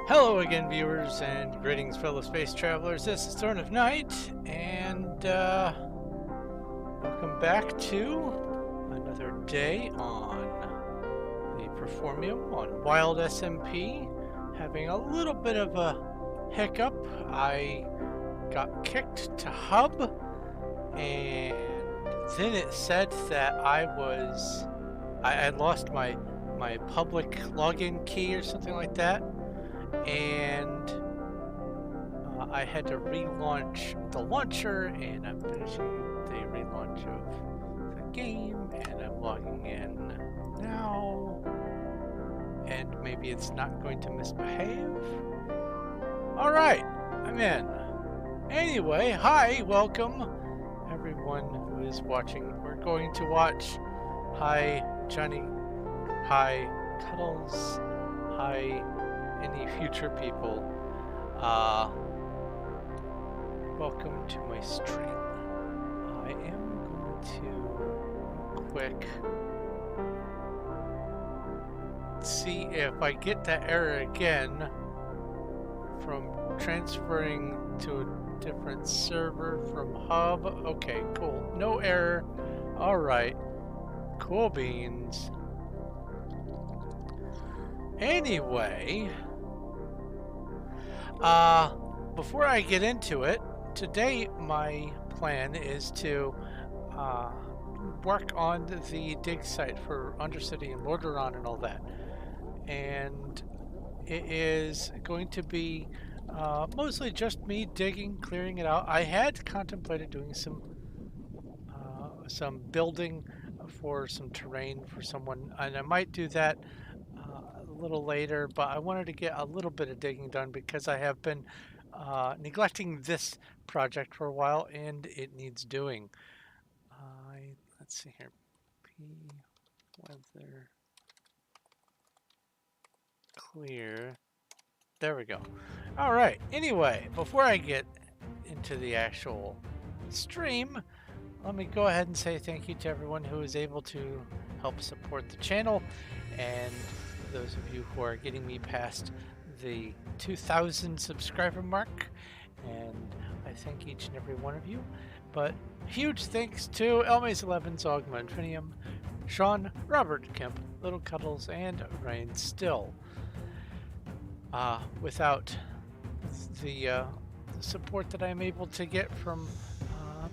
Hello again, viewers, and greetings, fellow space travelers. This is Throne of Night, and welcome back to another day on the Performium on Wild SMP. Having a little bit of a hiccup. I got kicked to hub, and then it said that I had lost my public login key or something like that. And I had to relaunch the launcher, and I'm finishing the relaunch of the game, and I'm logging in now, and maybe it's not going to misbehave. Alright, I'm in. Anyway, hi, welcome everyone who is watching. We're going to watch Hi Johnny, Hi Cuddles, Hi any future people. Welcome to my stream. I am going to quick see if I get that error again from transferring to a different server from hub. Okay, cool. No error. Alright. Cool beans. Anyway, before I get into it, today my plan is to work on the dig site for Undercity and Lordaeron and all that. And it is going to be mostly just me digging, clearing it out. I had contemplated doing some building for some terrain for someone, and I might do that a little later, but I wanted to get a little bit of digging done because I have been neglecting this project for a while, and it needs doing. Let's see here. P weather clear. There we go. All right. Anyway, before I get into the actual stream, let me go ahead and say thank you to everyone who is able to help support the channel, and those of you who are getting me past the 2,000 subscriber mark, and I thank each and every one of you. But huge thanks to Elmaze11, Zogma Infinium, Sean, Robert Kemp, little cuddles, and rain still. Without the support that I'm able to get from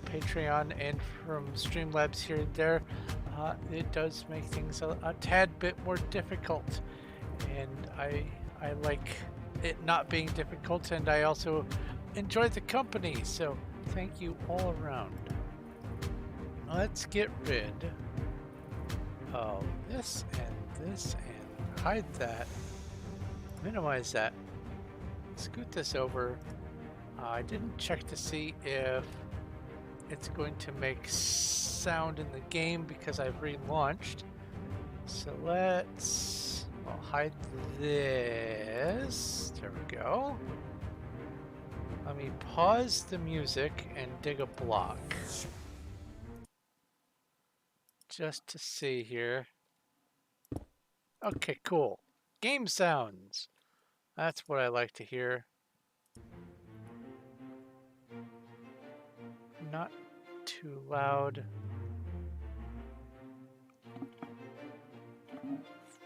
Patreon and from Streamlabs here and there, it does make things a tad bit more difficult. And I like it not being difficult, and I also enjoy the company, so thank you all around. Let's get rid of this and hide that, minimize that, scoot this over. I didn't check to see if it's going to make sound in the game because I've relaunched. So I'll hide this. There we go. Let me pause the music and dig a block. Just to see here. Okay, cool. Game sounds. That's what I like to hear. Not too loud.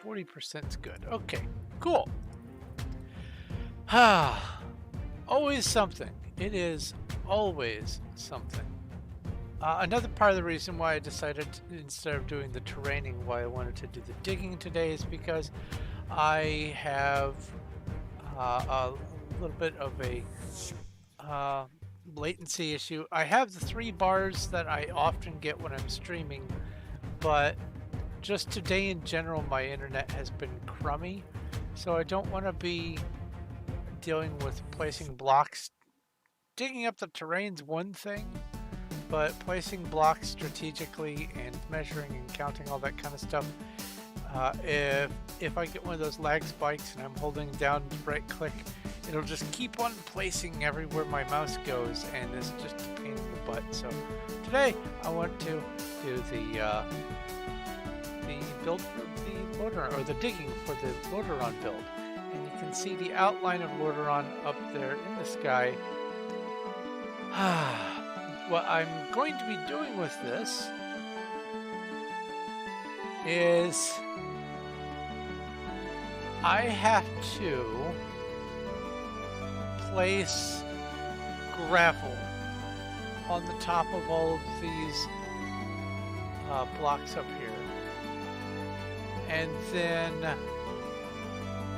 40% is good. Okay, cool. Always something. It is always something. Another part of the reason why I decided instead of doing the terraining, why I wanted to do the digging today is because I have a little bit of a latency issue. I have the 3 bars that I often get when I'm streaming, but just today in general my internet has been crummy, so I don't want to be dealing with placing blocks. Digging up the terrain's one thing, but placing blocks strategically and measuring and counting all that kind of stuff, if I get one of those lag spikes and I'm holding down right click, it'll just keep on placing everywhere my mouse goes, and it's just a pain in the butt. So today I want to do the build for the Lordaeron, or the digging for the Lordaeron build. And you can see the outline of Lordaeron up there in the sky. What I'm going to be doing with this is I have to place gravel on the top of all of these blocks up here. And then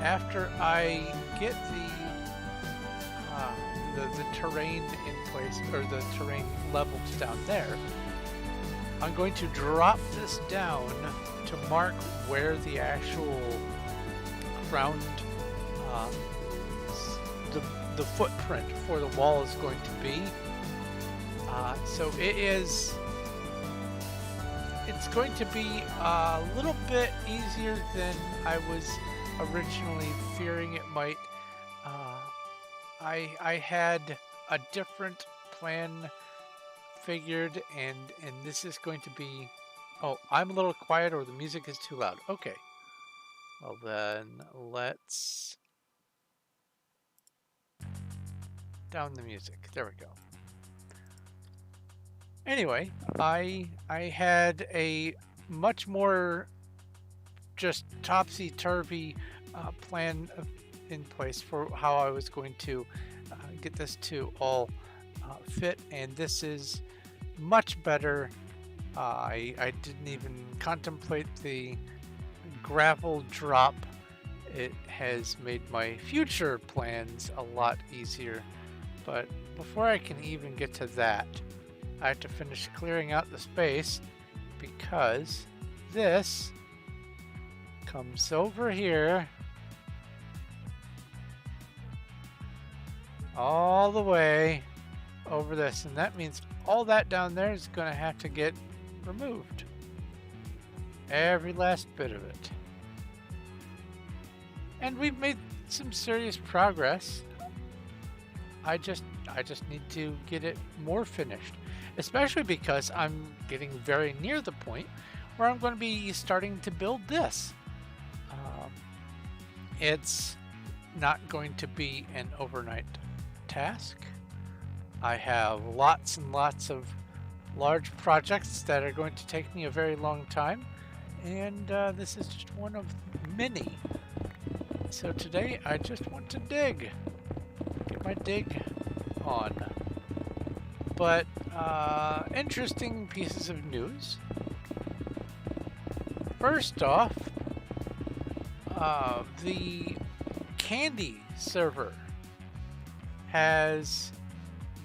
after I get the terrain in place, or the terrain leveled down there, I'm going to drop this down to mark where the actual ground, the footprint for the wall is going to be. So it's going to be a little bit easier than I was originally fearing it might. I had a different plan figured, and this is going to be... Oh, I'm a little quiet, or the music is too loud. Okay. Well then, let's down the music. There we go. Anyway, I had a much more just topsy-turvy plan in place for how I was going to get this to all fit, and this is much better. I didn't even contemplate the gravel drop. It has made my future plans a lot easier, but before I can even get to that, I have to finish clearing out the space, because this comes over here all the way over this, and that means all that down there is going to have to get removed. Every last bit of it. And we've made some serious progress. I just need to get it more finished, especially because I'm getting very near the point where I'm going to be starting to build this. It's not going to be an overnight task. I have lots and lots of large projects that are going to take me a very long time, and this is just one of many. So today I just want to dig, get my dig on. But interesting pieces of news. First off, the Candy server has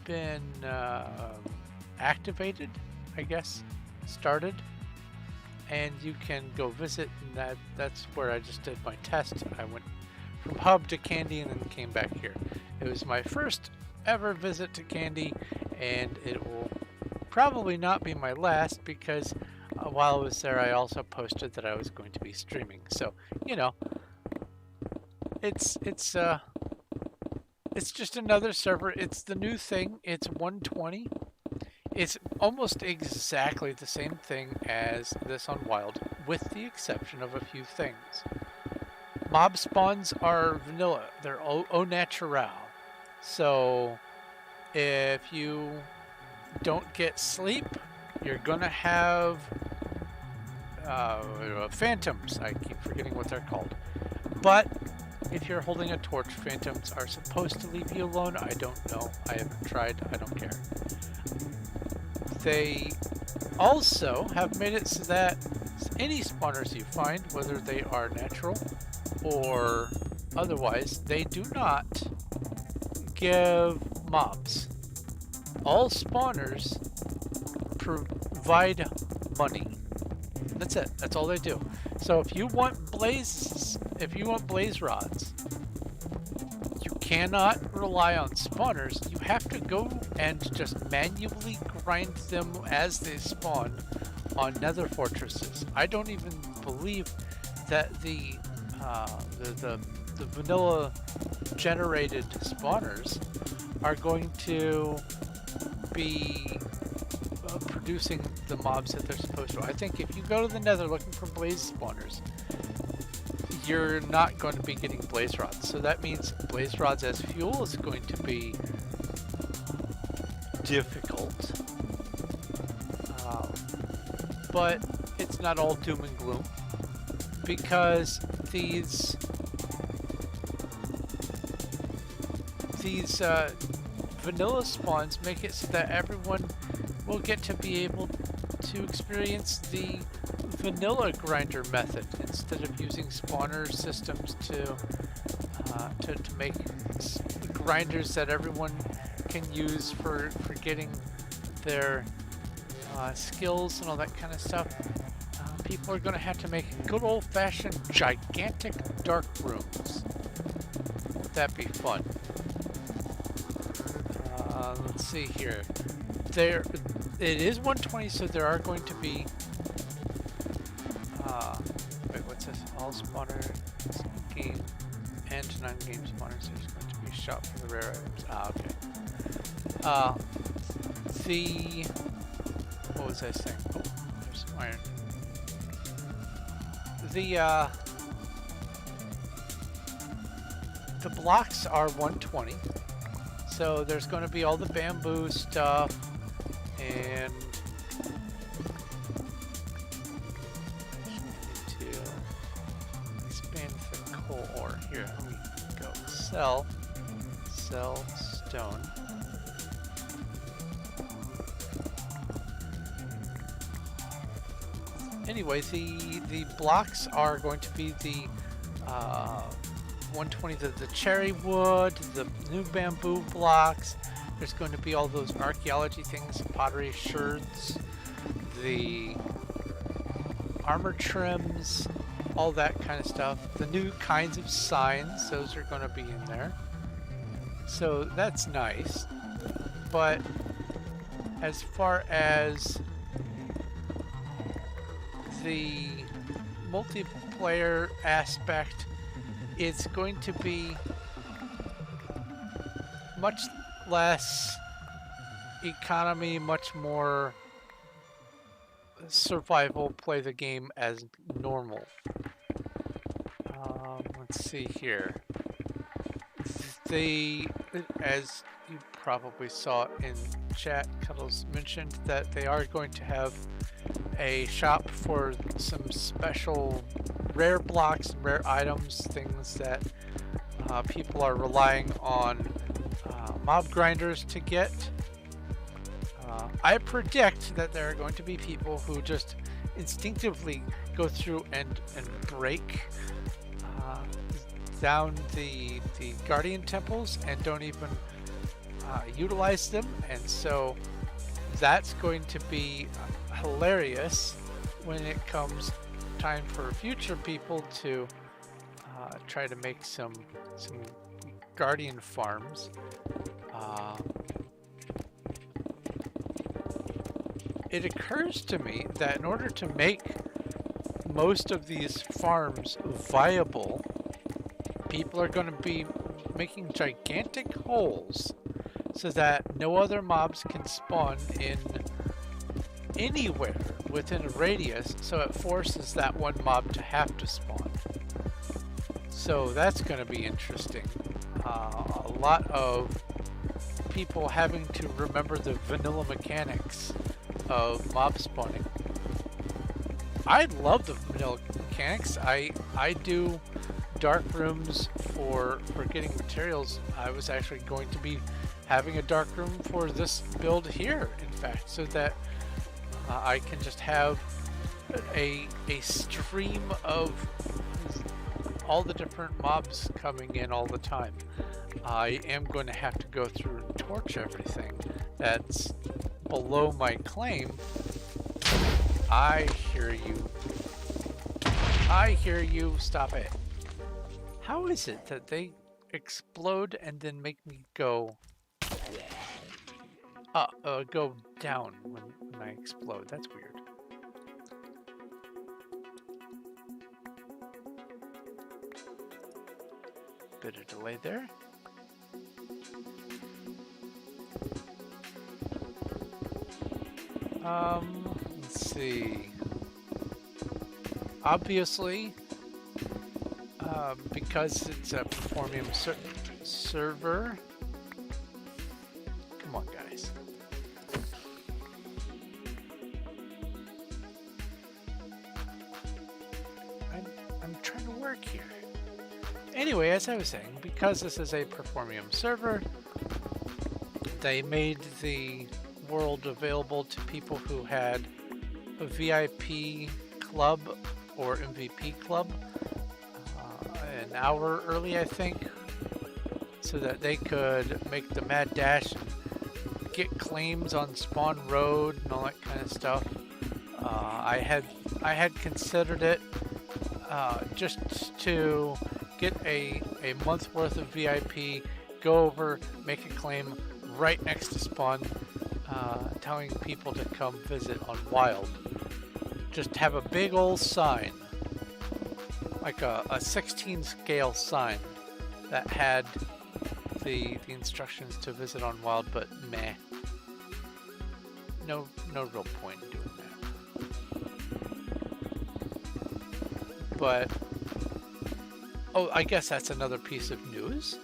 been activated, I guess, started, and you can go visit, and that's where I just did my test. I went from hub to Candy and then came back here. It was my first ever visit to Candy, and it will probably not be my last, because while I was there I also posted that I was going to be streaming. So, you know, it's just another server. It's the new thing. It's 120. It's almost exactly the same thing as this on Wild, with the exception of a few things. Mob spawns are vanilla. They're au naturel. So if you don't get sleep, you're gonna have phantoms. I keep forgetting what they're called. But if you're holding a torch, phantoms are supposed to leave you alone. I don't know. I haven't tried. I don't care. They also have made it so that any spawners you find, whether they are natural or otherwise, they do not give mobs. All spawners provide money. That's it. That's all they do. So if you want blaze rods, you cannot rely on spawners. You have to go and just manually grind them as they spawn on nether fortresses. I don't even believe that the vanilla generated spawners are going to be producing the mobs that they're supposed to. I think if you go to the nether looking for blaze spawners, you're not going to be getting blaze rods. So that means blaze rods as fuel is going to be difficult. But it's not all doom and gloom, because these vanilla spawns make it so that everyone will get to be able to experience the vanilla grinder method instead of using spawner systems to make grinders that everyone can use for getting their skills and all that kind of stuff. People are going to have to make good old-fashioned gigantic dark rooms. Won't that be fun? Let's see here. It is 120, so there are going to be wait, what's this? All spawner game and non-game spawners. There's going to be shop for the rare items. Okay. What was I saying? Oh, there's some iron. The blocks are 120. So there's going to be all the bamboo stuff, and need to expand the coal ore. Here, let me go. Sell stone. Anyway, the blocks are going to be the 120, the cherry wood, the new bamboo blocks. There's going to be all those archaeology things, pottery sherds, the armor trims, all that kind of stuff. The new kinds of signs, those are going to be in there. So that's nice. But as far as the multiplayer aspect, it's going to be much less economy, much more survival, play the game as normal. Let's see here. As you probably saw in chat, Cuddles mentioned that they are going to have a shop for some special rare blocks, rare items, things that people are relying on mob grinders to get. I predict that there are going to be people who just instinctively go through and break down the guardian temples and don't even utilize them, and so that's going to be hilarious when it comes time for future people to try to make some guardian farms. It occurs to me that in order to make most of these farms viable, people are going to be making gigantic holes so that no other mobs can spawn in anywhere within a radius, so it forces that one mob to have to spawn. So that's going to be interesting. A lot of people having to remember the vanilla mechanics of mob spawning. I love the vanilla mechanics. I do dark rooms for getting materials. I was actually going to be having a dark room for this build here, in fact, so that I can just have a stream of all the different mobs coming in all the time. I am going to have to go through and torch everything that's below my claim. I hear you. I hear you. Stop it. How is it that they explode and then make me go go down when I explode? That's weird. Bit of delay there. Let's see. Obviously, because it's a Performium server. Come on, guys. I'm trying to work here. Anyway, as I was saying, because this is a Performium server, they made the world available to people who had a VIP club or MVP club an hour early, I think, so that they could make the mad dash and get claims on Spawn Road and all that kind of stuff. I had considered it just to get a month worth of VIP, go over, make a claim right next to Spawn, telling people to come visit on Wild. Just have a big old sign, like a 16 scale sign that had the instructions to visit on Wild, but meh. No real point in doing that. But oh, I guess that's another piece of news.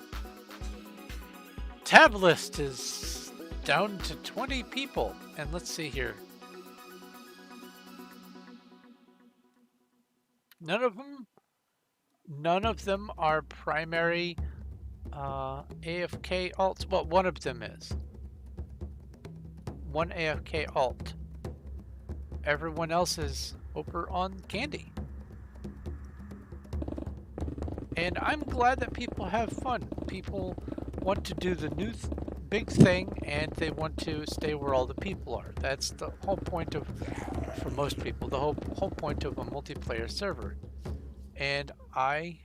Tab list is down to 20 people, and let's see here. None of them are primary AFK alts. Well, one of them is. One AFK alt. Everyone else is over on Candy. And I'm glad that people have fun. People want to do the new big thing, and they want to stay where all the people are. That's the whole point of, for most people, the whole point of a multiplayer server. And I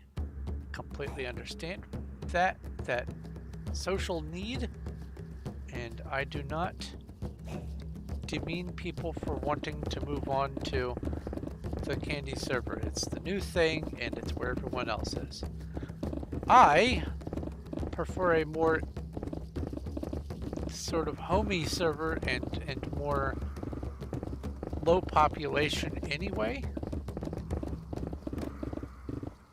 completely understand that social need, and I do not demean people for wanting to move on to the Candy server. It's the new thing, and it's where everyone else is. I prefer a more sort of homey server and more low population anyway.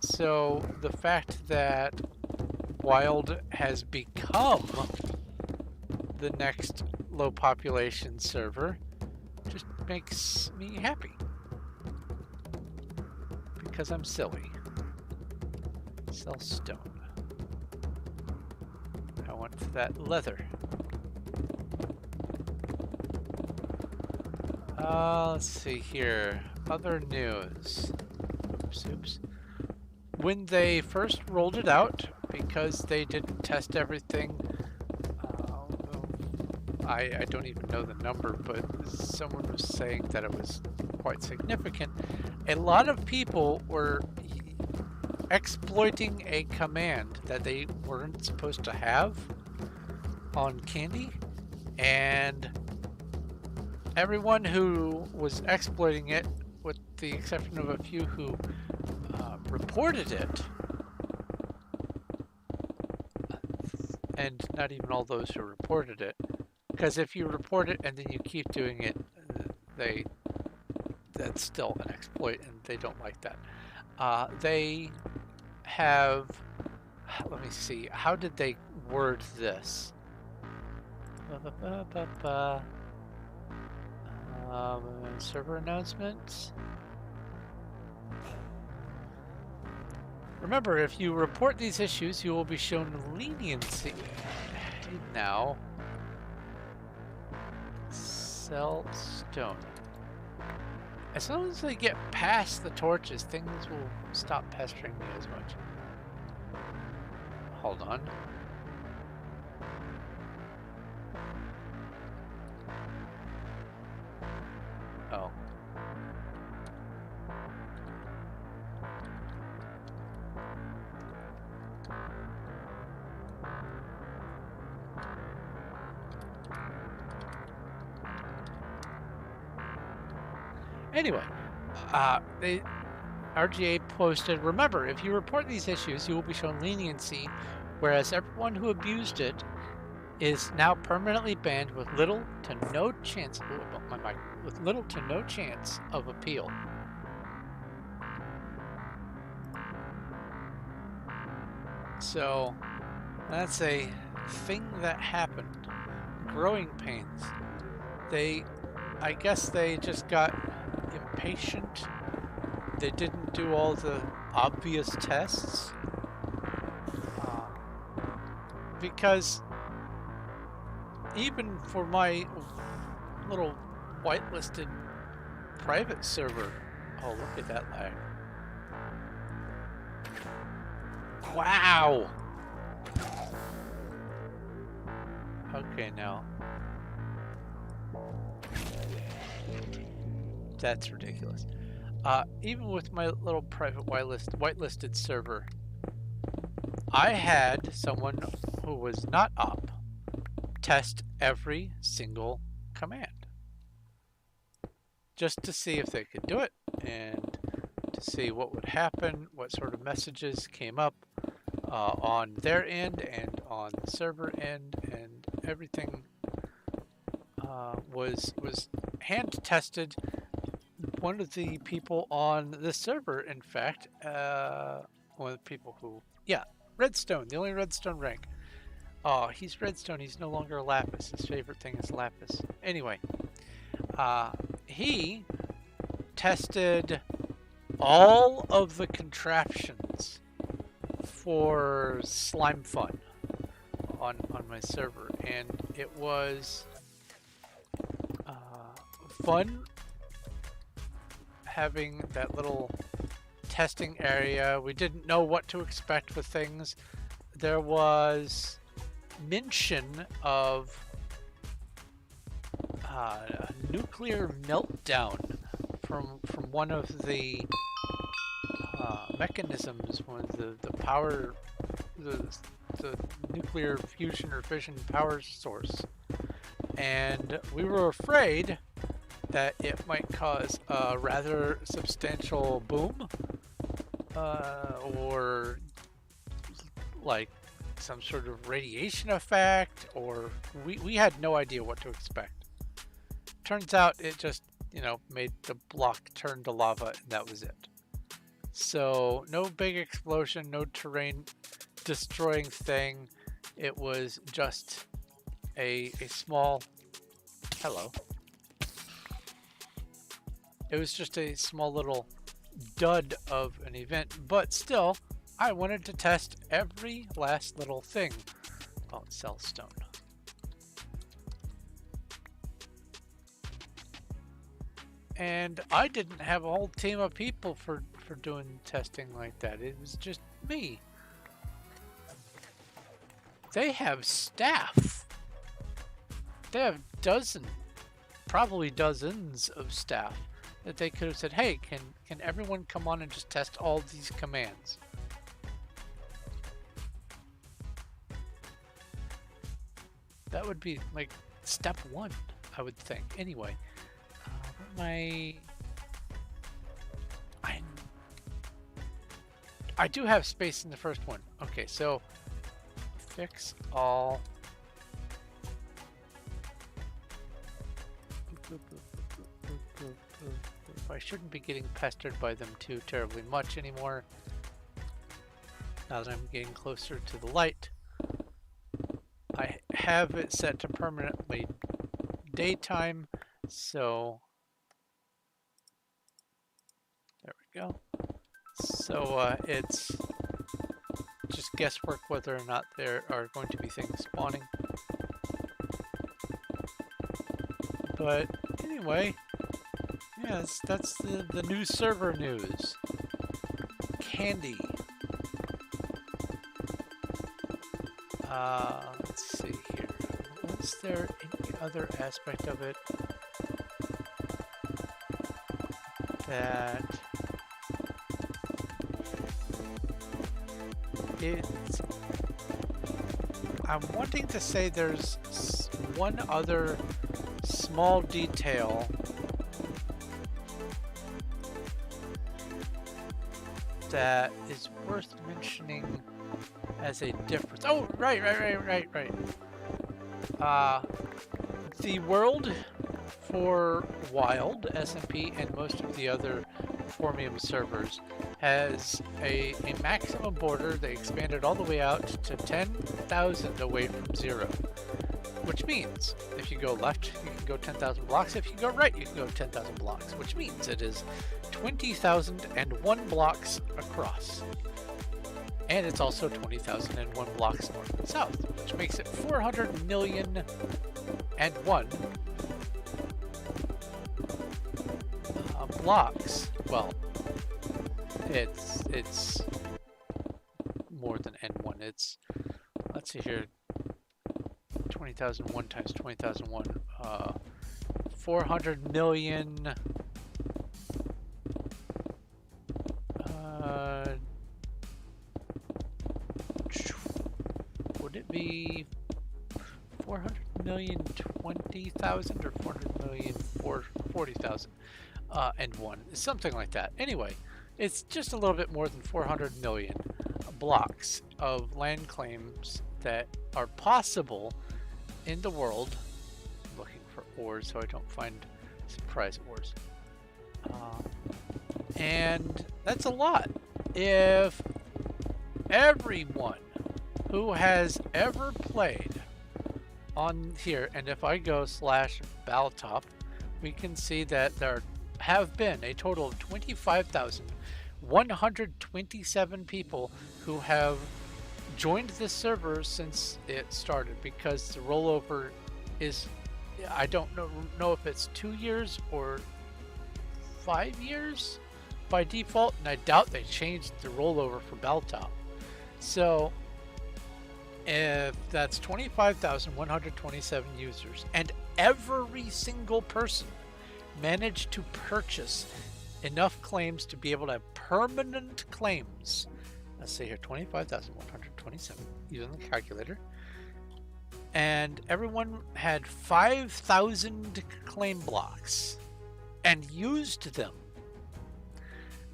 So the fact that Wild has become the next low population server makes me happy. Because I'm silly. Sell stone. I want that leather. Let's see here. Other news. Oops. When they first rolled it out, because they didn't test everything, I don't even know the number, but someone was saying that it was quite significant. A lot of people were exploiting a command that they weren't supposed to have on Candy, and everyone who was exploiting it, with the exception of a few who reported it, and not even all those who reported it, because if you report it and then you keep doing it, that's still an exploit and they don't like that. They have, let me see, how did they word this? Server announcements. Remember, if you report these issues, you will be shown leniency. Now, sell stone. As long as they get past the torches, things will stop pestering me as much. Hold on. Oh. Anyway, RGA posted, remember, if you report these issues, you will be shown leniency, whereas everyone who abused it is now permanently banned with little to no chance, with little to no chance of appeal. So, that's a thing that happened. Growing pains. I guess they just got impatient. They didn't do all the obvious tests. Because even for my little whitelisted private server, oh, look at that lag. Wow! Okay, now. That's ridiculous. Even with my little private whitelisted server, I had someone who was not op test every single command. Just to see if they could do it, and to see what would happen, what sort of messages came up on their end and on the server end, and everything was hand tested. One of the people on the server, in fact, one of the people who, yeah, Redstone, the only Redstone rank. Oh, he's Redstone, he's no longer a Lapis. His favorite thing is Lapis. Anyway, he tested all of the contraptions for slime fun on my server, and it was fun having that little testing area. We didn't know what to expect with things. There was mention of a nuclear meltdown from one of the mechanisms, one of the power, the nuclear fusion or fission power source, and we were afraid that it might cause a rather substantial boom, or like some sort of radiation effect, or we had no idea what to expect. Turns out it just, made the block turn to lava, and that was it. So no big explosion, no terrain destroying thing. It was just a small, hello. It was just a small little dud of an event, but still, I wanted to test every last little thing about Cellstone. And I didn't have a whole team of people for doing testing like that. It was just me. They have staff. They have probably dozens of staff that they could have said, hey, can everyone come on and just test all these commands? That would be like step one, I would think. Anyway, I do have space in the first one. Okay, so fix all. I shouldn't be getting pestered by them too terribly much anymore. Now that I'm getting closer to the light. I have it set to permanently daytime, so there we go. So it's just guesswork whether or not there are going to be things spawning. But anyway, yes, that's the new server news. Candy. Let's see here. Was there any other aspect of it that I'm wanting to say there's one other small detail that is worth mentioning as a difference. Oh, right. The world for Wild, SMP, and most of the other Performium servers has a maximum border. They expanded all the way out to 10,000 away from 0. Which means, if you go left, you can go 10,000 blocks. If you go right, you can go 10,000 blocks. Which means it is 20,001 blocks across. And it's also 20,001 blocks north and south, which makes it 400 million and one blocks. Well, it's more than N1. It's, let's see here, 20,001 times 20,001, 400 million. Would it be 400 million 20,000 or 400 million 40,000 and one? Something like that. Anyway, it's just a little bit more than 400 million blocks of land claims that are possible in the world. I'm looking for ores so I don't find surprise ores. And that's a lot. If everyone who has ever played on here, and if I go /Baltop, we can see that there have been a total of 25,127 people who have joined this server since it started, because the rollover is, I don't know if it's 2 years or 5 years by default, and I doubt they changed the rollover for Baltop. So if that's 25,127 users, and every single person managed to purchase enough claims to be able to have permanent claims. Let's see here, 25,127 using the calculator. And everyone had 5,000 claim blocks and used them.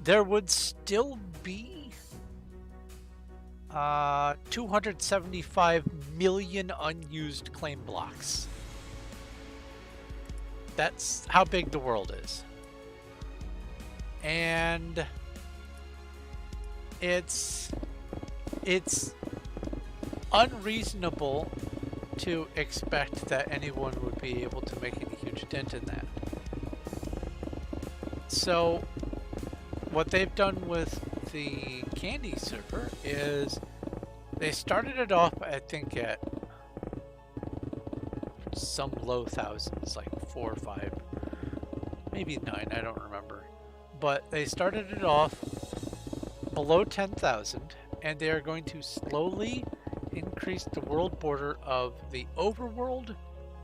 There would still be 275 million unused claim blocks. That's how big the world is. And it's unreasonable to expect that anyone would be able to make any huge dent in that. So what they've done with the Candy server is they started it off, I think, at some low thousands, like 4 or 5, maybe 9, I don't remember. But they started it off below 10,000, and they are going to slowly increase the world border of the overworld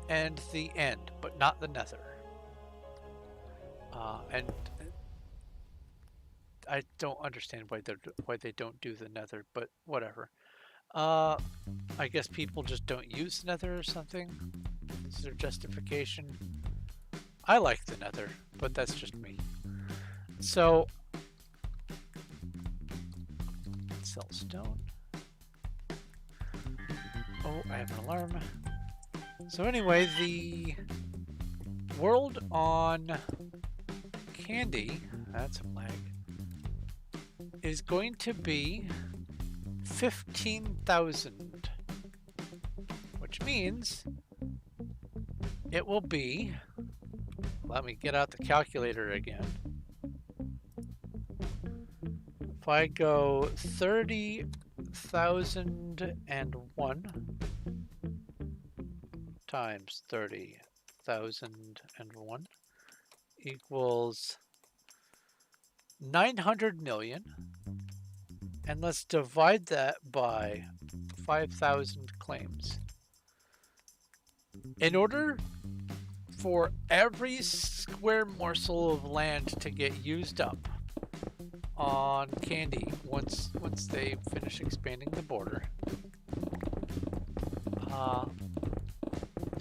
and the end, but not the nether. And I don't understand why they don't do the nether, but whatever. I guess people just don't use the nether or something. Is their justification? I like the nether, but that's just me. So, sell stone. Oh, I have an alarm. So anyway, the world on Candy, that's a lag, is going to be 15,000, which means it will be, let me get out the calculator again. If I go 30,001 times 30,001 equals 900 million. And let's divide that by 5,000 claims. In order for every square morsel of land to get used up on Candy once they finish expanding the border,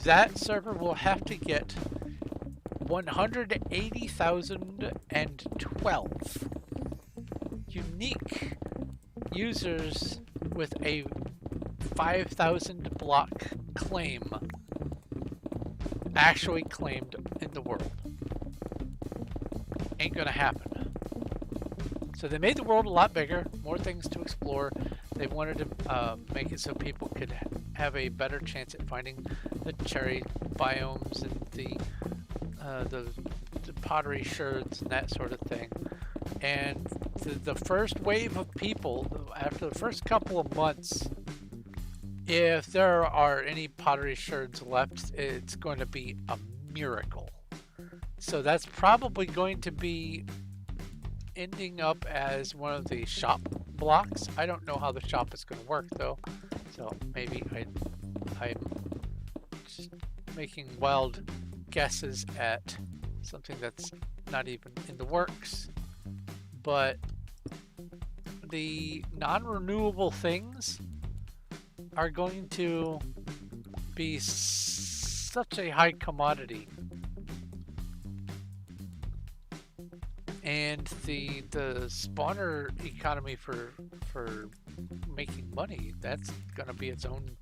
that server will have to get 180,012 unique users with a 5,000 block claim actually claimed in the world. Ain't gonna happen. So they made the world a lot bigger, more things to explore. They wanted to make it so people could have a better chance at finding the cherry biomes and the pottery sherds and that sort of thing. And the first wave of people, after the first couple of months, if there are any pottery sherds left, it's going to be a miracle. So that's probably going to be ending up as one of the shop blocks. I don't know how the shop is going to work though, so maybe I'm just making wild guesses at something that's not even in the works. But the non-renewable things are going to be such a high commodity, and the spawner economy for making money, that's gonna be its own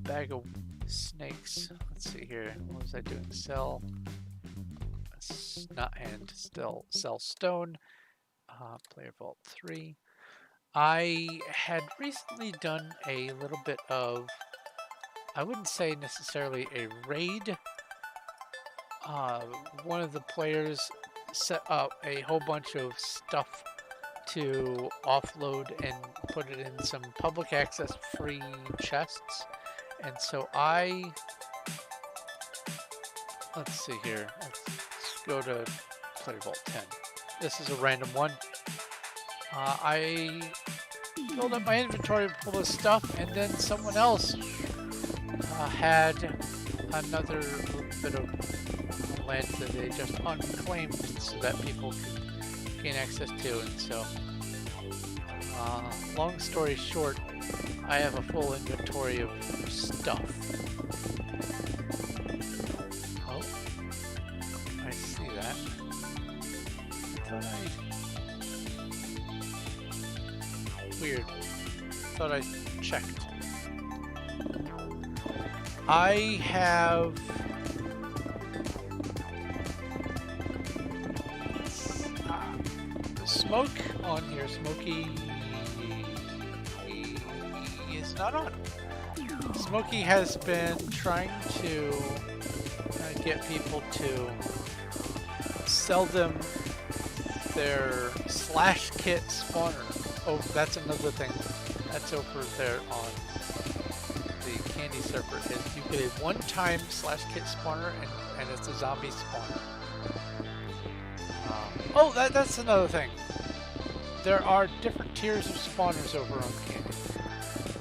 bag of snakes. Let's see here, what was I doing? Sell, not hand, still sell stone. Player vault 3. I had recently done a little bit of, I wouldn't say necessarily a raid. One of the players set up a whole bunch of stuff to offload and put it in some public access free chests. And so let's see here, let's go to Player Vault 10. This is a random one. I filled up my inventory full of stuff, and then someone else had another bit of land that they just unclaimed so that people could gain access to. And so, long story short, I have a full inventory of stuff. Oh, I see that. Weird. Thought I checked. I have smoke on here. Smokey is not on. Smokey has been trying to get people to sell them their slash kit spawner. Oh, that's another thing. That's over there on the candy server. Is you get a one-time slash kit spawner, and it's a zombie spawner. Oh, that's another thing. There are different tiers of spawners over on candy,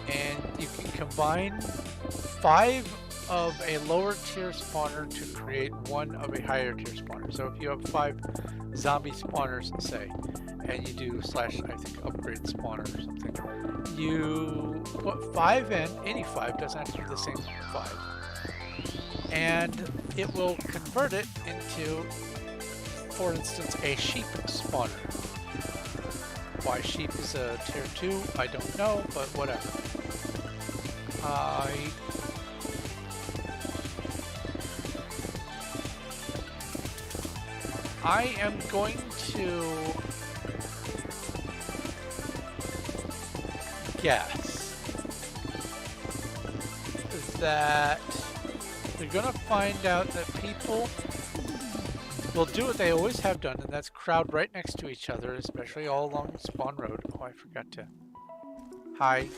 and you can combine 5 of a lower tier spawner to create 1 of a higher tier spawner. So if you have 5 zombie spawners, say, and you do slash, I think, upgrade spawner or something, you put 5 in, any 5, doesn't have to be the same 5, and it will convert it into, for instance, a sheep spawner. Why sheep is a tier 2, I don't know, but whatever. I am going to guess that they're going to find out that people will do what they always have done, and that's crowd right next to each other, especially all along Spawn Road. Oh, I forgot to... Hi.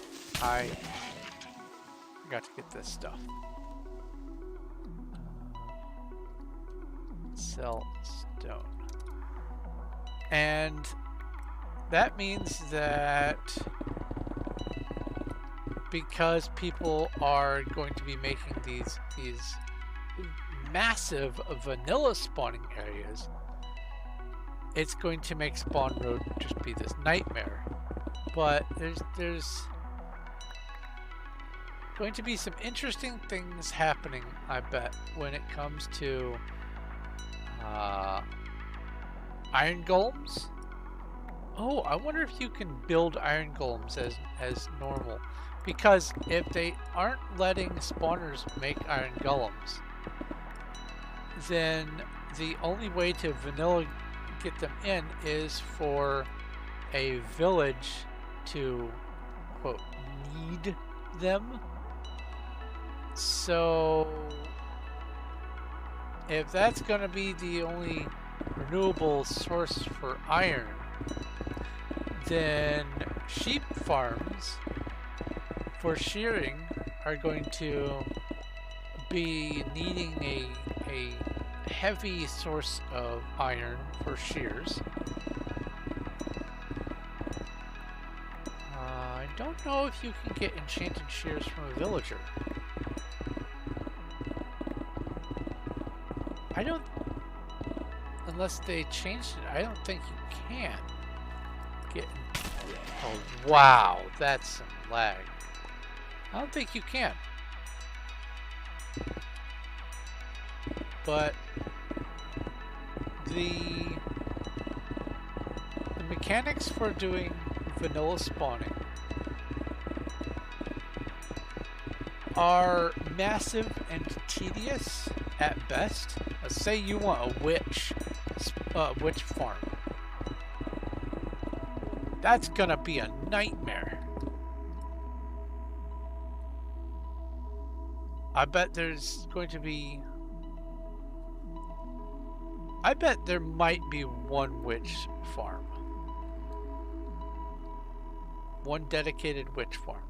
Forgot to get this stuff. Sell stone. And that means that because people are going to be making these massive vanilla spawning areas, it's going to make Spawn Road just be this nightmare. But there's going to be some interesting things happening, I bet, when it comes to iron golems. Oh, I wonder if you can build iron golems as normal, because if they aren't letting spawners make iron golems, then the only way to vanilla get them in is for a village to, quote, need them. So if that's going to be the only renewable source for iron, then sheep farms for shearing are going to be needing a heavy source of iron for shears. I don't know if you can get enchanted shears from a villager. I don't, unless they changed it, I don't think you can get, oh wow, that's some lag. I don't think you can. But the mechanics for doing vanilla spawning are massive and tedious at best. Let's say you want a witch farm. That's gonna be a nightmare. I bet there's going to be... I bet there might be one witch farm. One dedicated witch farm.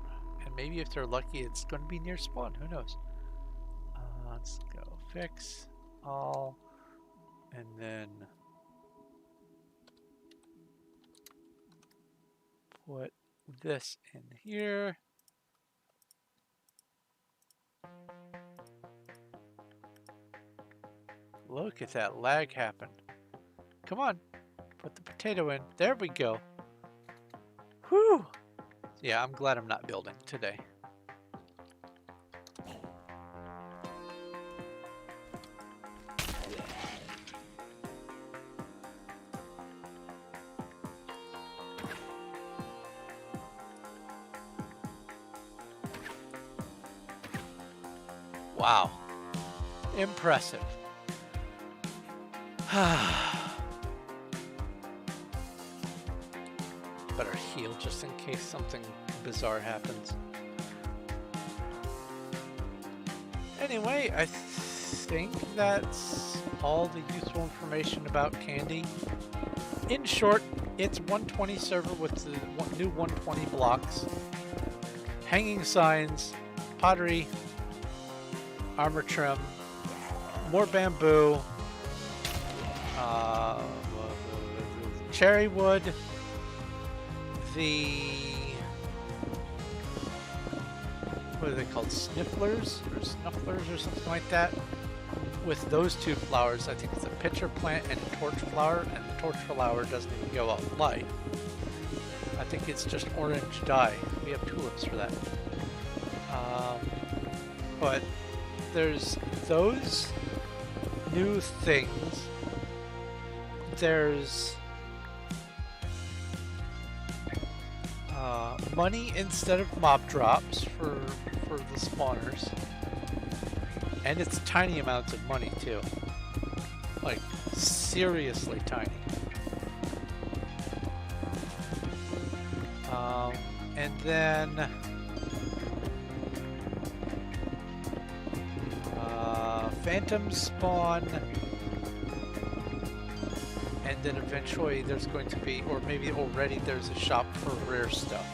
And maybe if they're lucky, it's going to be near spawn. Who knows? Let's go fix all. And then put this in here. Look at that lag happen. Come on, put the potato in. There we go. Whew. Yeah, I'm glad I'm not building today. Wow. Impressive. Better heal just in case something bizarre happens. Anyway, I think that's all the useful information about Candy. In short, it's 120 server with the new 120 blocks, hanging signs, pottery, armor trim, more bamboo, cherry wood, what are they called, snifflers or snufflers or something like that, with those two flowers. I think it's a pitcher plant and a torch flower, and the torch flower doesn't even go out light. I think it's just orange dye. We have tulips for that. But there's those new things. There's money instead of mob drops for the spawners. And it's tiny amounts of money too. Like, seriously tiny. And then phantoms spawn, and then eventually there's going to be, or maybe already there's a shop for rare stuff.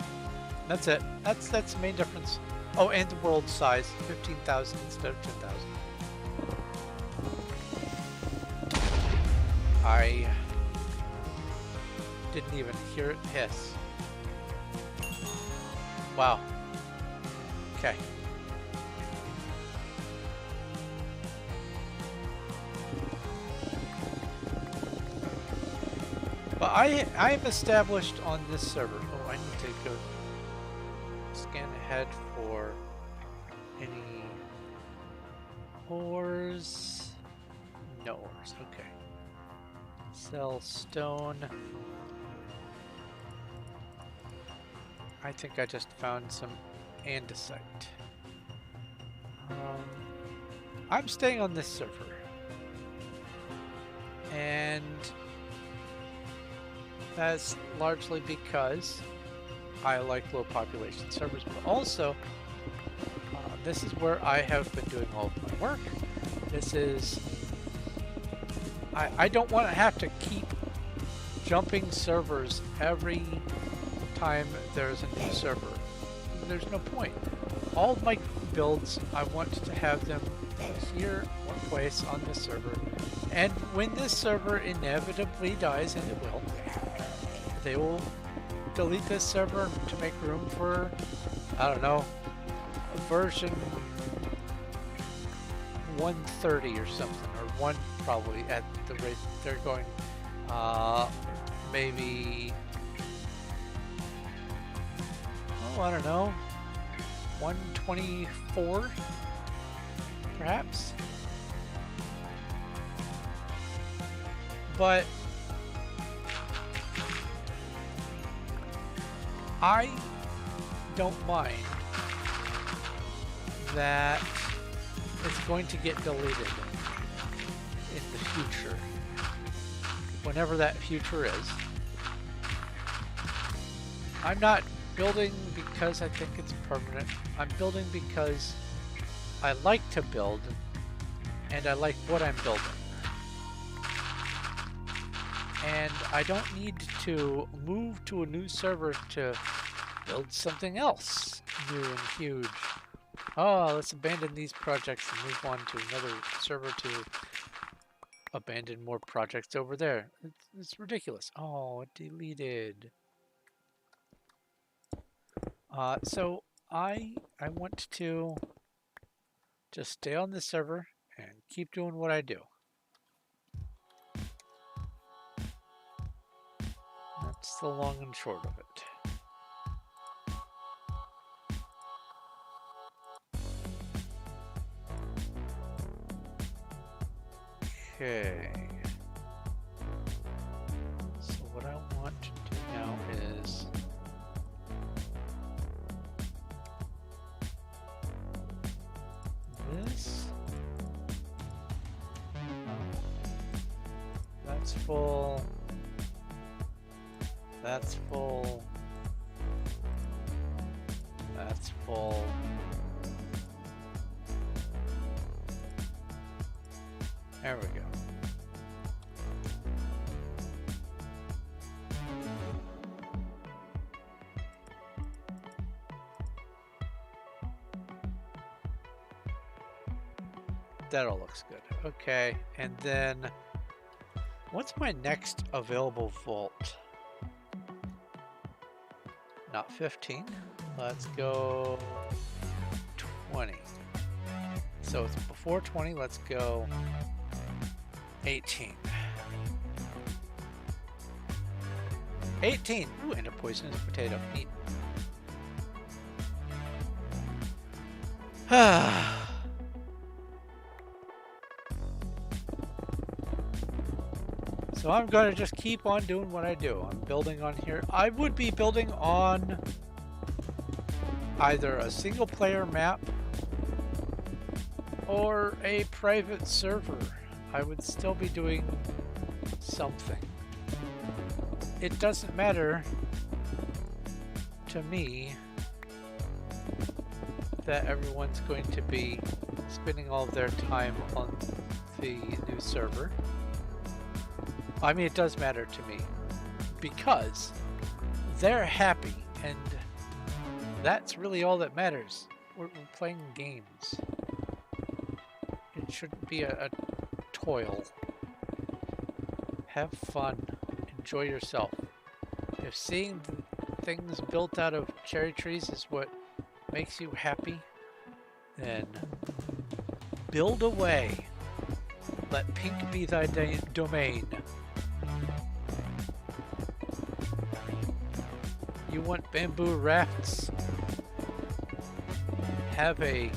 That's it. That's the main difference. Oh, and the world size, 15,000 instead of 10,000. I didn't even hear it hiss. Wow. Okay. But I'm established on this server. Oh, I need to go scan ahead for any ores. No ores. Okay. Sell stone. I think I just found some andesite. I'm staying on this server. And that's largely because I like low population servers, but also this is where I have been doing all of my work. This is, I don't want to have to keep jumping servers every time there's a new server. There's no point. All of my builds, I want to have them here, one place on this server. And when this server inevitably dies, and it will, they will delete this server to make room for, I don't know, a version 130 or something, or one probably at the rate they're going. Maybe, oh, I don't know, 124 perhaps. But I don't mind that it's going to get deleted in the future, whenever that future is. I'm not building because I think it's permanent. I'm building because I like to build, and I like what I'm building. And I don't need to move to a new server to build something else new and huge. Oh, let's abandon these projects and move on to another server to abandon more projects over there. It's ridiculous. Oh, it deleted. So I want to just stay on this server and keep doing what I do. That's the long and short of it. Okay. So what I want to do now is this. That's full. That's full. That's full. There we go. That all looks good. Okay, and then what's my next available vault? Not 15. Let's go 20. So it's before 20. Let's go 18. 18. Ooh, and a poisonous potato. Neat. So I'm going to just keep on doing what I do. I'm building on here. I would be building on either a single player map or a private server. I would still be doing something. It doesn't matter to me that everyone's going to be spending all of their time on the new server. I mean, it does matter to me because they're happy, and that's really all that matters. We're playing games. It shouldn't be a toil. Have fun. Enjoy yourself. If seeing things built out of cherry trees is what makes you happy, then build away. Let pink be thy domain. You want bamboo rafts? Have a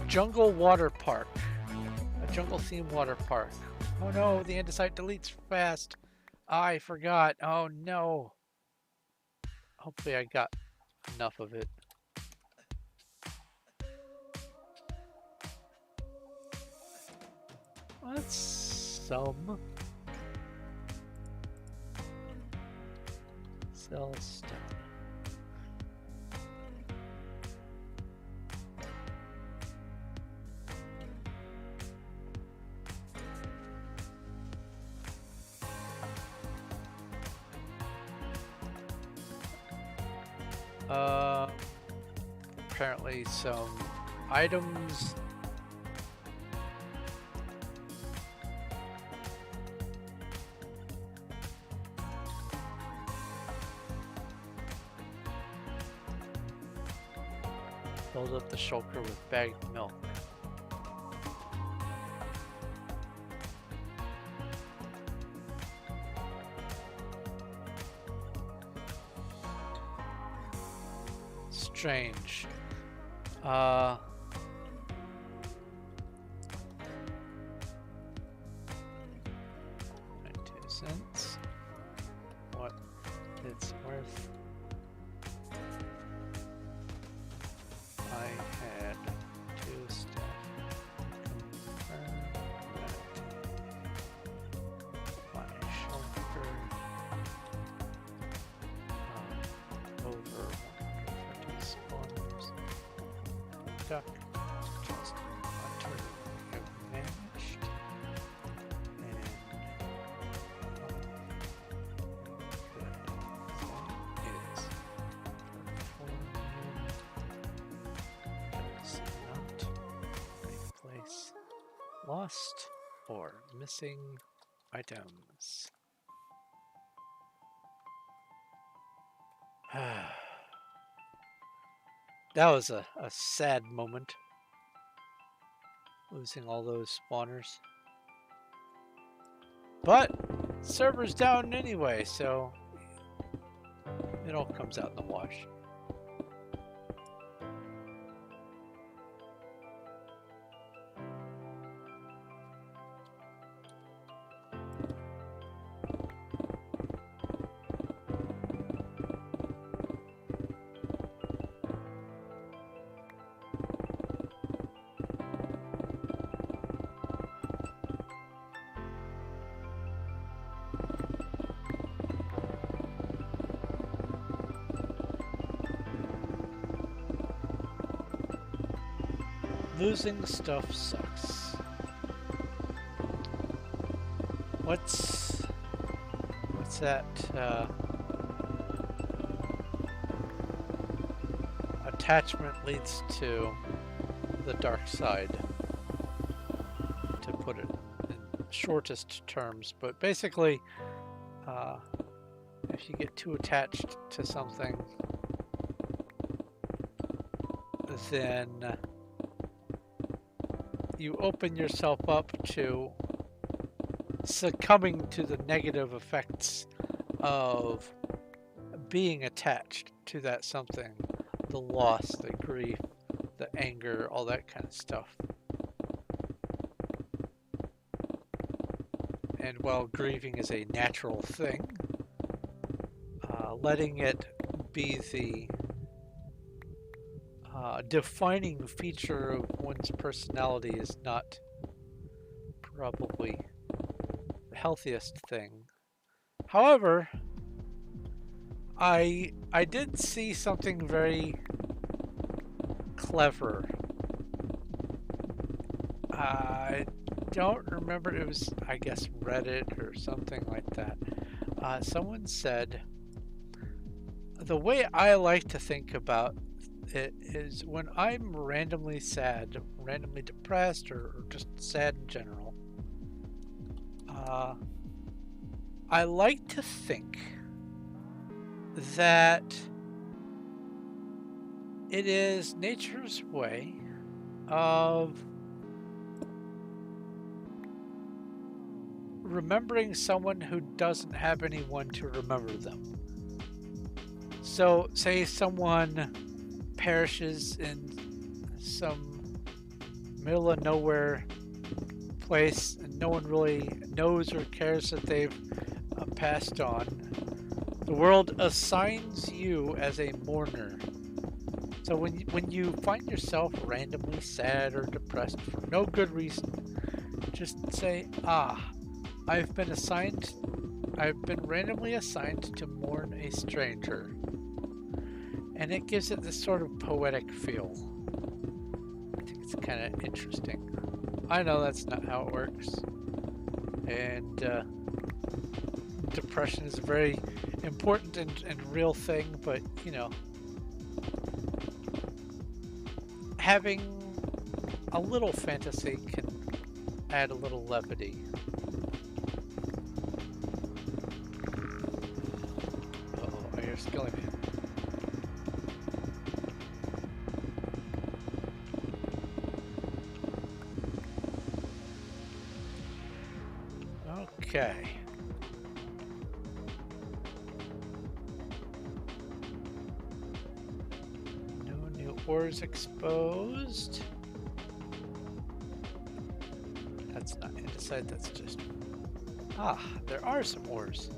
jungle water park. A jungle themed water park. Oh no, the andesite deletes fast. I forgot. Oh no. Hopefully I got enough of it. That's some. Sell stone. Apparently some items. Fills up the shulker with bagged milk. Strange. 92 cents. What it's worth. I had 2 staff confirm that my shulker over 150 spawners. Duck just utterly vanished, and is Performium does not replace lost or missing items. That was a sad moment. Losing all those spawners. But server's down anyway, so it all comes out in the wash. Losing stuff sucks. What's that? Attachment leads to the dark side, to put it in shortest terms. But basically, if you get too attached to something, then you open yourself up to succumbing to the negative effects of being attached to that something. The loss, the grief, the anger, all that kind of stuff. And while grieving is a natural thing, letting it be the defining feature of one's personality is not probably the healthiest thing. However, I did see something very clever. I don't remember, it was, I guess, Reddit or something like that. Someone said, the way I like to think about it is when I'm randomly sad, randomly depressed, or just sad in general, I like to think that it is nature's way of remembering someone who doesn't have anyone to remember them. So, say someone perishes in some middle of nowhere place and no one really knows or cares that they've passed on. The world assigns you as a mourner. So when you find yourself randomly sad or depressed for no good reason, just say, I've been randomly assigned to mourn a stranger. And it gives it this sort of poetic feel. I think it's kind of interesting. I know that's not how it works. And depression is a very important and real thing, but you know, having a little fantasy can add a little levity. Uh-oh, I hear Skelly Man. Okay. No new ores exposed. That's not andesite, that's just... there are some ores.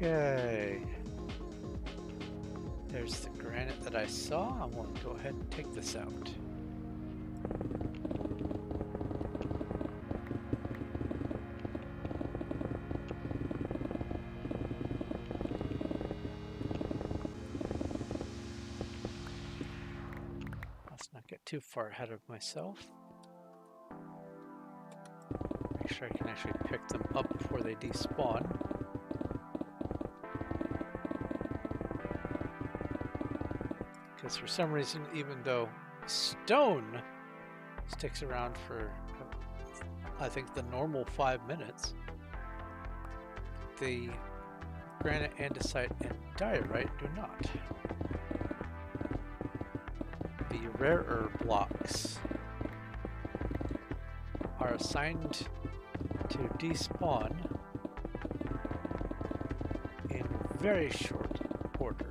Okay, there's the granite that I saw. I'm going to go ahead and take this out. Let's not get too far ahead of myself. Make sure I can actually pick them up before they despawn. Because for some reason, even though stone sticks around for, I think, the normal 5 minutes, the granite, andesite, and diorite do not. The rarer blocks are assigned to despawn in very short order.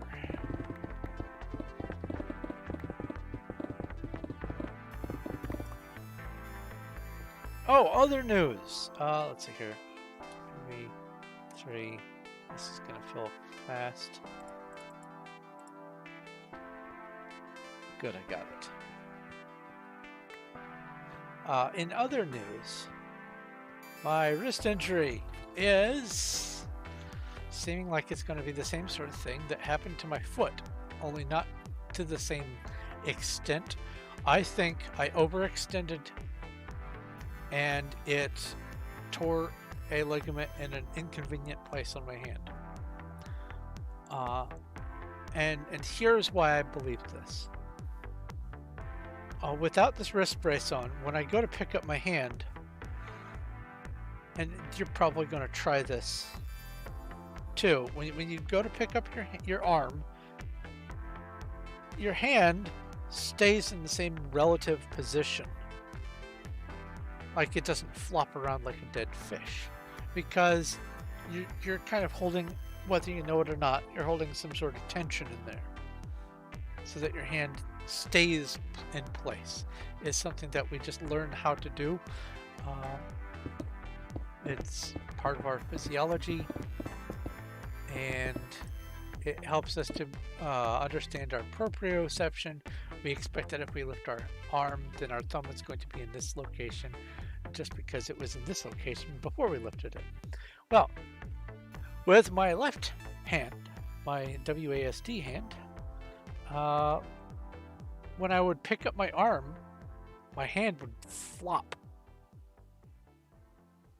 Oh, other news. Let's see here. 3. This is gonna fill up fast. Good, I got it. In other news, my wrist injury is seeming like it's going to be the same sort of thing that happened to my foot, only not to the same extent. I think I overextended and it tore a ligament in an inconvenient place on my hand. And here's why I believe this. Without this wrist brace on, when I go to pick up my hand, and you're probably going to try this too, when you go to pick up your arm, your hand stays in the same relative position. Like it doesn't flop around like a dead fish, because you're kind of holding, whether you know it or not, you're holding some sort of tension in there so that your hand stays in place. It's something that we just learned how to do. It's part of our physiology, and it helps us to understand our proprioception. We expect that if we lift our arm, then our thumb is going to be in this location, just because it was in this location before we lifted it. Well, with my left hand, my WASD hand, when I would pick up my arm, my hand would flop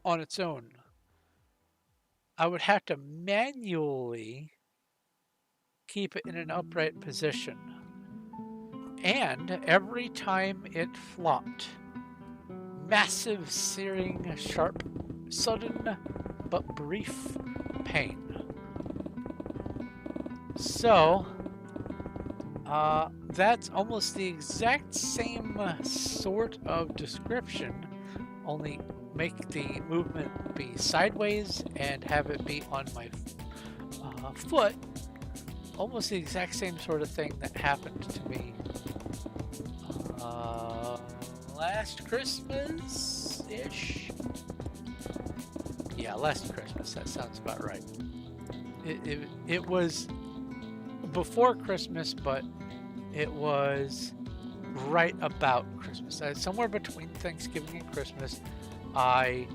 on its own. I would have to manually keep it in an upright position. And every time it flopped, massive, searing, sharp, sudden, but brief pain. So, that's almost the exact same sort of description, only make the movement be sideways and have it be on my foot. Almost the exact same sort of thing that happened to me last Christmas-ish? Yeah, last Christmas, that sounds about right. It was before Christmas, but it was right about Christmas. Somewhere between Thanksgiving and Christmas, I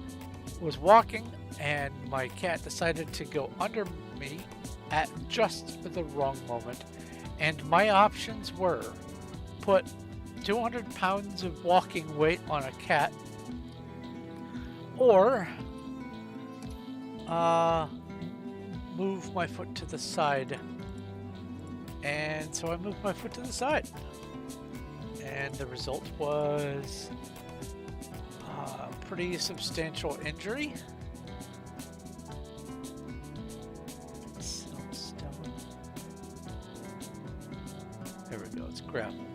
was walking and my cat decided to go under me at just the wrong moment. And my options were put 200 pounds of walking weight on a cat, or move my foot to the side. And so I moved my foot to the side, and the result was a pretty substantial injury. There we go, it's gravel.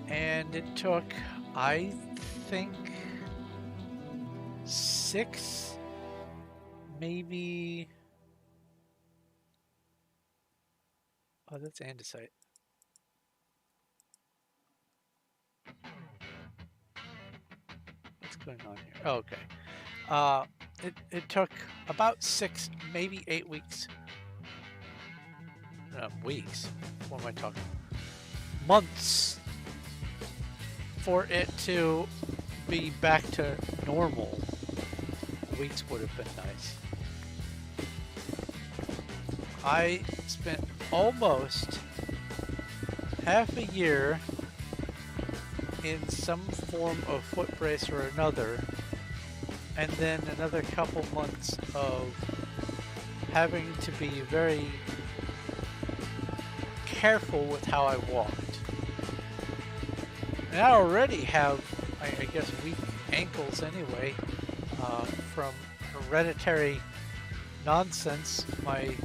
And it took, I think, 6, maybe... Oh, that's andesite. What's going on here? Oh, okay. It took about 6, maybe 8 weeks. Weeks? What am I talking? Months for it to be back to normal. Weeks would have been nice. I spent almost half a year in some form of foot brace or another, and then another couple months of having to be very careful with how I walked. And I already have, I guess, weak ankles anyway, from hereditary nonsense. My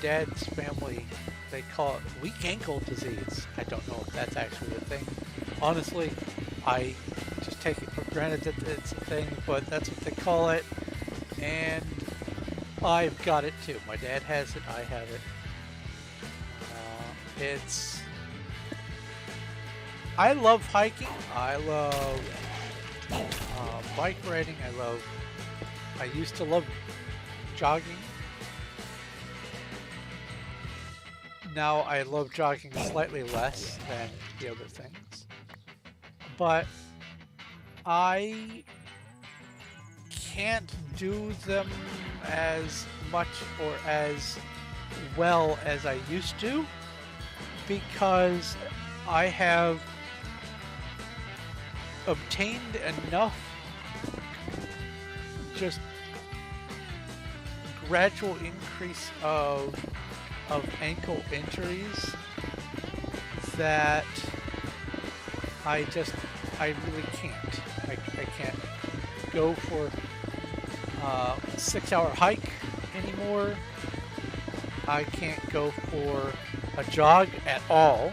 dad's family, they call it weak ankle disease. I don't know if that's actually a thing. Honestly, I just take it for granted that it's a thing, but that's what they call it. And I've got it too. My dad has it, I have it. I love hiking, I love bike riding, I used to love jogging. Now I love jogging slightly less than the other things. but I can't do them as much or as well as I used to because I have obtained enough just gradual increase of ankle injuries that I really can't. I can't go for a 6-hour hike anymore. I can't go for a jog at all.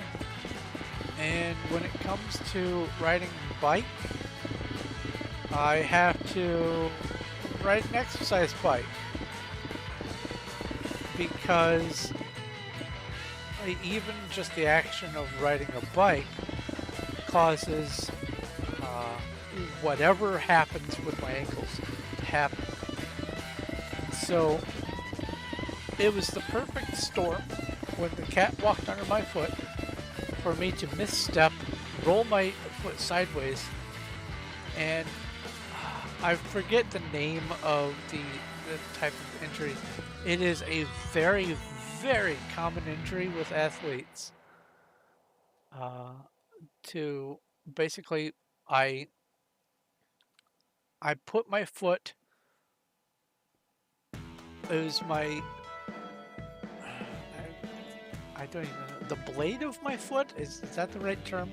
And when it comes to riding a bike, I have to ride an exercise bike because even just the action of riding a bike causes whatever happens with my ankles to happen. So it was the perfect storm when the cat walked under my foot for me to misstep, roll my foot sideways, and I forget the name of the type of injury. It is a very, very common injury with athletes. To basically, I put my foot. It was my. I don't even know. The blade of my foot? Is that the right term?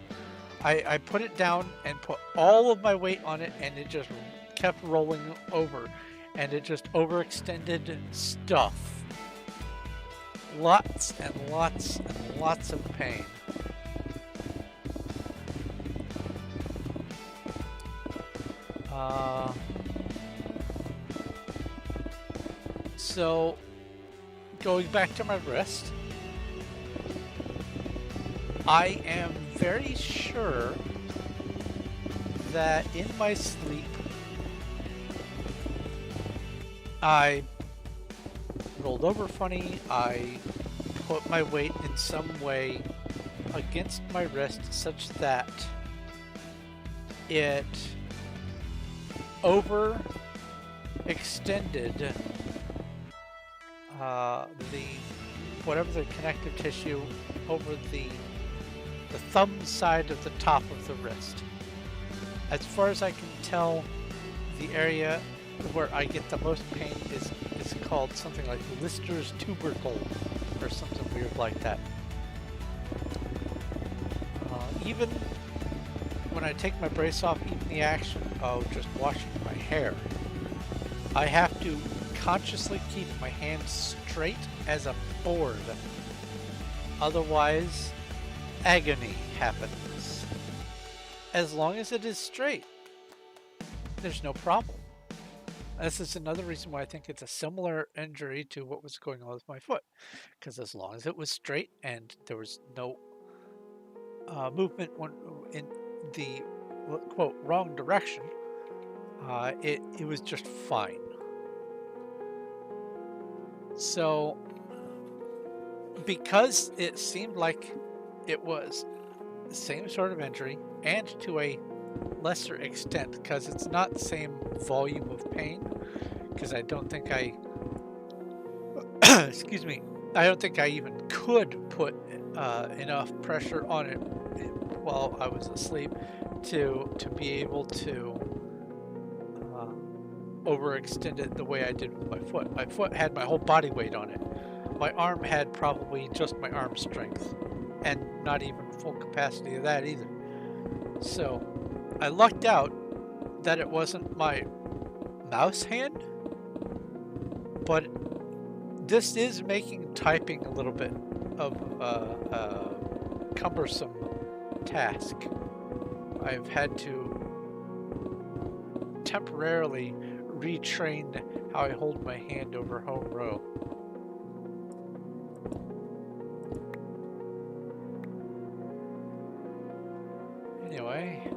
I put it down and put all of my weight on it, and it just kept rolling over. And it just overextended stuff. Lots and lots and lots of pain. So, going back to my wrist, I am very sure that in my sleep, I rolled over funny, I put my weight in some way against my wrist such that it overextended the whatever the connective tissue over the thumb side of the top of the wrist. As far as I can tell, the area where I get the most pain is called something like Lister's tubercle or something weird like that. Even when I take my brace off, even the action of just washing my hair, I have to consciously keep my hands straight as a board. Otherwise, agony happens. As long as it is straight, there's no problem. This is another reason why I think it's a similar injury to what was going on with my foot. Because as long as it was straight and there was no movement in the quote wrong direction, it was just fine. So because it seemed like it was the same sort of injury and to a lesser extent, because it's not the same volume of pain, because I don't think I excuse me, I don't think I even could put enough pressure on it while I was asleep to be able to overextend it the way I did with my foot. My foot had my whole body weight on it. My arm had probably just my arm strength, and not even full capacity of that either. So I lucked out that it wasn't my mouse hand, but this is making typing a little bit of a cumbersome task. I've had to temporarily retrain how I hold my hand over home row. Anyway,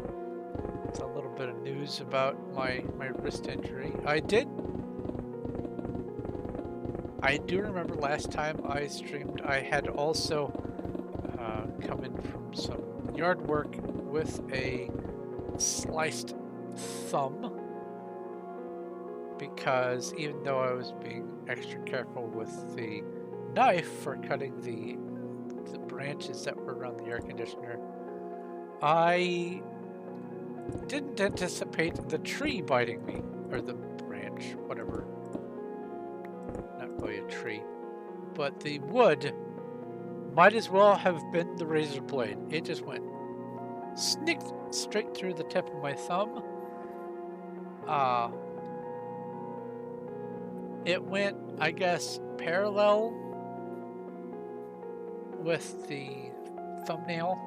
it's a little bit of news about my wrist injury. I do remember last time I streamed, I had also come in from some yard work with a sliced thumb, because even though I was being extra careful with the knife for cutting the branches that were around the air conditioner, I didn't anticipate the tree biting me, or the branch, whatever. Not really a tree, but the wood might as well have been the razor blade. It just went snicked straight through the tip of my thumb. It went, I guess, parallel with the thumbnail.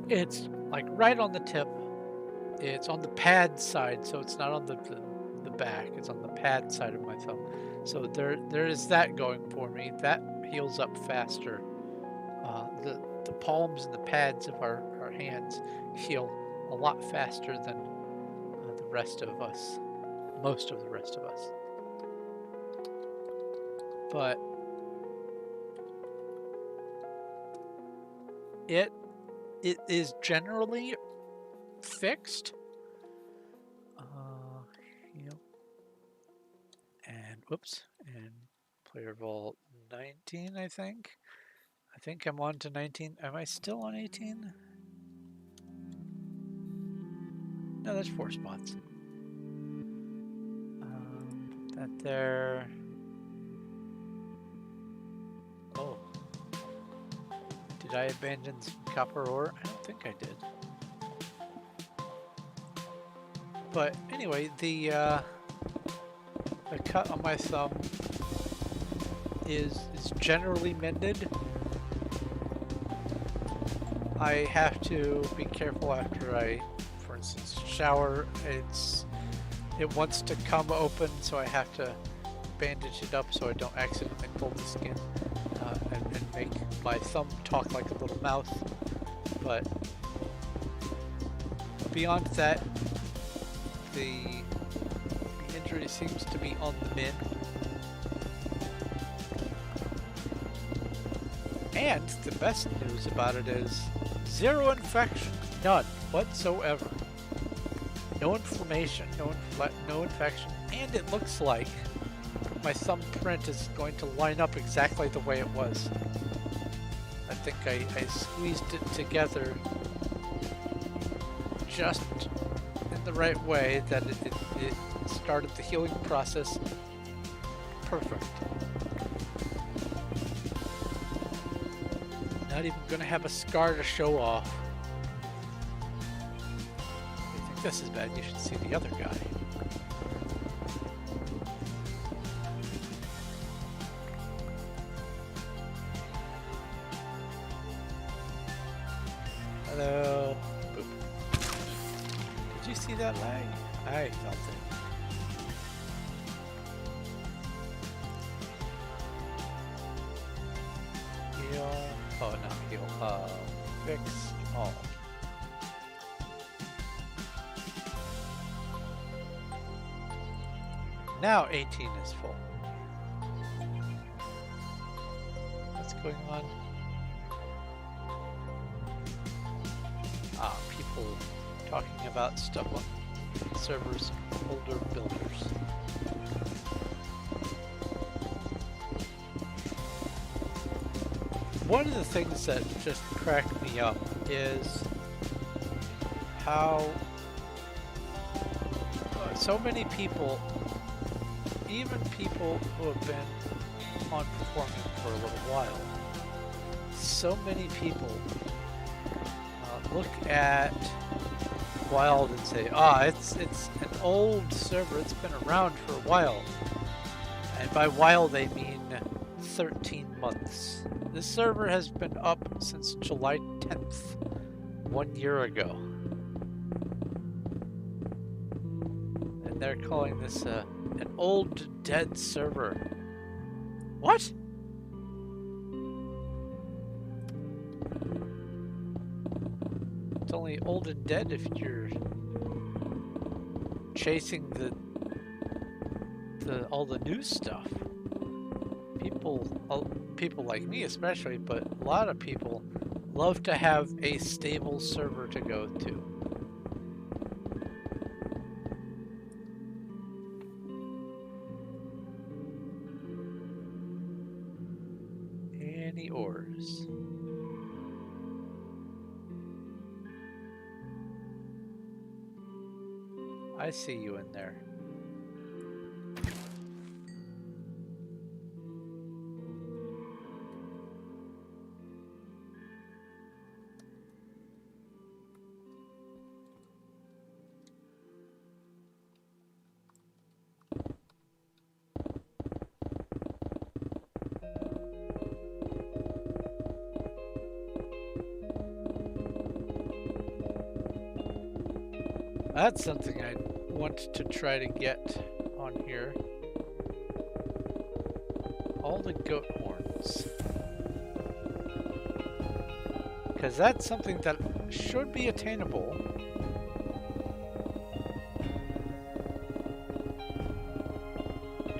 It's like right on the tip. It's on the pad side, so it's not on the back. It's on the pad side of my thumb. So there is that going for me. That heals up faster. The palms and the pads of our hands heal a lot faster than the rest of us. Most of the rest of us. But it is generally fixed. And whoops, and player vault 19, I think. I think I'm on to 19. Am I still on 18? No, there's 4 spots. That there. Oh. Did I abandon some copper ore? I don't think I did. But anyway, the cut on my thumb is generally mended. I have to be careful after I, for instance, shower. It wants to come open, so I have to bandage it up so I don't accidentally pull the skin and make my thumb talk like a little mouth. But beyond that, the injury seems to be on the mend. And the best news about it is 0 infection, none whatsoever. No inflammation, no infection, and it looks like my thumbprint is going to line up exactly the way it was. I think I squeezed it together just in the right way that it started the healing process perfect. Not even gonna have a scar to show off. If you think this is bad, you should see the other guy. Hello. Boop. Did you see that lag? I felt it. Heal. Oh, not heal. Fix all. Now 18 is full. What's going on? People talking about stuff on servers, older builders. One of the things that just cracked me up is how so many people, even people who have been on Performium for a little while, so many people look at Wild and say, it's an old server, it's been around for a while. And by while they mean 13 months. This server has been up since July 10th, 1 year ago. And they're calling this an old dead server. What? It's only old and dead if you're chasing all the new stuff. People like me especially, but a lot of people Love to have a stable server to go to. Any ores? I see you in there. That's something I want to try to get on here. All the goat horns. Because that's something that should be attainable.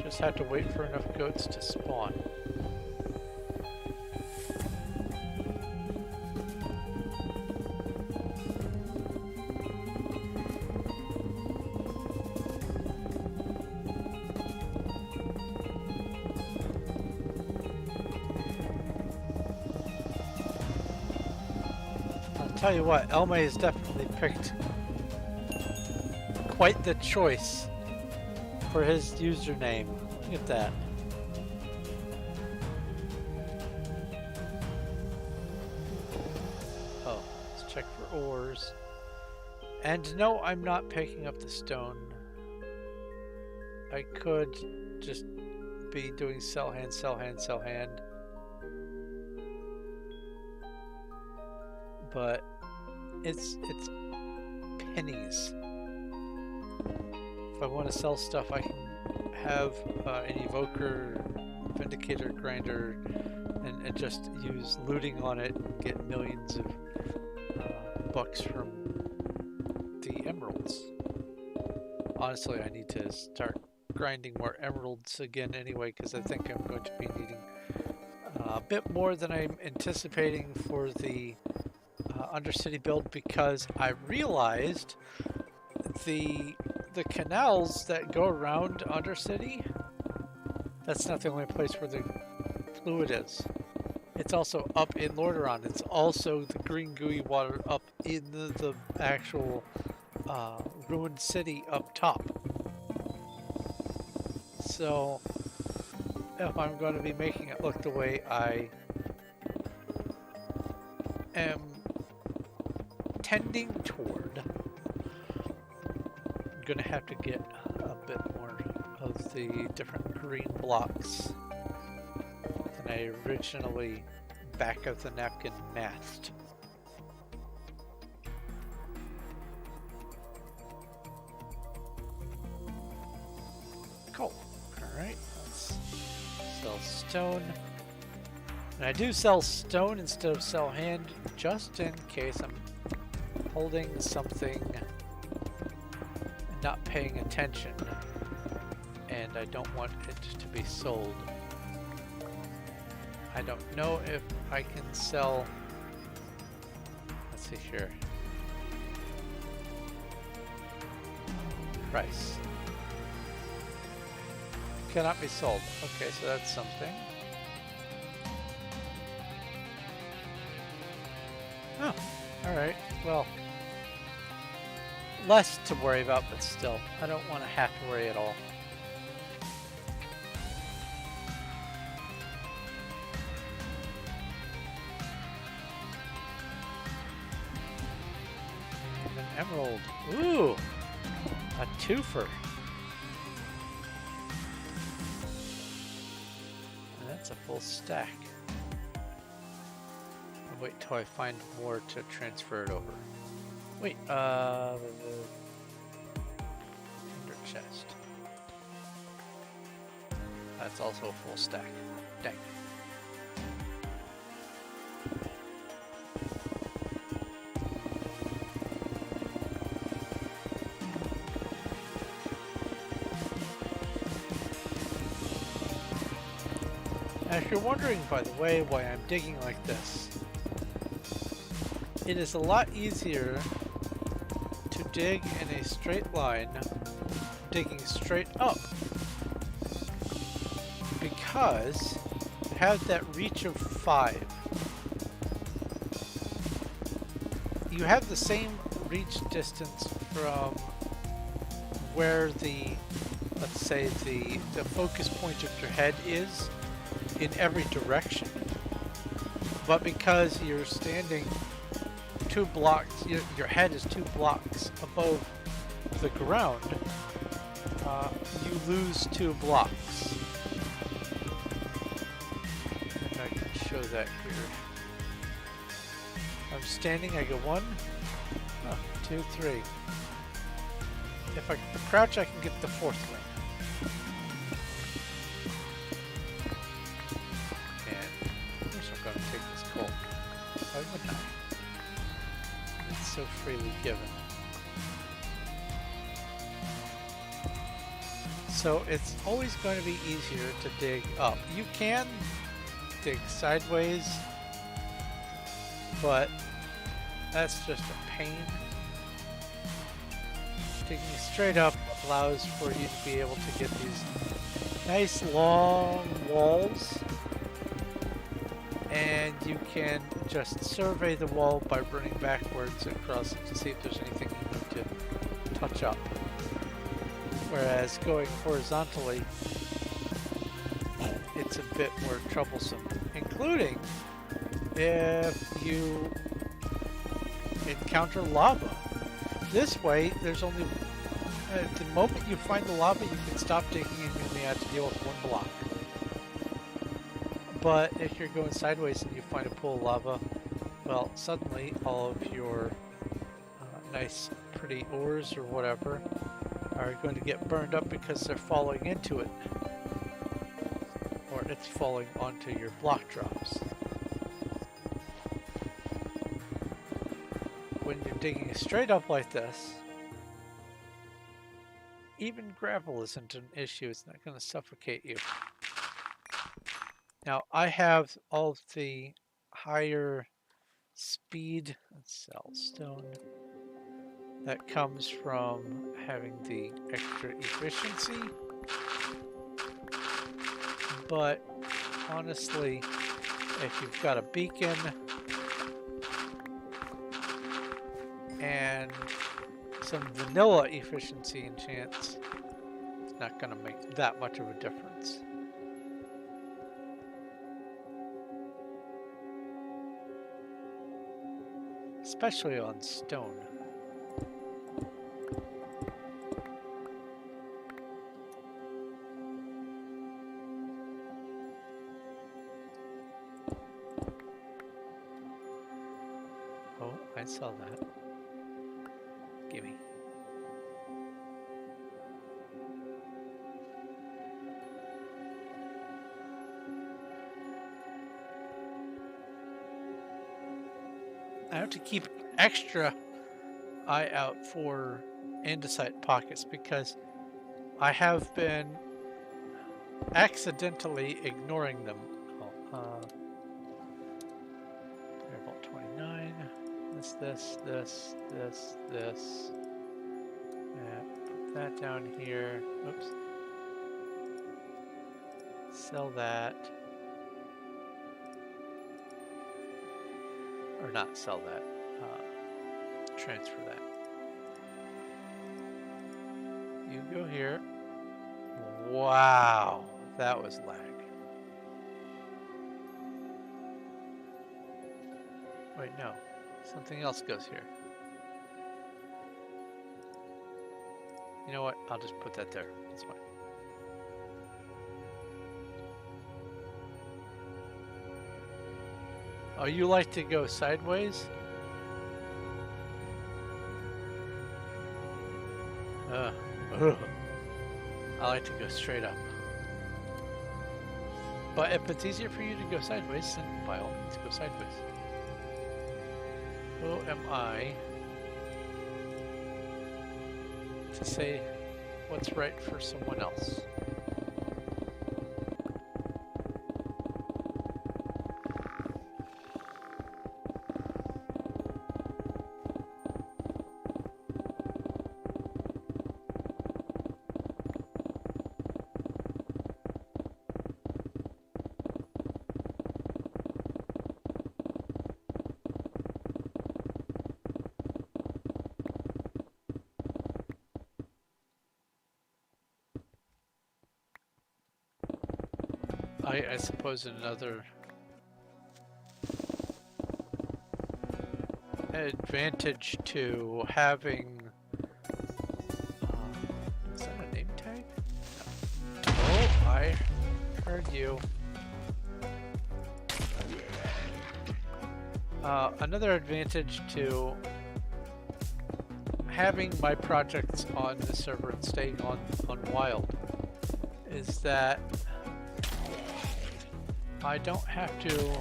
Just have to wait for enough goats to spawn. Tell you what, Elme has definitely picked quite the choice for his username. Look at that. Oh, let's check for ores. And no, I'm not picking up the stone. I could just be doing sell hand, sell hand, sell hand. But it's pennies. If I want to sell stuff, I can have an evoker, vindicator grinder, and just use looting on it and get millions of bucks from the emeralds. Honestly, I need to start grinding more emeralds again anyway, because I think I'm going to be needing a bit more than I'm anticipating for the Undercity build, because I realized the canals that go around Undercity, that's not the only place where the fluid is. It's also up in Lordaeron. It's also the green gooey water up in the actual ruined city up top. So if I'm going to be making it look the way I am tending toward, I'm gonna have to get a bit more of the different green blocks than I originally back of the napkin mathed. Cool. Alright, let's sell stone. And I do sell stone instead of sell hand, just in case I'm holding something and not paying attention, and I don't want it to be sold. I don't know if I can sell, let's see here, price. Cannot be sold. Okay, so that's something. Oh, alright, well, less to worry about, but still, I don't want to have to worry at all. And an emerald. Ooh, a twofer. And that's a full stack. I'll wait till I find more to transfer it over. Wait, under chest. That's also a full stack. Dang. Now, if you're wondering, by the way, why I'm digging like this, it is a lot easier to dig in a straight line, digging straight up, because you have that reach of 5. You have the same reach distance from where the, let's say, the focus point of your head is in every direction. But because you're standing 2 blocks, your head is 2 blocks above the ground, you lose 2 blocks. And I can show that here. I'm standing, I go 1, 2, 3. If I crouch, I can get the 4th one. And of course I'm going to take this coal. Why wouldn't I? It's so freely given. So it's always going to be easier to dig up. You can dig sideways, but that's just a pain. Digging straight up allows for you to be able to get these nice long walls, and you can just survey the wall by running backwards across it to see if there's anything you need to touch up. Whereas going horizontally, it's a bit more troublesome, including if you encounter lava. This way, there's only, the moment you find the lava, you can stop digging and you only have to deal with 1 block. But if you're going sideways and you find a pool of lava, well, suddenly all of your nice, pretty ores or whatever are going to get burned up because they're falling into it. Or it's falling onto your block drops. When you're digging straight up like this, even gravel isn't an issue. It's not going to suffocate you. Now, I have all of the higher speed, let's sell stone, that comes from having the extra efficiency. But honestly, if you've got a beacon and some vanilla efficiency enchants, it's not going to make that much of a difference. Especially on stone. Oh, I saw that. Gimme. I have to keep extra eye out for andesite pockets because I have been accidentally ignoring them. Variable 29. This. Put that down here. Oops. Sell that. Or not sell that. Transfer that. You go here. Wow, that was lag. Wait, no. Something else goes here. You know what? I'll just put that there. That's fine. Oh, you like to go sideways? I like to go straight up. But if it's easier for you to go sideways, then by all means go sideways. Who am I to say what's right for someone else? I suppose another advantage to having is that a name tag? No. Oh, I heard you. Another advantage to having my projects on the server and staying on Wild is that I don't have to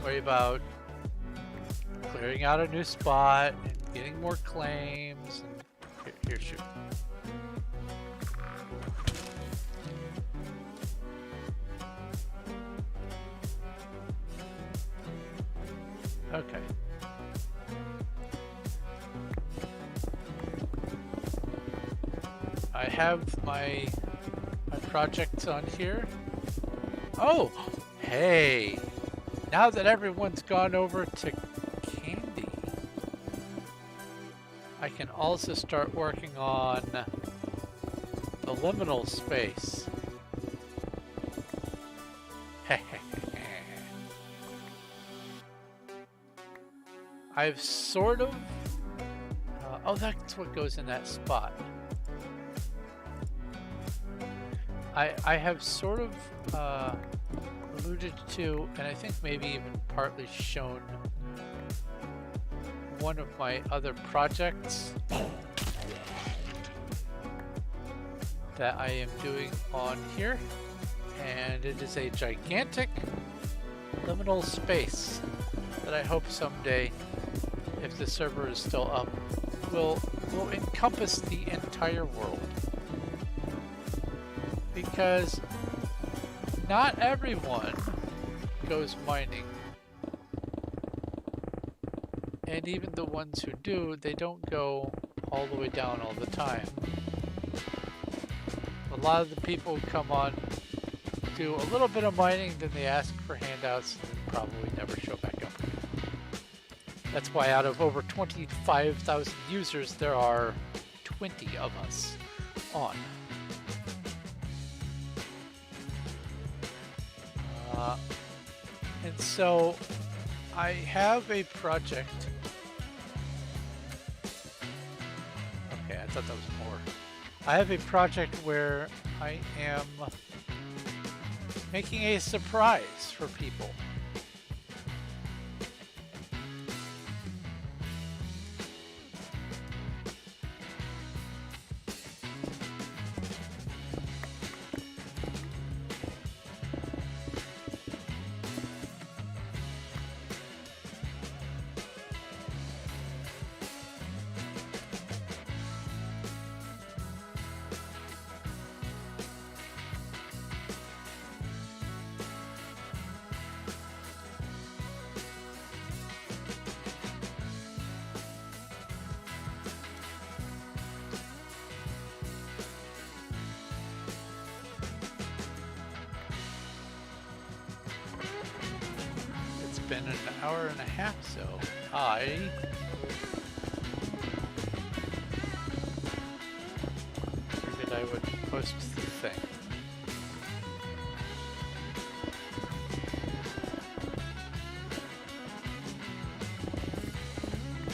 worry about clearing out a new spot and getting more claims. And here, shoot. Okay. I have my projects on here. Oh, hey! Now that everyone's gone over to Candy, I can also start working on the liminal space. I've sort of... oh, that's what goes in that spot. I have sort of alluded to, and I think maybe even partly shown one of my other projects that I am doing on here, and it is a gigantic liminal space that I hope someday, if the server is still up, will encompass the entire world. Because not everyone goes mining, and even the ones who do, they don't go all the way down all the time. A lot of the people who come on do a little bit of mining, then they ask for handouts, and then probably never show back up. That's why out of over 25,000 users, there are 20 of us on. And so I have a project. Okay, I thought that was more. I have a project where I am making a surprise for people. Been an hour and a half, so I figured I would post the thing.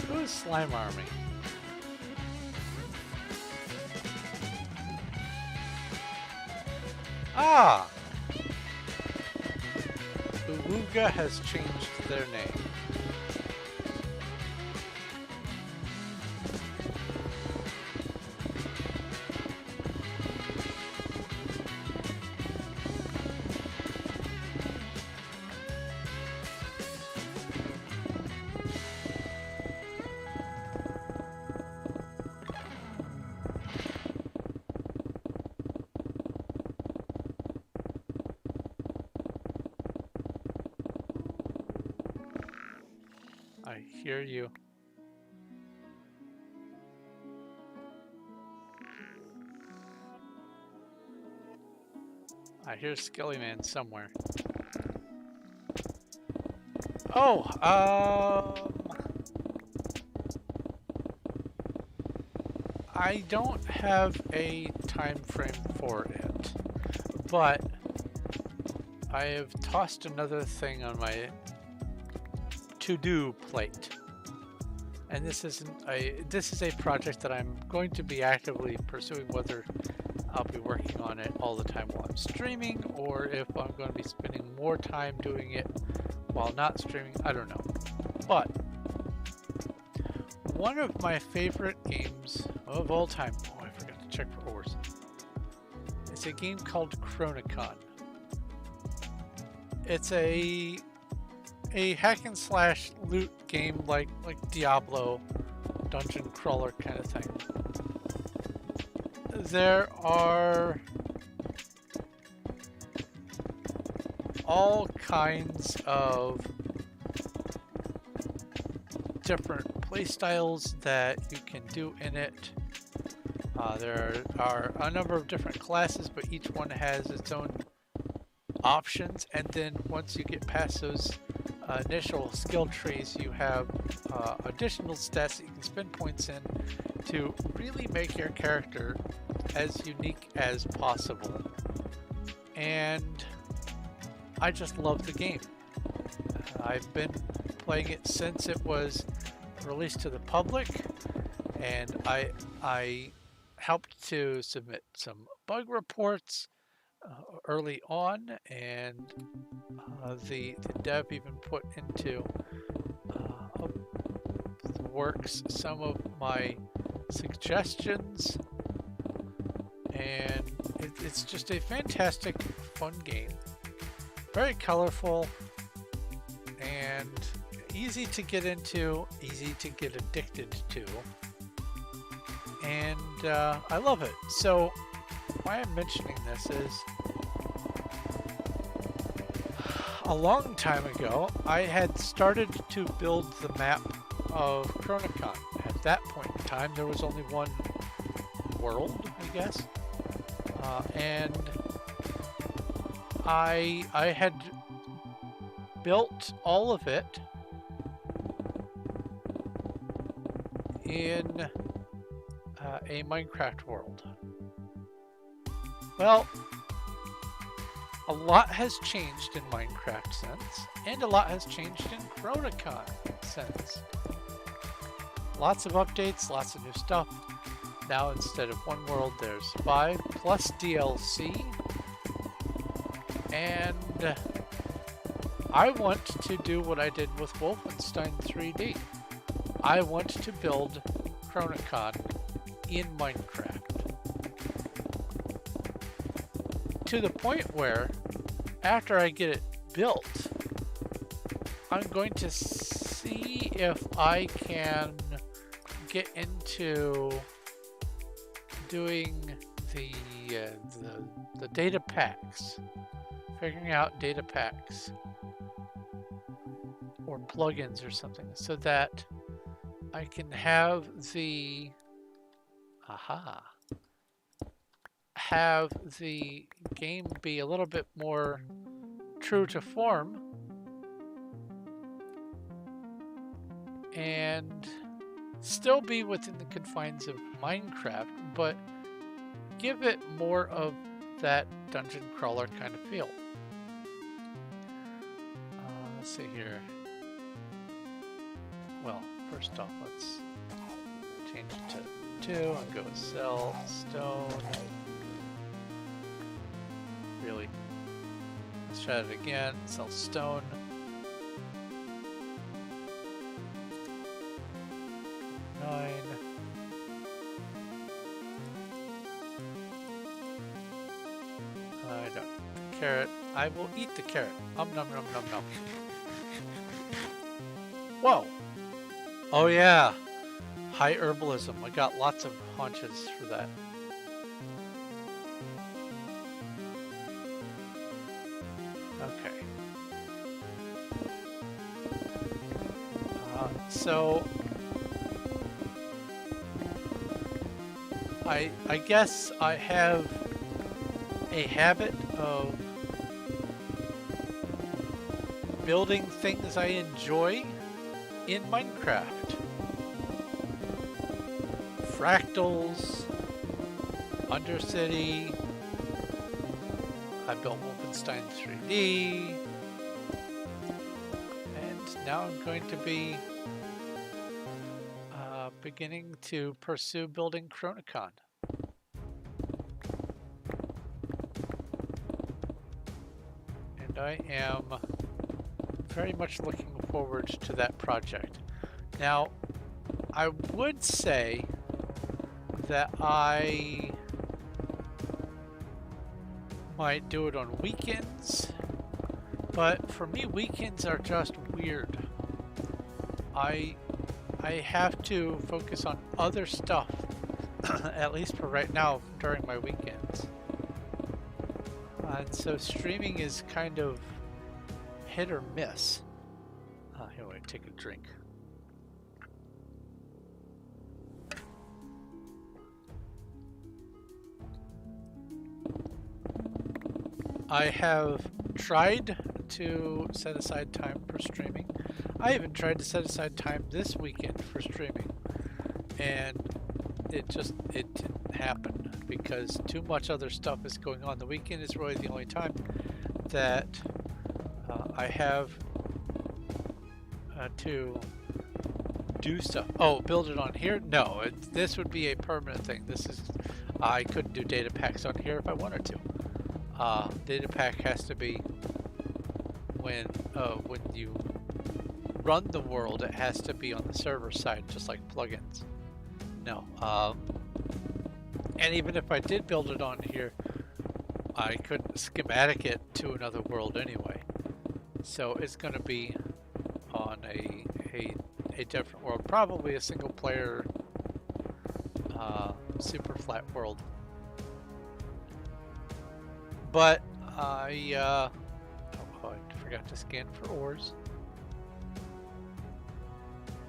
Who's Slime Army? Ah! Uwuga has changed their name. I hear you. I hear Skellyman somewhere. Oh, I don't have a time frame for it, but I have tossed another thing on my to-do plate. And this is a project that I'm going to be actively pursuing, whether I'll be working on it all the time while I'm streaming, or if I'm going to be spending more time doing it while not streaming. I don't know. But one of my favorite games of all time, oh, I forgot to check for ores. It's a game called Chronicon. It's a hack and slash loot game like Diablo, dungeon crawler kind of thing. There are all kinds of different playstyles that you can do in it. There are a number of different classes, but each one has its own options, and then once you get past those initial skill trees, you have additional stats that you can spend points in to really make your character as unique as possible. And I just love the game. I've been playing it since it was released to the public, and I helped to submit some bug reports early on, and the dev even put into the works some of my suggestions, and it's just a fantastic, fun game. Very colorful and easy to get into, easy to get addicted to, and I love it. So why I'm mentioning this is a long time ago I had started to build the map of Chronicon. At that point in time there was only one world, I guess, and I had built all of it in a Minecraft world. Well, a lot has changed in Minecraft since, and a lot has changed in Chronicon since. Lots of updates, lots of new stuff. Now instead of one world, there's 5 plus DLC. And I want to do what I did with Wolfenstein 3D. I want to build Chronicon in Minecraft. To the point where, after I get it built, I'm going to see if I can get into doing the data packs, figuring out data packs or plugins or something, so that I can have the game be a little bit more true to form and still be within the confines of Minecraft, but give it more of that dungeon crawler kind of feel. Let's see here. Well, first off, let's change it to 2 and go sell stone. Really? Let's try it again. Sell stone. I don't. Carrot. I will eat the carrot. Nom nom nom nom. Whoa. Oh yeah. High herbalism. I got lots of haunches for that. Okay. So I guess I have a habit of building things I enjoy in Minecraft. Fractals, Undercity, I built Wolfenstein 3D. And now I'm going to be beginning to pursue building Chronicon. And I am very much looking forward to that project. Now, I would say that I might do it on weekends, but for me, weekends are just weird. I have to focus on other stuff, at least for right now, during my weekends. And so streaming is kind of hit or miss. Anyway, take a drink. I have tried to set aside time for streaming. I even tried to set aside time this weekend for streaming, and it didn't happen because too much other stuff is going on. The weekend is really the only time that I have to do stuff. Oh, build it on here? No, this would be a permanent thing. I couldn't do data packs on here if I wanted to. Data pack has to be when you run the world, it has to be on the server side, just like plugins. No. And even if I did build it on here, I couldn't schematic it to another world anyway. So it's going to be on a different world, probably a single player super flat world. But I forgot to scan for ores.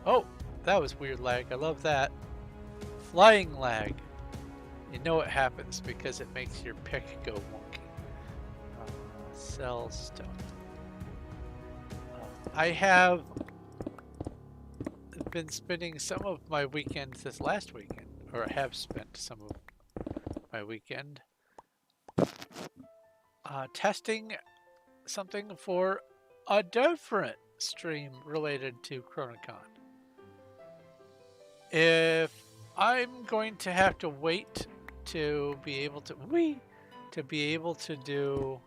Oh, that was weird lag. I love that. Flying lag. You know it happens because it makes your pick go wonky. Cell stone. I have been spending some of my weekends this last weekend, or I have spent some of my weekend testing something for a different stream related to Chronicon. If I'm going to have to wait to be able to do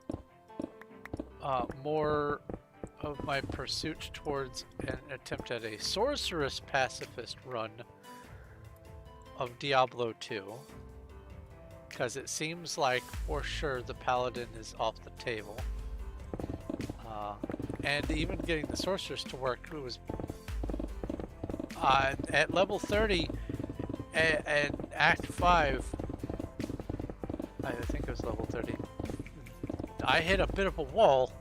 more of my pursuit towards an attempt at a sorceress pacifist run of Diablo 2, because it seems like for sure the paladin is off the table, and even getting the sorceress to work, it was at level 30 and Act 5, I think it was level 30, I hit a bit of a wall,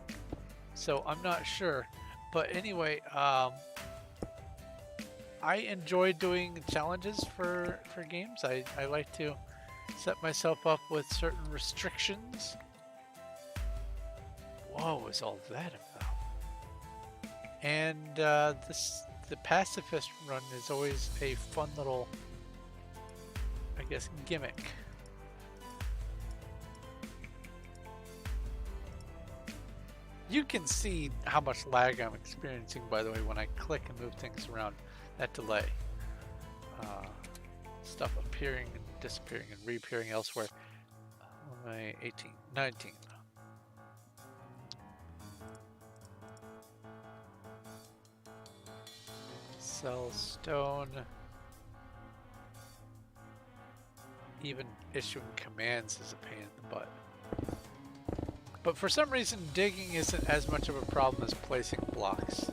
so I'm not sure. But anyway, I enjoy doing challenges for games. I like to set myself up with certain restrictions. What was all that about? And the pacifist run is always a fun little, I guess, gimmick. You can see how much lag I'm experiencing, by the way, when I click and move things around. That delay. Stuff appearing and disappearing and reappearing elsewhere. 18, 19. Cell stone. Even issuing commands is a pain in the butt. But for some reason, digging isn't as much of a problem as placing blocks,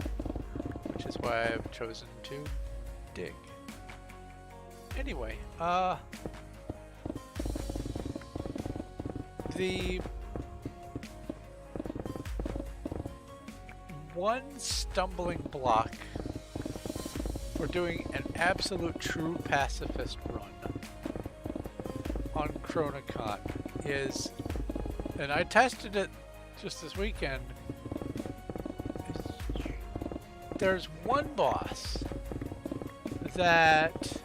which is why I've chosen to dig. Anyway, the one stumbling block for doing an absolute true pacifist run on Chronicon is, and I tested it just this weekend, there's one boss that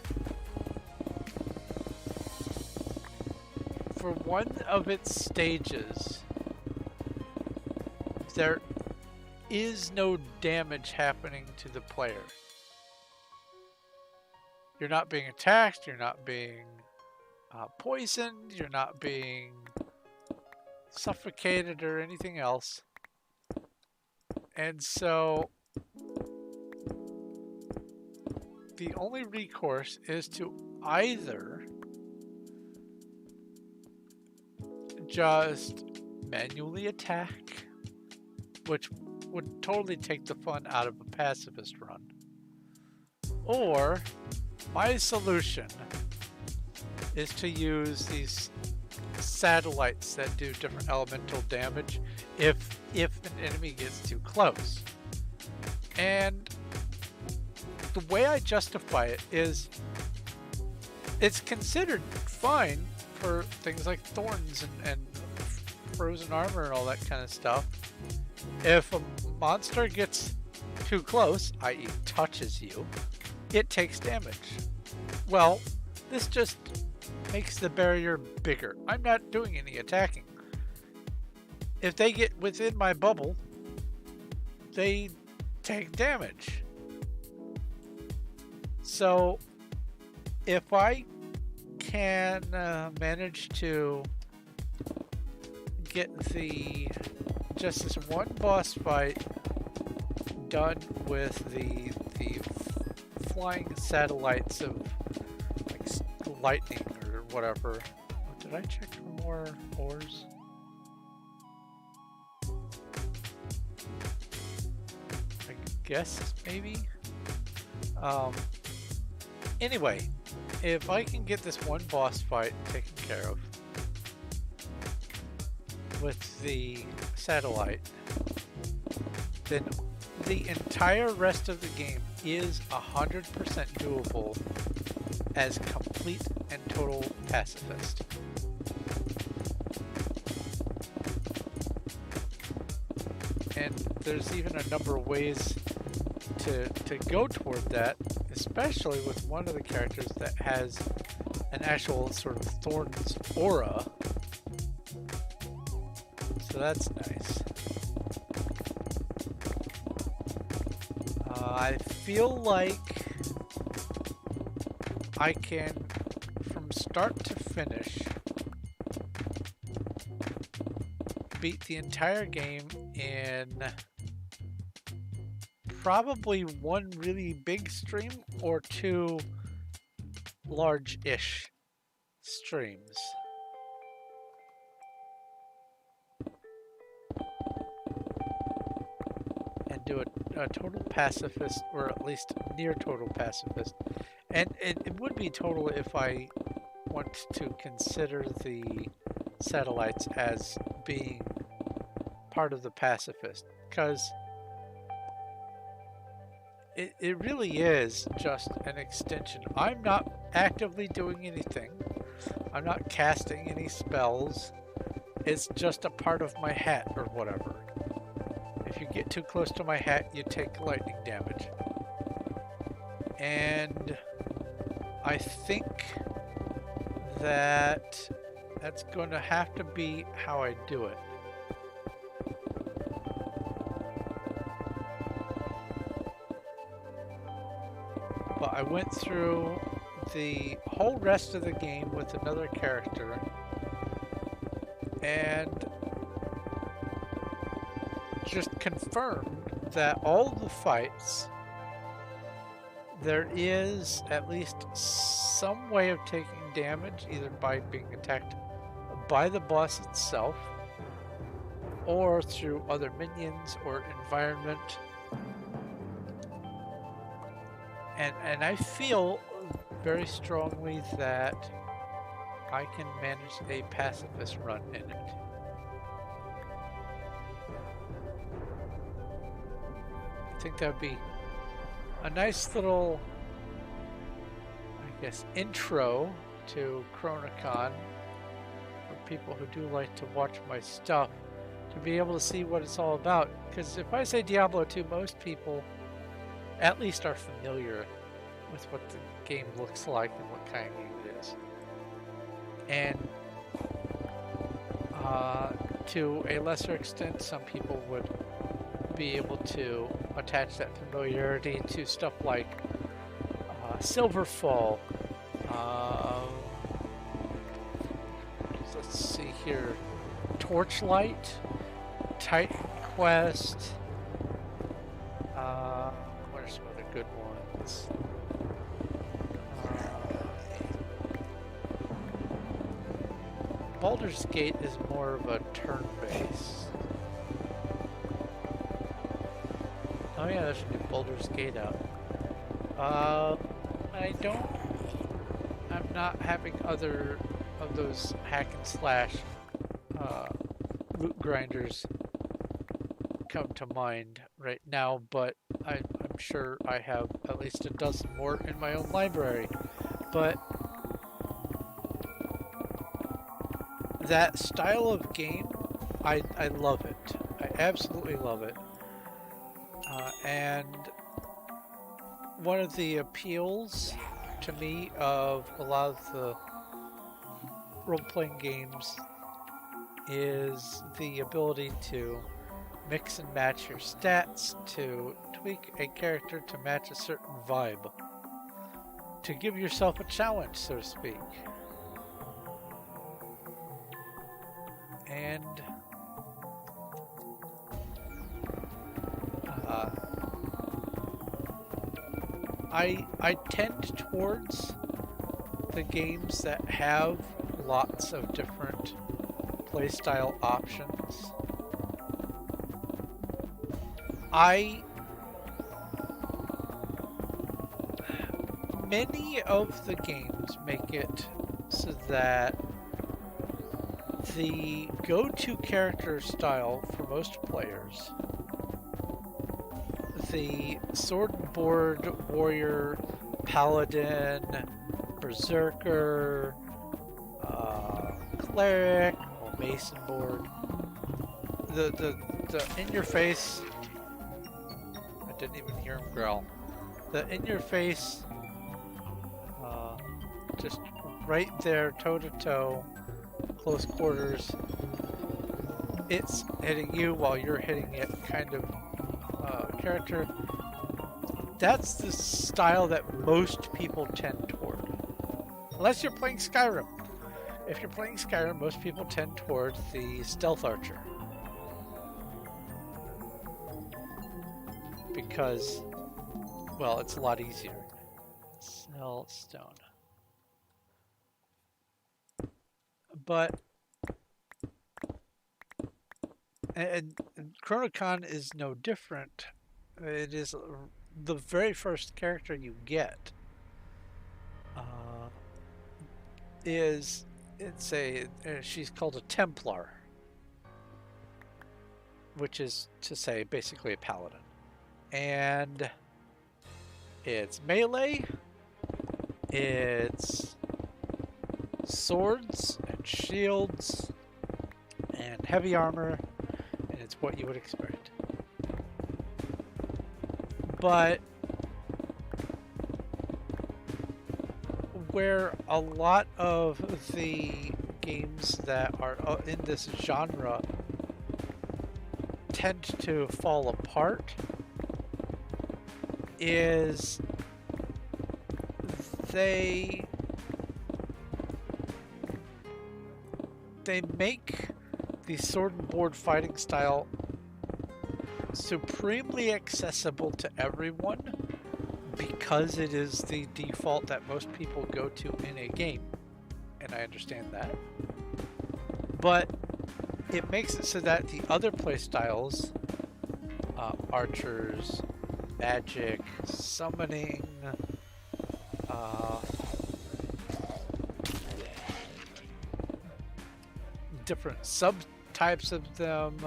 for one of its stages there is no damage happening to the player. You're not being attacked, you're not being poisoned, you're not being suffocated or anything else. And so the only recourse is to either just manually attack, which would totally take the fun out of a pacifist run, or my solution is to use these satellites that do different elemental damage if an enemy gets too close. And the way I justify it is it's considered fine for things like thorns and frozen armor and all that kind of stuff. If a monster gets too close, i.e. touches you, it takes damage. Well, this just makes the barrier bigger. I'm not doing any attacking. If they get within my bubble, they take damage. So if I can manage to get just this one boss fight done with the flying satellites of like lightning or whatever. Did I check for more ores? I guess maybe. Anyway, if I can get this one boss fight taken care of with the satellite, then the entire rest of the game is 100% doable as complete and total pacifist. And there's even a number of ways to go toward that, especially with one of the characters that has an actual sort of Thorns aura. So that's nice. I feel like I can, from start to finish, beat the entire game in probably one really big stream or two large-ish streams. And do a total pacifist, or at least near total pacifist. And it would be total if I want to consider the satellites as being part of the pacifist, because it really is just an extension. I'm not actively doing anything. I'm not casting any spells. It's just a part of my hat or whatever. If you get too close to my hat, you take lightning damage. And I think that that's going to have to be how I do it. But I went through the whole rest of the game with another character, and just confirmed that all the fights, there is at least some way of taking damage, either by being attacked by the boss itself, or through other minions or environment. And I feel very strongly that I can manage a pacifist run in it. I think that would be a nice little, I guess, intro to Chronicon for people who do like to watch my stuff, to be able to see what it's all about. Because if I say Diablo 2, most people at least are familiar with what the game looks like and what kind of game it is. And to a lesser extent, some people would be able to attach that familiarity to stuff like Silverfall. Uh, let's see here. Torchlight, Titan Quest. What are some other good ones? Baldur's Gate is more of a turn-based. Oh yeah, there's a new Baldur's Gate out. I'm not having other of those hack and slash loot grinders come to mind right now, but I'm sure I have at least a dozen more in my own library. But that style of game, I love it. I absolutely love it. And one of the appeals to me of a lot of the role-playing games is the ability to mix and match your stats, to tweak a character to match a certain vibe, to give yourself a challenge, so to speak. And I tend towards the games that have lots of different playstyle options. Many of the games make it so that the go-to character style for most players, the sword and board warrior, paladin, berserker, cleric, or mason board, the in-your-face, I didn't even hear him growl, the in-your-face, just right there, toe-to-toe, close quarters, it's hitting you while you're hitting it kind of character. That's the style that most people tend toward. Unless you're playing Skyrim. If you're playing Skyrim, most people tend toward the stealth archer. Because, well, it's a lot easier. Sell stone. But and Chronocon is no different. It is the very first character you get. She's called a Templar, which is to say basically a paladin, and it's melee, it's swords and shields and heavy armor, and it's what you would expect. But where a lot of the games that are in this genre tend to fall apart is they make the sword and board fighting style supremely accessible to everyone because it is the default that most people go to in a game, and I understand that. But it makes it so that the other play styles, archers, magic, summoning, different subtypes of them,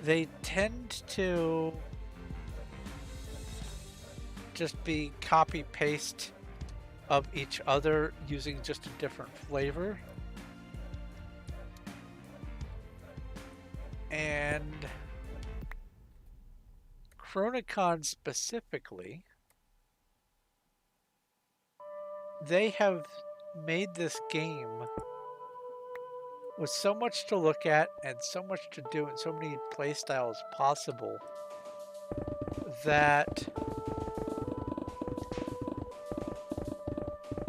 they tend to just be copy-paste of each other using just a different flavor. And Chronocon specifically, they have made this game with so much to look at and so much to do and so many play styles possible that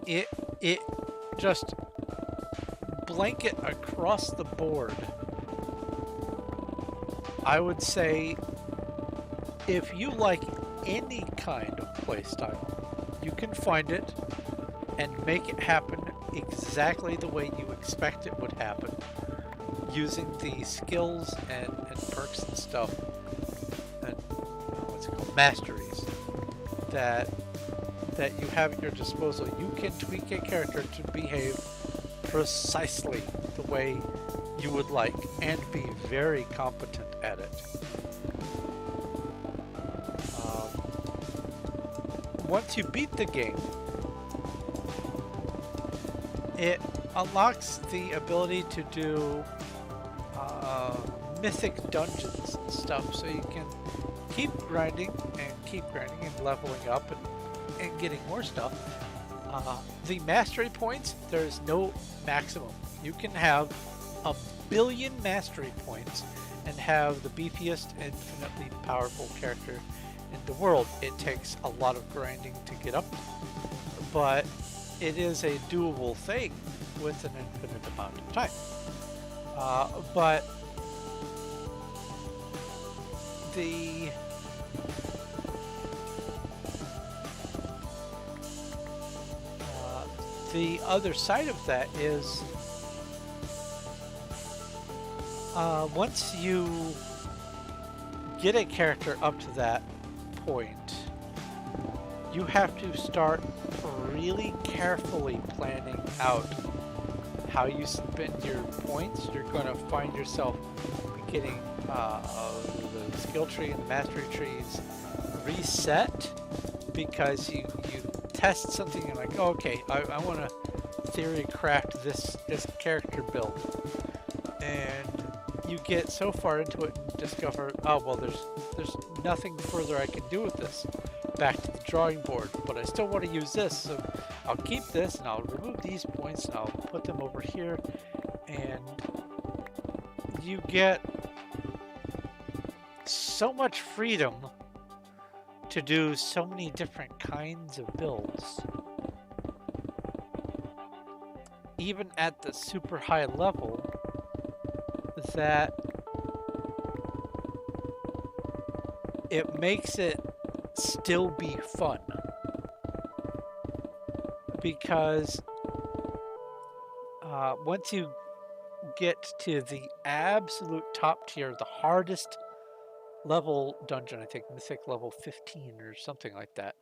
it just blanket across the board. I would say if you like any kind of play style, you can find it and make it happen exactly the way you expect it would happen, using the skills and perks and stuff and what's it called, masteries that you have at your disposal. You can tweak a character to behave precisely the way you would like and be very competent at it. Once you beat the game, it unlocks the ability to do mythic dungeons and stuff, so you can keep grinding and leveling up and getting more stuff. The mastery points, there's no maximum. You can have 1 billion mastery points and have the beefiest, infinitely powerful character in the world. It takes a lot of grinding to get up, but it is a doable thing with an infinite amount of time. But the other side of that is once you get a character up to that point, you have to start really carefully planning out how you spend your points. You're going to find yourself getting the skill tree and the mastery trees reset because you test something and like, oh, okay, I want to theory craft this character build, and you get so far into it and discover, oh well, there's nothing further I can do with this. Back to the drawing board, but I still want to use this, so I'll keep this and I'll remove these points and I'll put them over here, and you get so much freedom to do so many different kinds of builds. Even at the super high level, that it makes it still be fun. Because once you get to the absolute top tier, the hardest level dungeon, I think Mythic level 15 or something like that,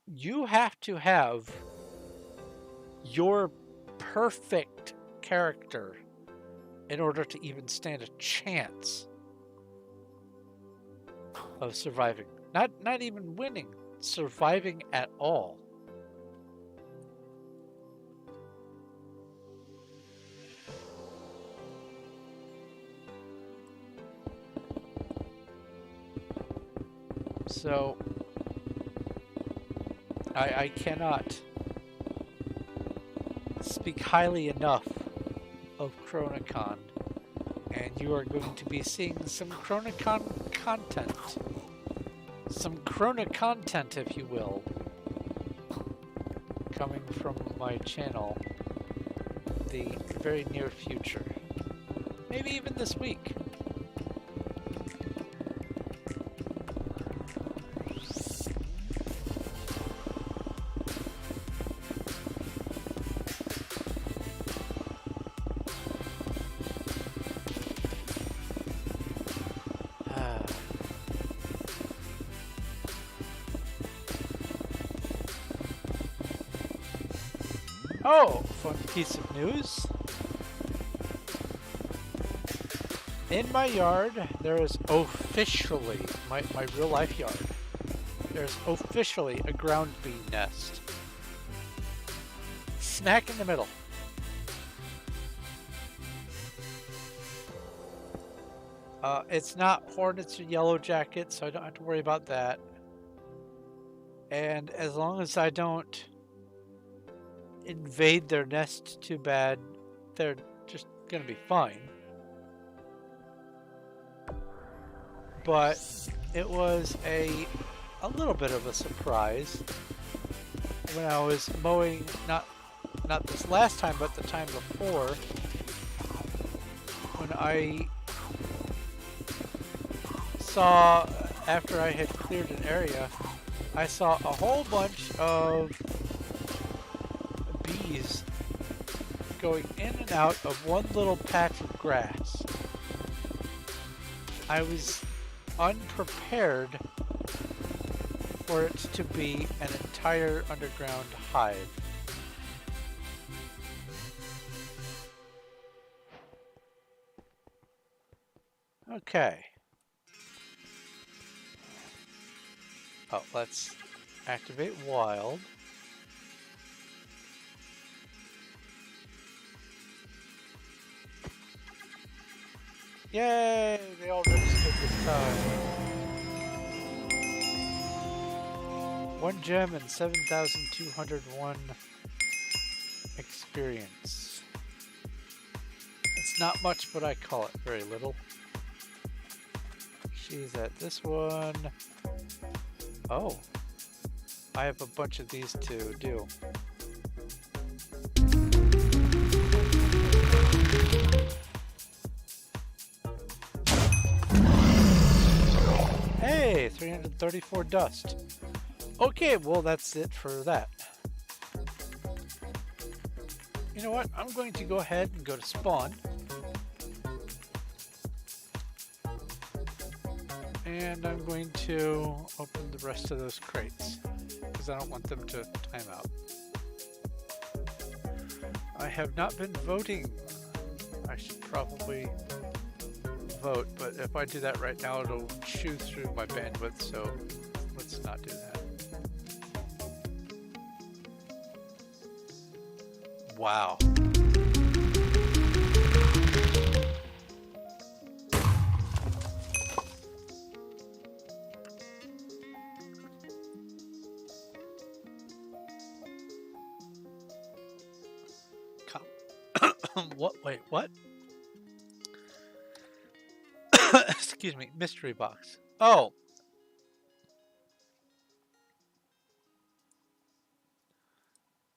you have to have your perfect character in order to even stand a chance of surviving. Not even winning, surviving at all. So I cannot speak highly enough of Chronicon, and you are going to be seeing some Chronicon content. Some Chrono content, if you will, coming from my channel the very near future. Maybe even this week. Oh, fun piece of news. In my yard, there is officially, my real life yard, there's officially a ground bee nest. Smack in the middle. It's not hornets or yellow jackets, so I don't have to worry about that. And as long as I don't invade their nest too bad. They're just gonna be fine. But it was a little bit of a surprise when I was mowing, not this last time, but the time before, when I saw, after I had cleared an area, I saw a whole bunch of bees going in and out of one little patch of grass. I was unprepared for it to be an entire underground hive. Okay. Oh, let's activate wild. Yay! They all registered this time. 1 gem and 7,201 experience. It's not much, but I call it very little. She's at this one. Oh. I have a bunch of these to do. Hey, 334 dust. Okay, well that's it for that. You know what? I'm going to go ahead and go to spawn. And I'm going to open the rest of those crates because I don't want them to time out. I have not been voting. I should probably vote, but if I do that right now, it'll chew through my bandwidth, so let's not do that. Wow. What? Wait, what? Excuse me, mystery box. Oh.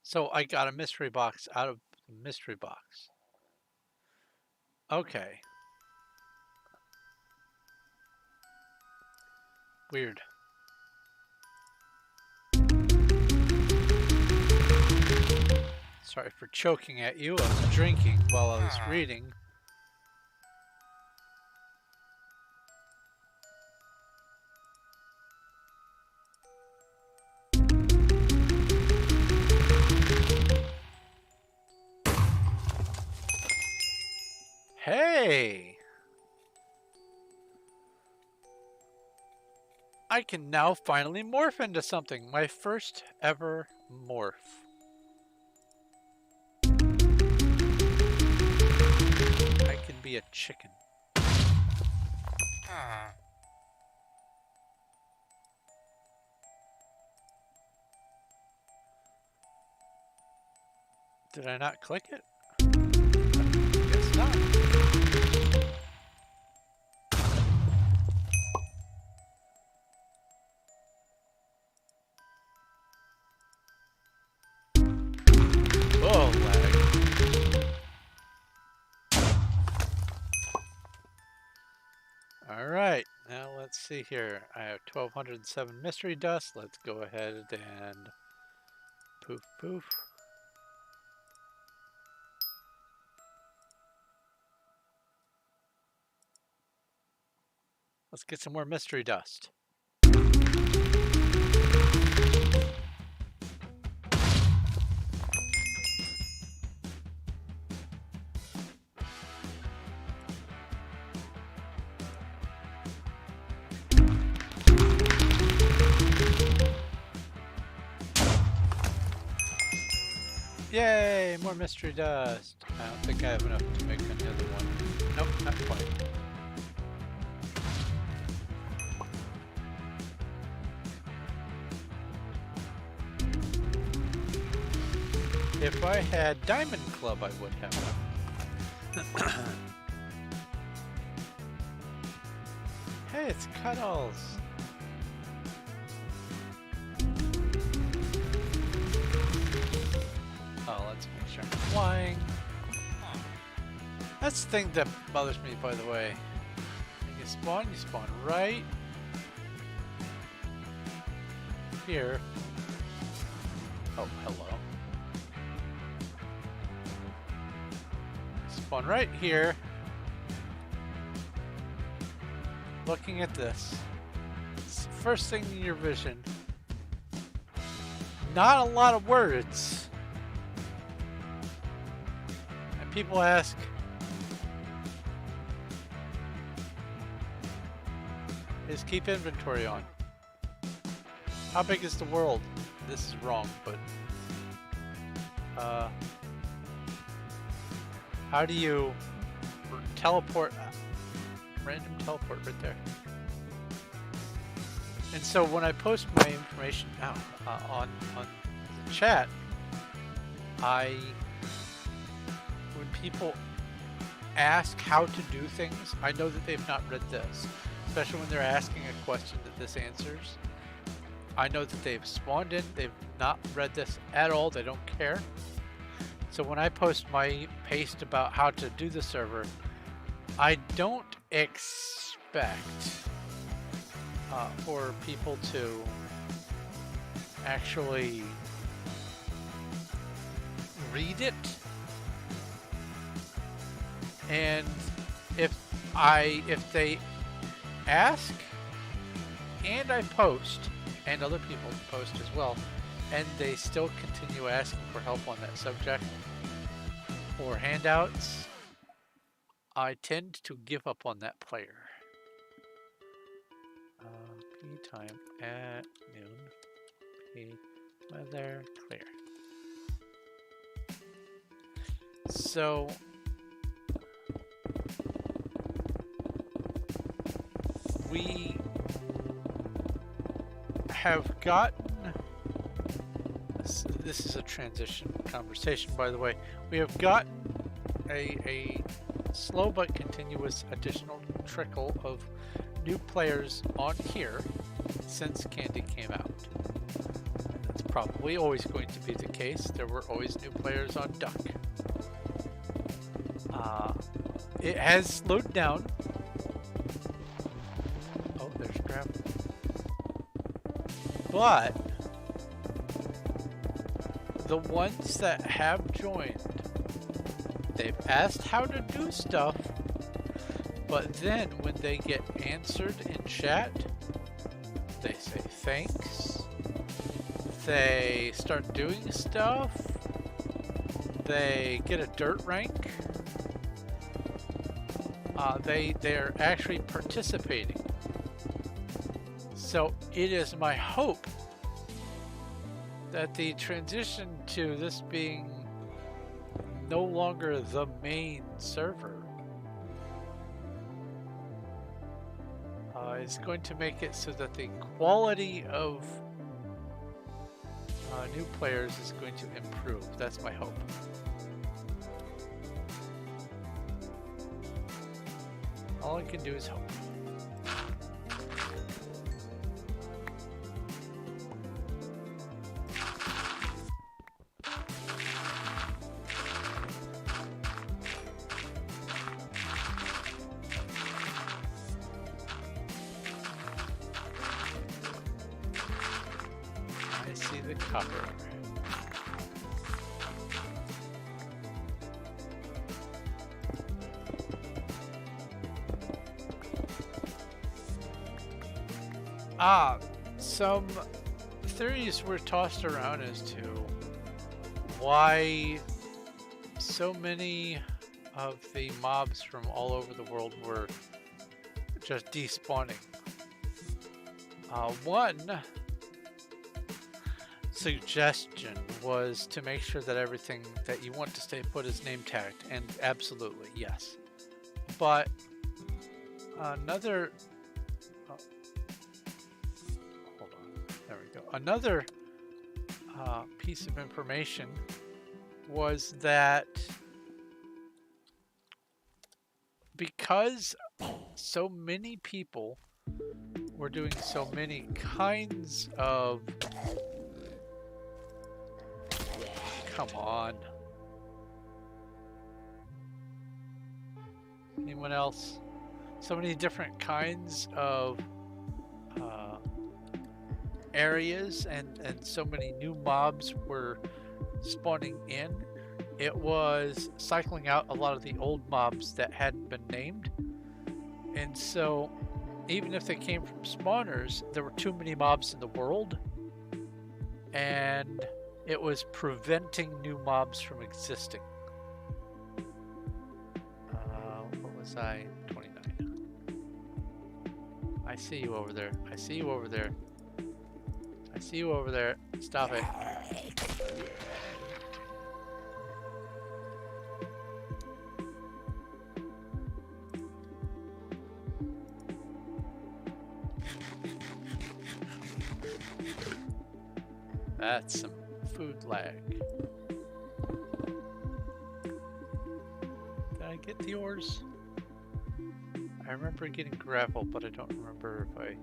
So I got a mystery box out of the mystery box. Okay. Weird. Sorry for choking at you. I was drinking while I was reading. Hey! I can now finally morph into something. My first ever morph. I can be a chicken. Did I not click it? Guess not. Oh, lag. Alright, now let's see here. I have 1,207 mystery dust. Let's go ahead and poof poof. Let's get some more mystery dust. Yay, more mystery dust. I don't think I have enough to make another one. Nope, not quite. If I had Diamond Club, I would have. Hey, it's Cuddles. Oh, let's make sure I'm flying. That's the thing that bothers me, by the way. When you spawn right here. Oh, hello. Spawn right here. Looking at this. It's the first thing in your vision. Not a lot of words. And people ask, is keep inventory on? How big is the world? This is wrong, but how do you teleport? Random teleport right there. And so when I post my information out on the chat, when people ask how to do things, I know that they've not read this, especially when they're asking a question that this answers. I know that they've spawned in, they've not read this at all, they don't care. So when I post my paste about how to do the server, I don't expect for people to actually read it. And if they ask and I post, and other people post as well, and they still continue asking for help on that subject or handouts, I tend to give up on that player. P time at noon. P weather clear. So we have gotten, this is a transition conversation, by the way. We have gotten a slow but continuous additional trickle of new players on here since Candy came out. And that's probably always going to be the case. There were always new players on Duck. It has slowed down. Oh, there's gravel. But the ones that have joined, they've asked how to do stuff, but then when they get answered in chat, they say thanks, they start doing stuff, they get a dirt rank, they're actually participating. So it is my hope that the transition to this being no longer the main server is going to make it so that the quality of new players is going to improve. That's my hope. All I can do is hope. I see the copper. Some theories were tossed around as to why so many of the mobs from all over the world were just despawning. One suggestion was to make sure that everything that you want to stay put is name tagged, and absolutely, yes. But another Another piece of information was that because so many people were doing so many kinds of... Come on. Anyone else? So many different kinds of areas and so many new mobs were spawning in. It was cycling out a lot of the old mobs that hadn't been named. And so even if they came from spawners, there were too many mobs in the world. And it was preventing new mobs from existing. What was I? 29. I see you over there. I see you over there. I see you over there. Stop it. That's some food lag. Did I get the ores? I remember getting gravel, but I don't remember if I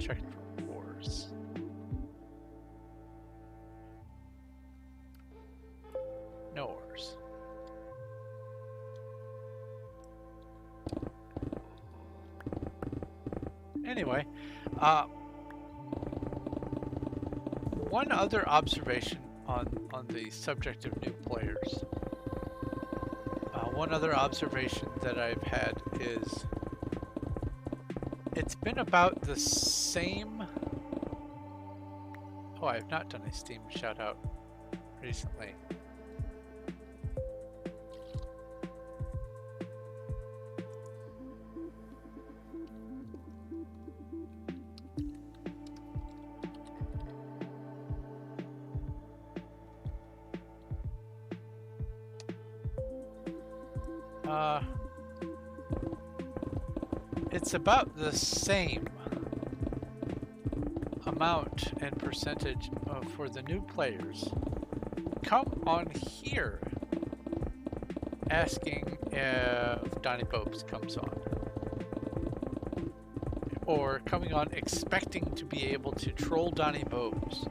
checked for ores. No ores. Anyway, one other observation on the subject of new players. One other observation that I've had is it's been about the same... Oh, I have not done a Steam shout out recently. It's about the same amount and percentage for the new players come on here asking if Donny Bobes comes on, or coming on expecting to be able to troll Donny Bobes.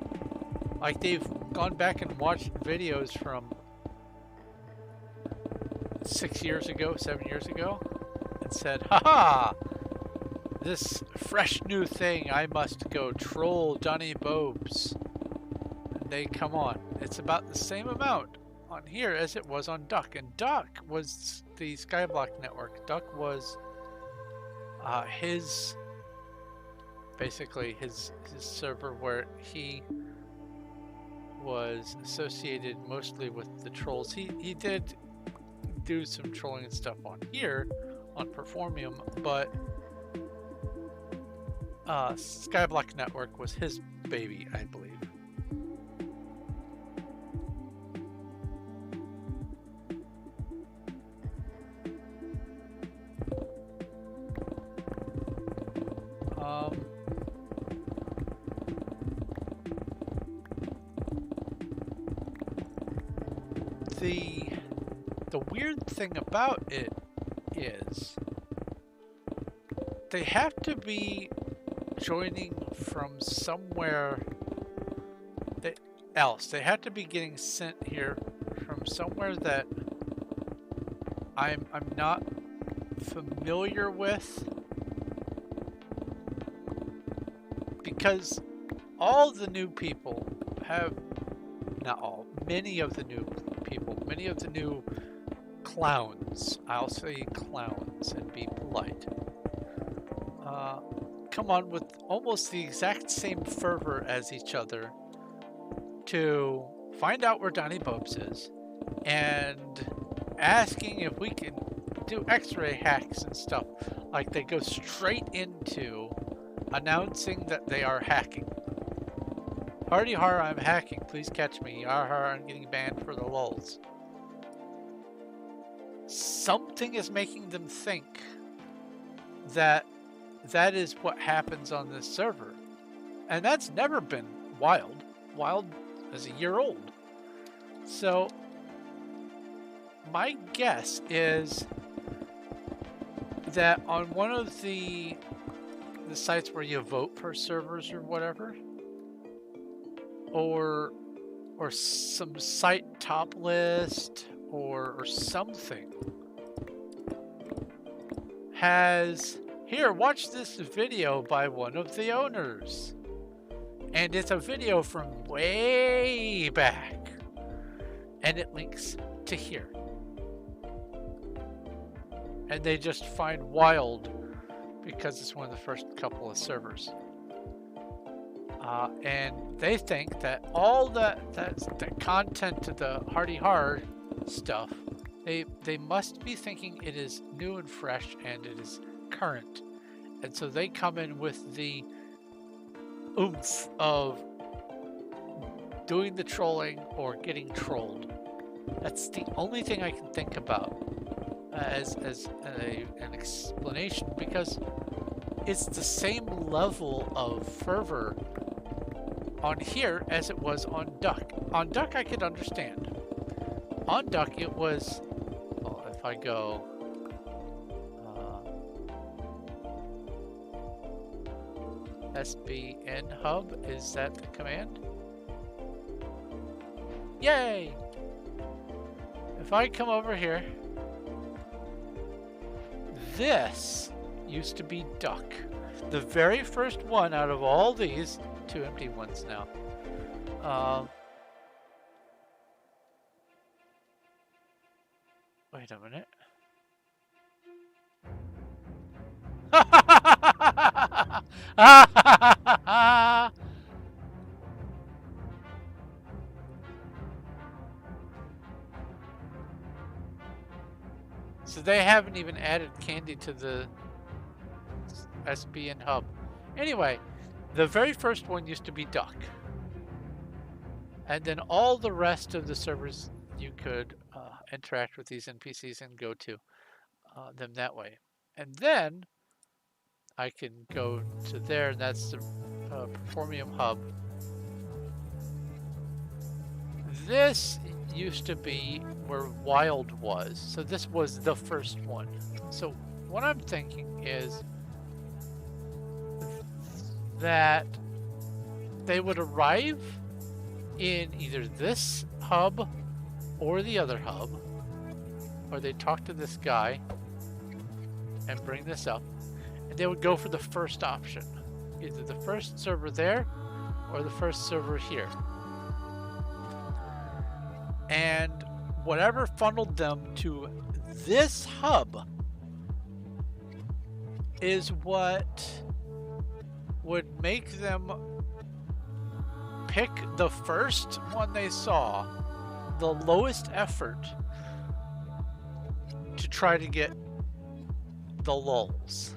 Like they've gone back and watched videos from 6 years ago, 7 years ago, and said, haha, this fresh new thing, I must go troll Donny Bobes. And they come on. It's about the same amount on here as it was on Duck. And Duck was the Skyblock network. Duck was basically his server where he was associated mostly with the trolls. He did do some trolling and stuff on here on Performium, but Skyblock Network was his baby, I believe. The weird thing about it is they have to be joining from somewhere else. They have to be getting sent here from somewhere that I'm not familiar with, because all the new people have, not all, many of the new people, many of the new clowns, I'll say clowns and be polite, come on with almost the exact same fervor as each other to find out where Donny Bobes is and asking if we can do x-ray hacks and stuff. Like they go straight into announcing that they are hacking. Hardy har, I'm hacking, please catch me. Har har, I'm getting banned for the lulz. Something is making them think that that is what happens on this server. And that's never been Wild. Wild is a year old. So my guess is that on one of the sites where you vote for servers or whatever, or some site top list or something has, here, watch this video by one of the owners. And it's a video from way back. And it links to here. And they just find wild because it's one of the first couple of servers. And they think that all that's the content to the hardy hard stuff, they must be thinking it is new and fresh and it is current. And so they come in with the oomph of doing the trolling or getting trolled. That's the only thing I can think about as an explanation, because it's the same level of fervor on here as it was on Duck. On Duck I could understand. On Duck it was, well, if I go SBN hub, is that the command? Yay! If I come over here, this used to be Duck. The very first one out of all these, two empty ones now. Wait a minute. So they haven't even added candy to the SBN hub. Anyway, the very first one used to be Duck. And then all the rest of the servers you could interact with these NPCs and go to them that way. And then I can go to there, and that's the Performium hub. This used to be where Wild was, so this was the first one. So what I'm thinking is that they would arrive in either this hub or the other hub, or they talk to this guy and bring this up, and they would go for the first option, either the first server there or the first server here. And whatever funneled them to this hub is what would make them pick the first one they saw, the lowest effort, to try to get the lulls.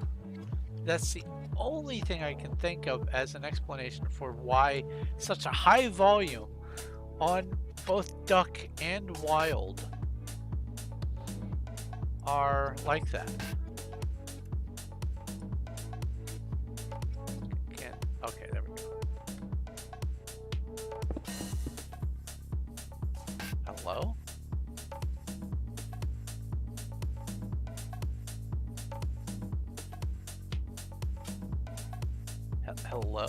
That's the only thing I can think of as an explanation for why such a high volume on both Duck and Wild are like that. Okay, there we go. Hello? Hello?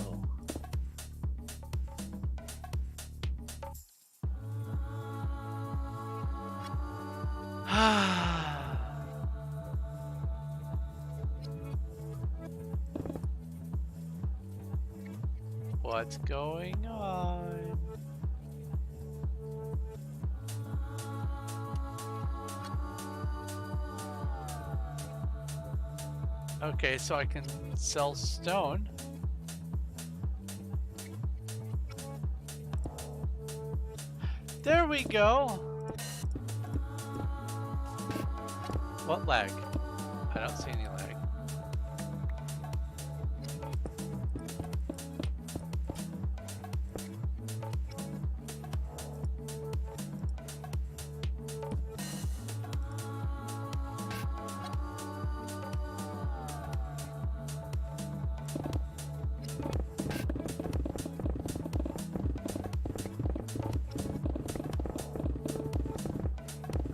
What's going on? Okay, so I can sell stone. There we go. What lag? I don't see any lag.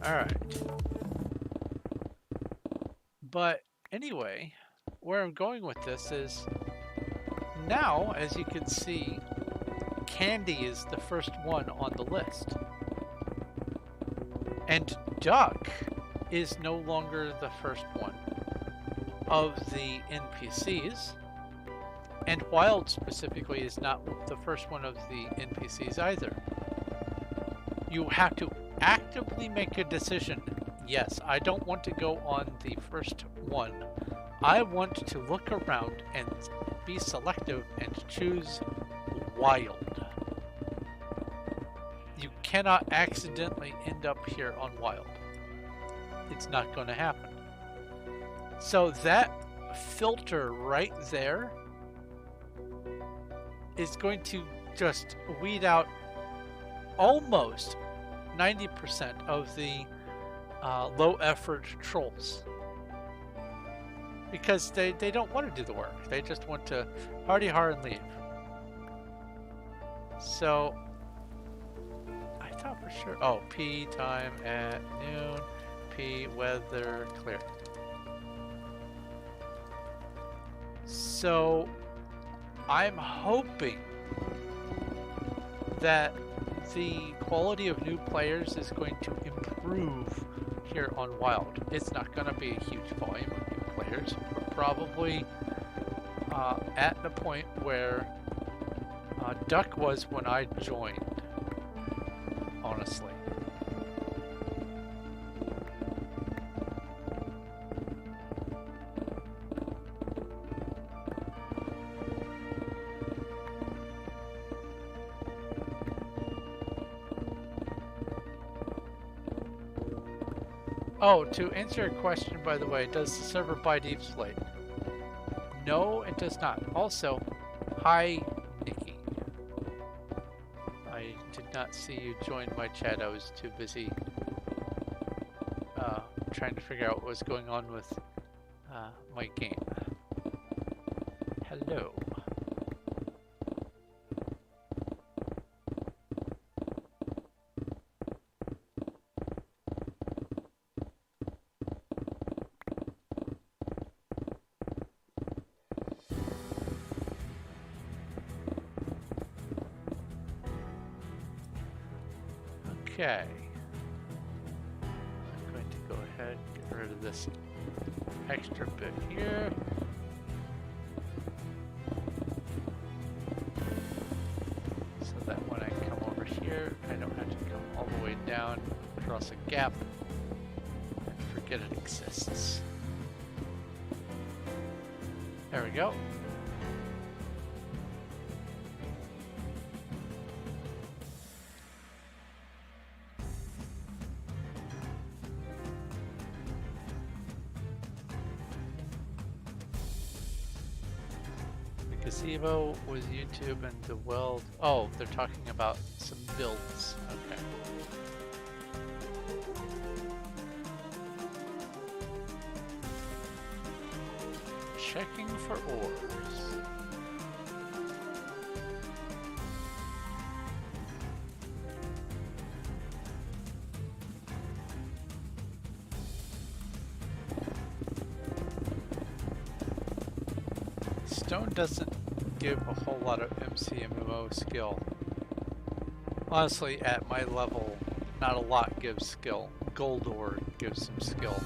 All right. But anyway, where I'm going with this is now, as you can see, Candy is the first one on the list. And Duck is no longer the first one of the NPCs. And Wild specifically is not the first one of the NPCs either. You have to actively make a decision. Yes, I don't want to go on the first one. I want to look around and be selective and choose Wild. You cannot accidentally end up here on Wild. It's not going to happen. So that filter right there is going to just weed out almost 90% of the low effort trolls. Because they don't want to do the work. They just want to party hard and leave. So, I thought for sure, oh, P time at noon, P weather clear. So, I'm hoping that the quality of new players is going to improve here on Wild. It's not going to be a huge volume of new players. We're probably at the point where Duck was when I joined, honestly. Oh, to answer your question, by the way, does the server buy deflate? No, it does not. Also, hi, Nikki. I did not see you join my chat. I was too busy trying to figure out what was going on with my game. Hello. Okay, I'm going to go ahead and get rid of this extra bit here. So that when I come over here, I don't have to come all the way down, across a gap, and forget it exists. There we go. Gazebo was YouTube and the Weld. Oh, they're talking about some builds. Okay. Checking for ores. Stone doesn't give a whole lot of MCMMO skill. Honestly, at my level, not a lot gives skill. Gold ore gives some skill.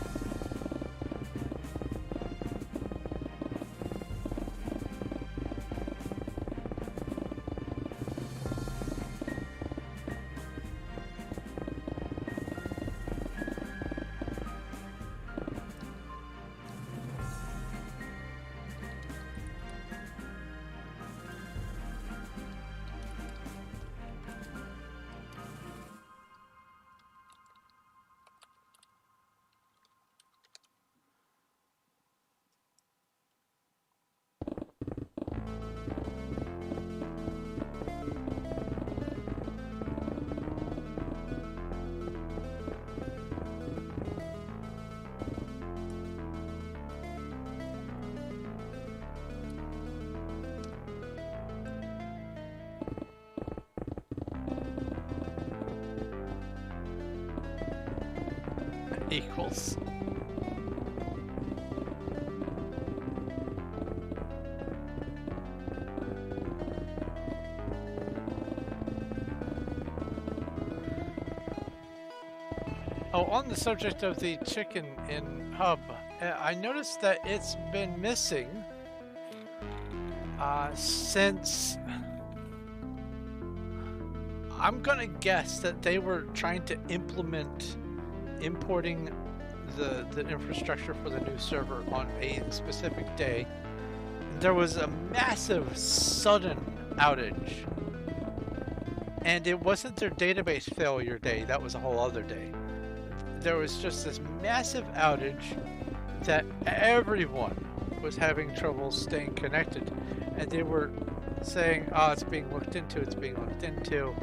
Equals. Oh, on the subject of the chicken in hub, I noticed that it's been missing since... I'm gonna guess that they were trying to implement importing the infrastructure for the new server on a specific day. There was a massive sudden outage, and it wasn't their database failure day, that was a whole other day. There was just this massive outage that everyone was having trouble staying connected, and they were saying, oh, it's being looked into,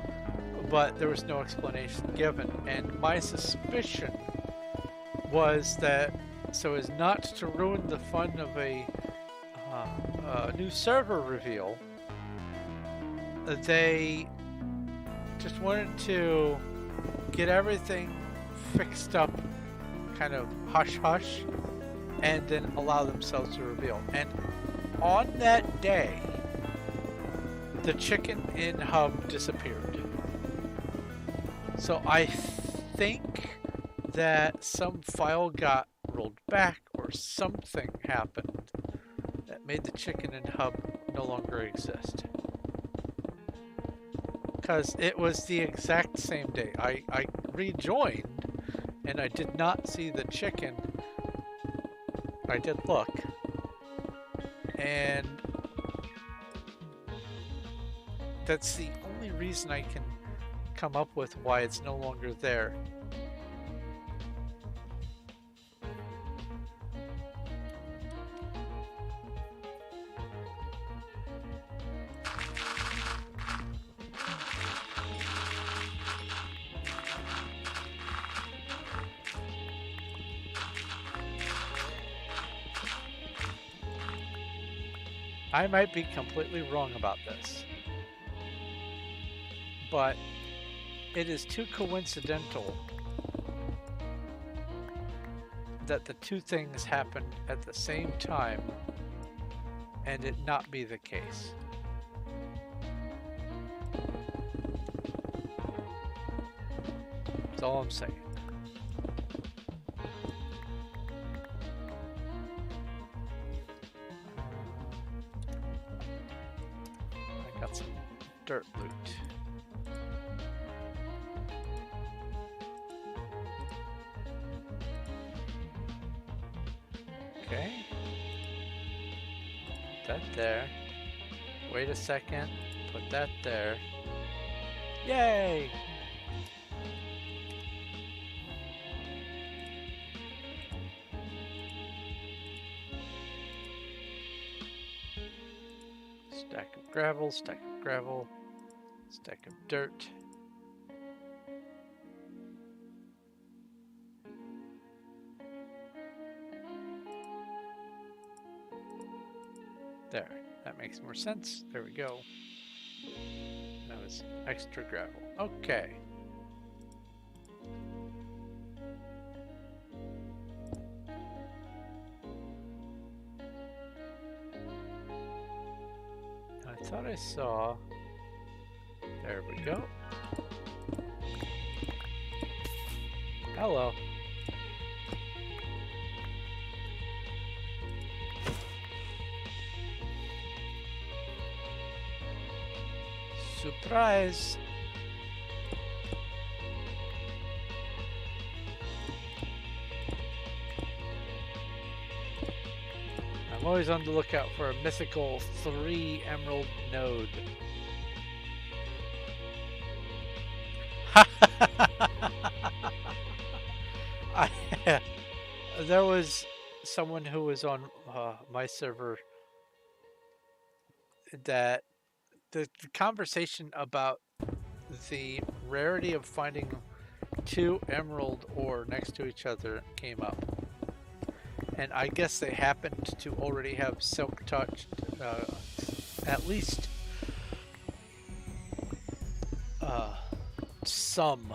but there was no explanation given. And my suspicion was that, so as not to ruin the fun of a new server reveal, they just wanted to get everything fixed up, kind of hush-hush, and then allow themselves to reveal. And on that day, the chicken in hub disappeared. So I think that some file got rolled back or something happened that made the chicken in hub no longer exist. Because it was the exact same day. I rejoined and I did not see the chicken. I did look, and that's the only reason I can come up with why it's no longer there. I might be completely wrong about this, but it is too coincidental that the two things happened at the same time and it not be the case. That's all I'm saying. I got some dirt loot. Okay. Put that there. Wait a second. Put that there. Yay! Stack of gravel, stack of gravel, stack of dirt. There, that makes more sense. There we go. That was extra gravel. Okay. I thought I saw... There we go. Hello. Surprise! I'm always on the lookout for a mythical 3 emerald node. There was someone who was on my server that the conversation about the rarity of finding 2 emerald ore next to each other came up. And I guess they happened to already have silk touched at least some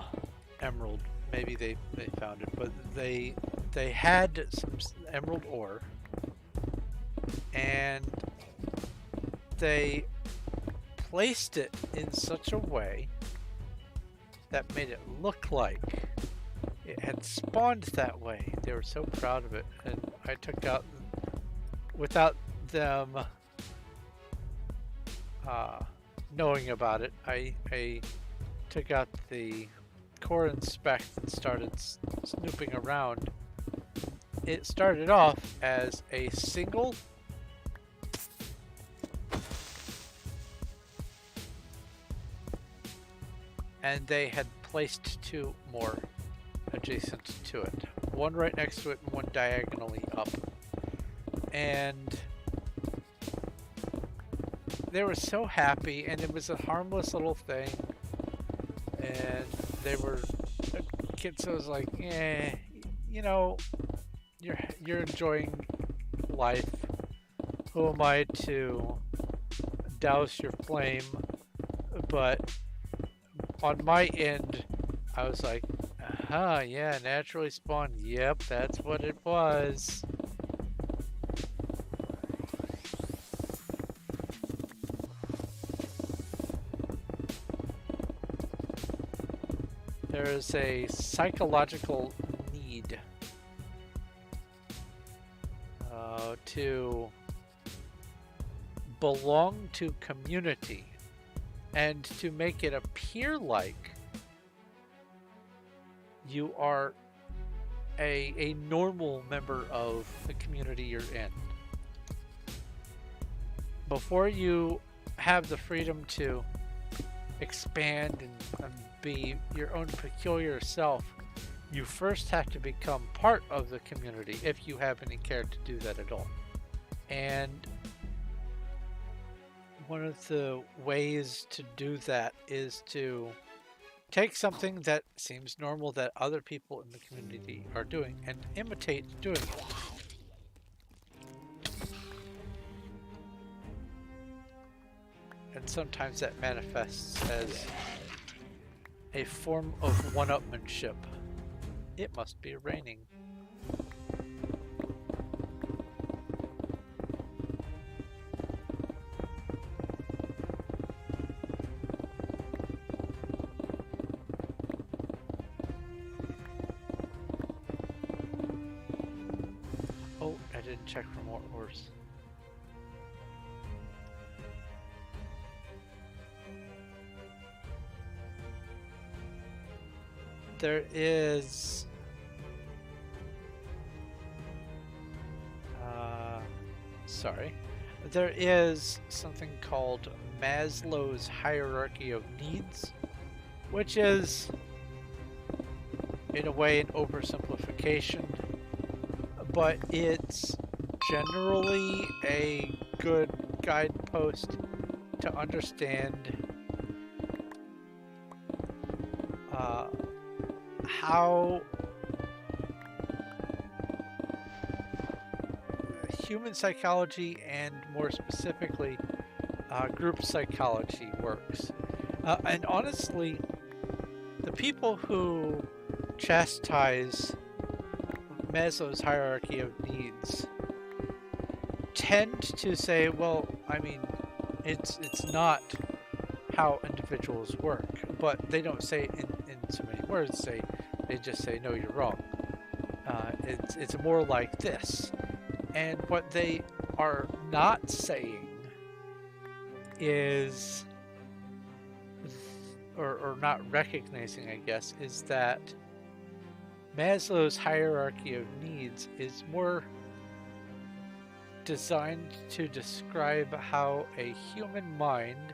emerald. Maybe they found it, but they had some emerald ore, and they placed it in such a way that made it look like it had spawned that way. They were so proud of it, and I took out, without them knowing about it, I took out the core inspect and started snooping around. It started off as a single and they had placed 2 more adjacent to it. One right next to it and one diagonally up. And they were so happy, and it was a harmless little thing. And they were kids. So I was like, you know, you're enjoying life. Who am I to douse your flame? But on my end, I was like, yeah, naturally spawned. Yep, that's what it was. There is a psychological need to belong to community and to make it appear like you are a normal member of the community you're in. Before you have the freedom to expand and be your own peculiar self, you first have to become part of the community if you have any care to do that at all. And one of the ways to do that is to take something that seems normal that other people in the community are doing and imitate doing it. And sometimes that manifests as a form of one-upmanship. It must be raining. Oh, I didn't check for more ores. There is there is something called Maslow's hierarchy of needs, which is in a way an oversimplification, but it's generally a good guidepost to understand how human psychology, and more specifically group psychology, works. And honestly, the people who chastise Maslow's hierarchy of needs tend to say, well, I mean, it's not how individuals work, but they don't say it in so many words. They just say, no, you're wrong. It's more like this. And what they are not saying is, or not recognizing, I guess, is that Maslow's hierarchy of needs is more designed to describe how a human mind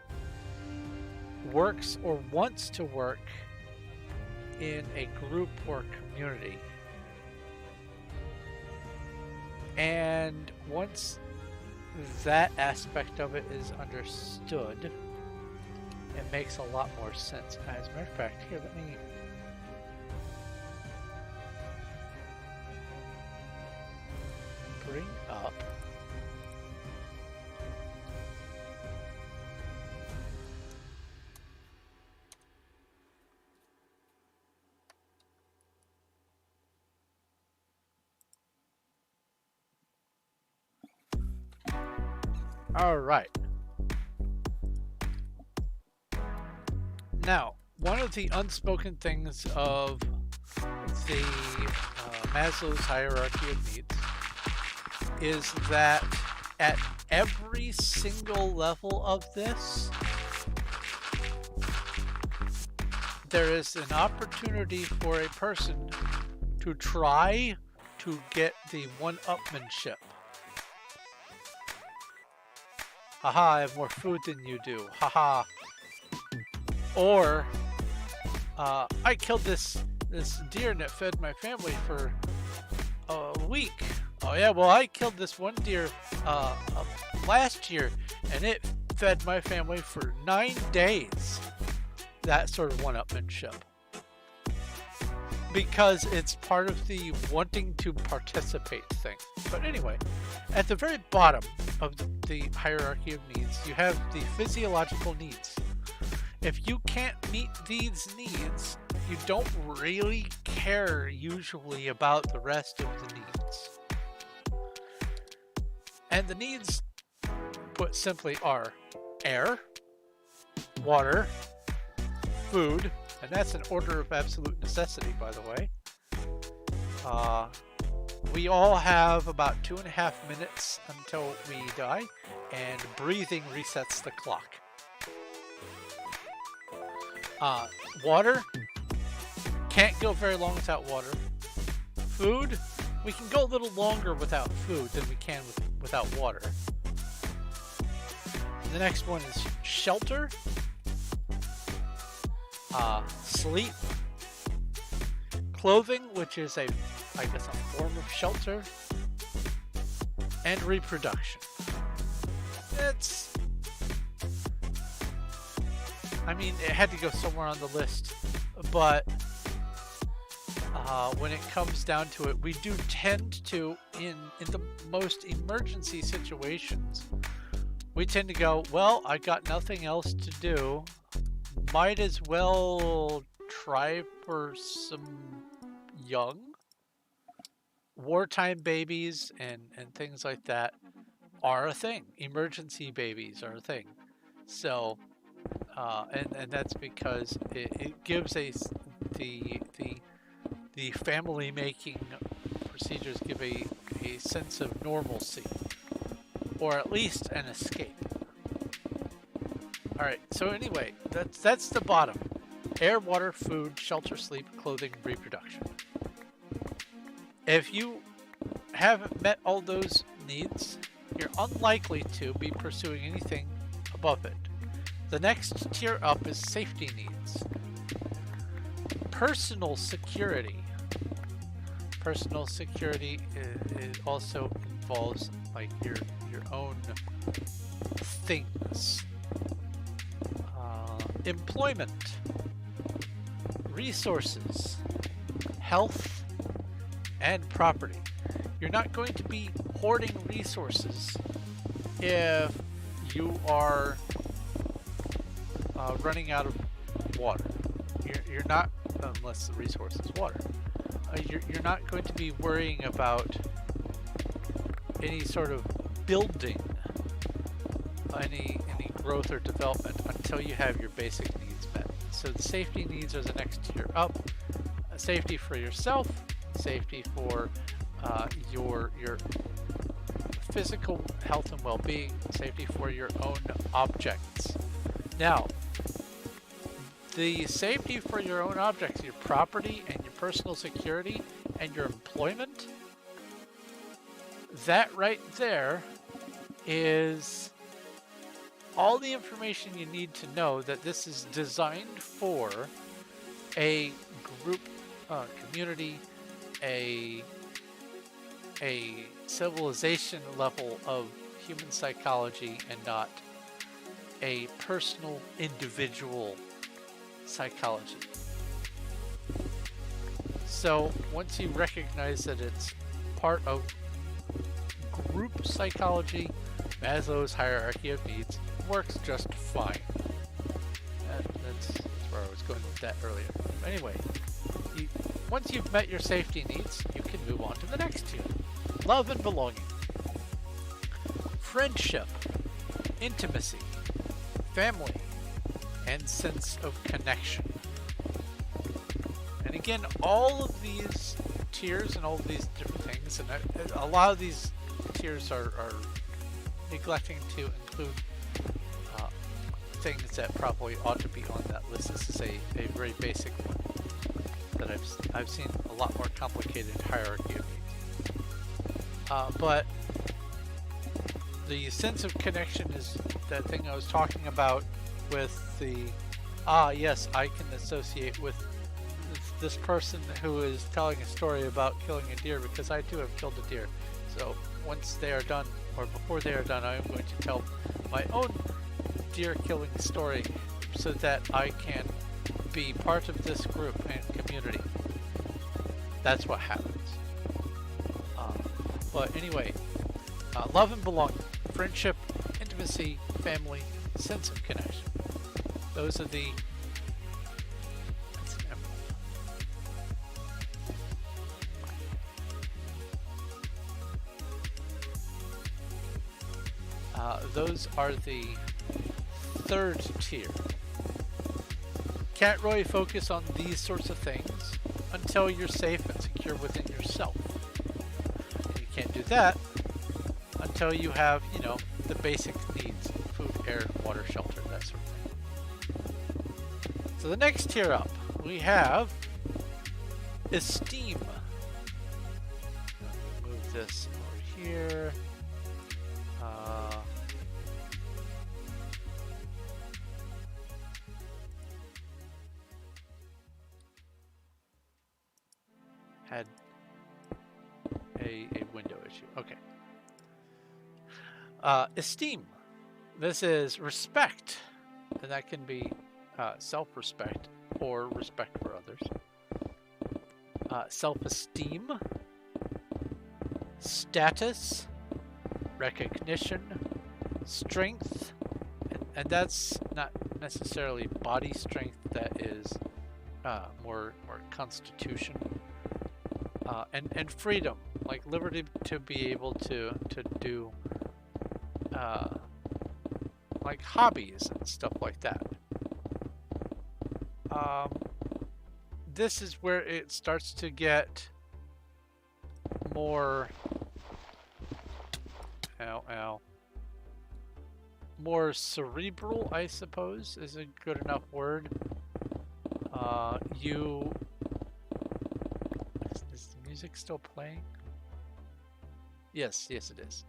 works or wants to work in a group or community. And once that aspect of it is understood, it makes a lot more sense. As a matter of fact, here, let me bring up all right. Now, one of the unspoken things of the Maslow's hierarchy of needs is that at every single level of this, there is an opportunity for a person to try to get the one-upmanship. Haha, I have more food than you do. Haha. Or, I killed this deer and it fed my family for a week. Oh yeah, well I killed this one deer last year and it fed my family for 9 days. That sort of one-upmanship. Because it's part of the wanting to participate thing. But anyway, at the very bottom of the hierarchy of needs, you have the physiological needs. If you can't meet these needs, you don't really care usually about the rest of the needs. And the needs, put simply, are air, water, food, and that's an order of absolute necessity, by the way. We all have about 2.5 minutes until we die, and breathing resets the clock. Water, can't go very long without water. Food, we can go a little longer without food than we can without water. The next one is shelter, sleep, clothing, which is I guess a form of shelter, and reproduction. It had to go somewhere on the list, but when it comes down to it, we do tend to, in the most emergency situations, we tend to go, well, I got nothing else to do, might as well try for some young. Wartime babies and things like that are a thing. Emergency babies are a thing. So, and that's because it gives the family making procedures give a sense of normalcy, or at least an escape. All right. So anyway, that's the bottom: air, water, food, shelter, sleep, clothing, reproduction. If you haven't met all those needs, you're unlikely to be pursuing anything above it. The next tier up is safety needs. Personal security. Personal security it also involves like your own things. Employment, resources, health, and property. You're not going to be hoarding resources if you are running out of water. You're not, unless the resource is water. You're not going to be worrying about any sort of building, any growth or development until you have your basic needs met. So the safety needs are the next tier up. Safety for yourself, safety for your physical health and well-being, safety for your own objects. Now, the safety for your own objects, your property and your personal security and your employment, that right there is all the information you need to know that this is designed for a group, community, a civilization level of human psychology and not a personal individual psychology. So once you recognize that it's part of group psychology, Maslow's hierarchy of needs works just fine. That's where I was going with that earlier. Anyway, once you've met your safety needs, you can move on to the next tier. Love and belonging. Friendship, intimacy, family, and sense of connection. And And again, all of these tiers and all of these different things, and a lot of these tiers are neglecting to include things that probably ought to be on that list. This is a very basic one that I've seen a lot more complicated hierarchy of needs. But the sense of connection is that thing I was talking about with the, yes, I can associate with this person who is telling a story about killing a deer because I too have killed a deer. So once they are done, or before they are done, I am going to tell my own deer killing story so that I can be part of this group and community. That's what happens. But anyway, love and belonging, friendship, intimacy, family, sense of connection. Those are the... That's an emerald. Those are the third tier. Can't really focus on these sorts of things until you're safe and secure within yourself. And you can't do that until you have, you know, the basic needs: food, air, water, shelter, that sort of thing. So the next tier up, we have esteem. Move this over here. Had a window issue. Okay. Esteem. This is respect, and that can be self-respect or respect for others. Self-esteem, status, recognition, strength, and that's not necessarily body strength. That is more constitution. And freedom, like liberty to be able to do like hobbies and stuff like that. This is where it starts to get more more cerebral, I suppose, is a good enough word. Is the music still playing? Yes, it is.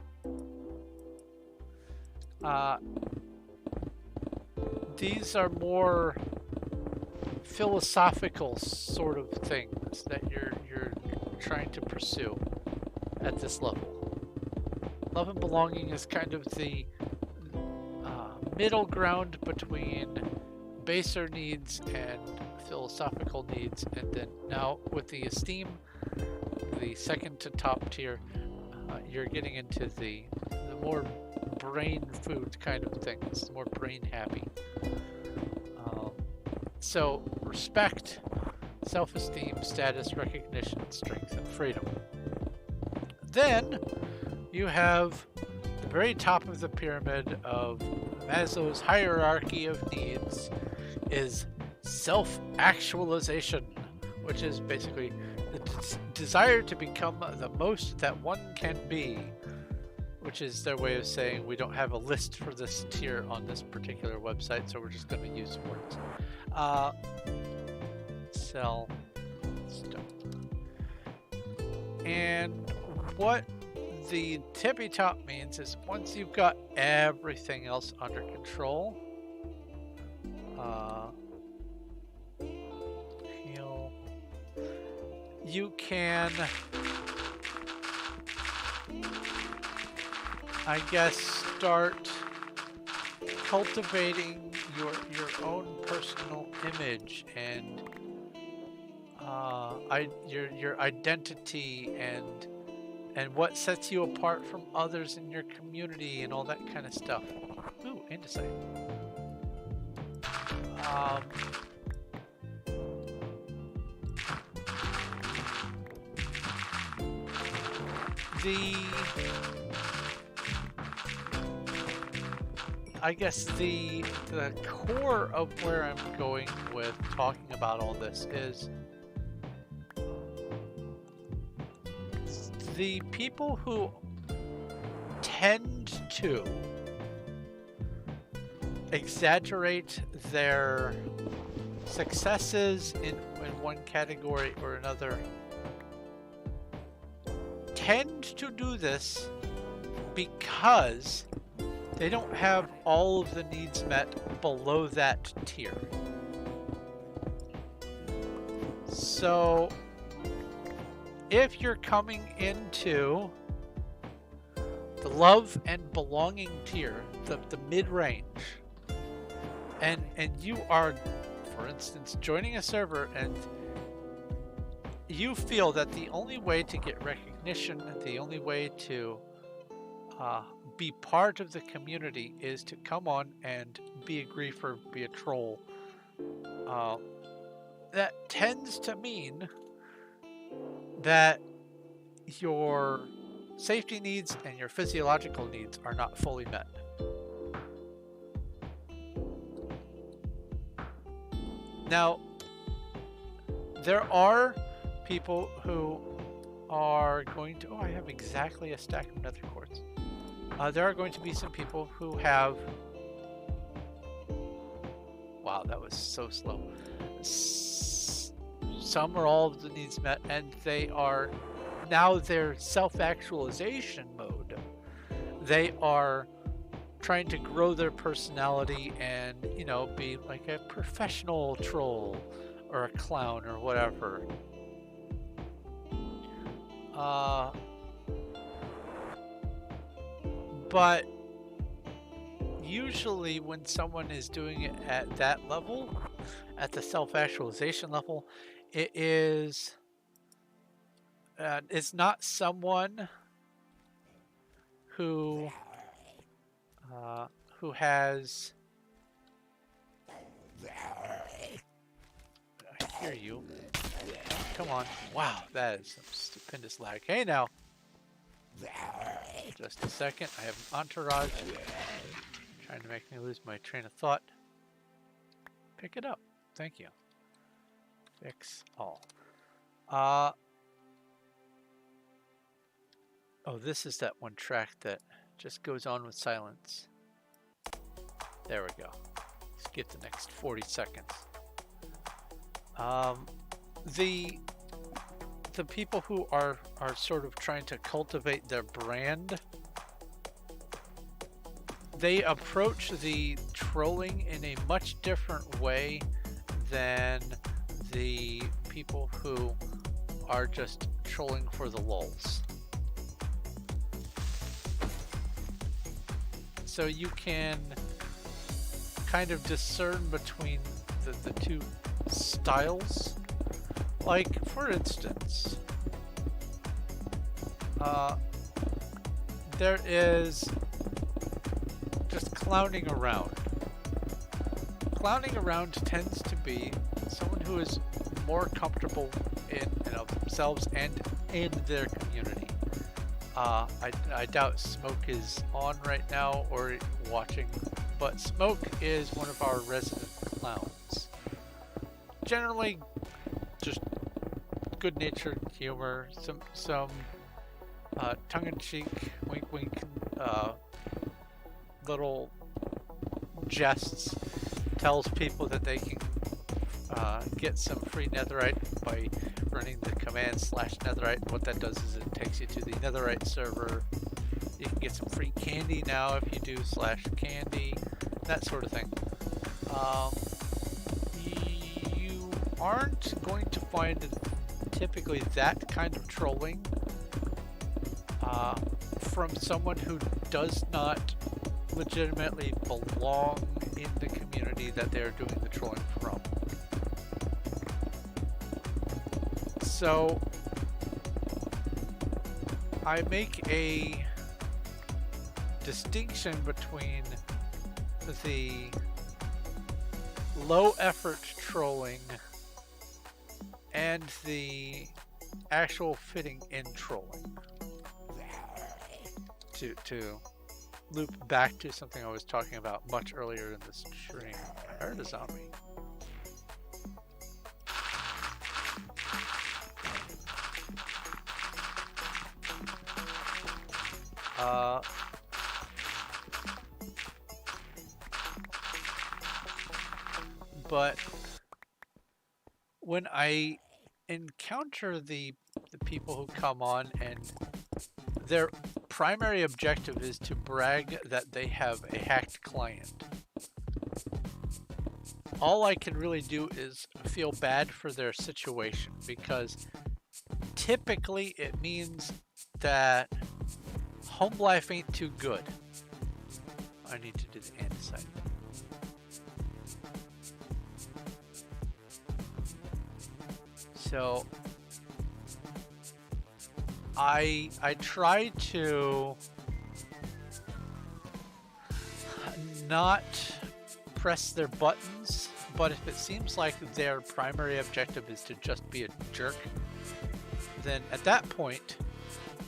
These are more philosophical sort of things that you're trying to pursue at this level. Love and belonging is kind of the middle ground between baser needs and philosophical needs, and then now with the esteem, the second to top tier, you're getting into the more brain food kind of things, more brain happy. So respect, self-esteem, status, recognition, strength, and freedom. Then you have the very top of the pyramid of Maslow's hierarchy of needs is self-actualization, which is basically the desire to become the most that one can be, which is their way of saying we don't have a list for this tier on this particular website, so we're just going to use words. Sell stuff. And what the tippy top means is once you've got everything else under control, you can, I guess, start cultivating your own personal image and your identity and what sets you apart from others in your community and all that kind of stuff. Ooh, andesite. I guess the core of where I'm going with talking about all this is the people who tend to exaggerate their successes in one category or another tend to do this because they don't have all of the needs met below that tier. So if you're coming into the love and belonging tier, the mid-range, and you are, for instance, joining a server and you feel that the only way to get recognition, the only way to be part of the community is to come on and be a griefer, be a troll, that tends to mean that your safety needs and your physiological needs are not fully met. Now, there are people who are going to... Oh, I have exactly a stack of nether quartz. There are going to be some people who have... Wow, that was so slow. Some or all of the needs met, and they are now their self-actualization mode. They are trying to grow their personality and, you know, be like a professional troll or a clown or whatever. But usually when someone is doing it at that level, at the self-actualization level, it is it's not someone who has... I hear you. Come on. Wow, that is some stupendous lag. Hey now. Just a second. I have an entourage trying to make me lose my train of thought. Pick it up. Thank you. Fix all. Oh, this is that one track that just goes on with silence. There we go. Skip the next 40 seconds. The people who are sort of trying to cultivate their brand, they approach the trolling in a much different way than the people who are just trolling for the lulz. So you can kind of discern between the two styles. Like, for instance, there is just clowning around. Clowning around tends to be someone who is more comfortable in themselves and in their community. I doubt Smoke is on right now or watching, but Smoke is one of our resident clowns. Generally, just good-natured humor, some tongue-in-cheek, wink-wink, little jests, tells people that they can get some free netherite by running the command /netherite. What that does is it takes you to the netherite server. You can get some free candy now if you do /candy, that sort of thing. You aren't going to find typically that kind of trolling from someone who does not legitimately belong in the community that they're doing the trolling from. So I make a distinction between the low effort trolling and the actual fitting in trolling. To loop back to something I was talking about much earlier in the stream. I heard a zombie. but when I encounter the people who come on and their primary objective is to brag that they have a hacked client, all I can really do is feel bad for their situation, because typically it means that home life ain't too good. I need to do the andesite. So I try to not press their buttons, but if it seems like their primary objective is to just be a jerk, then at that point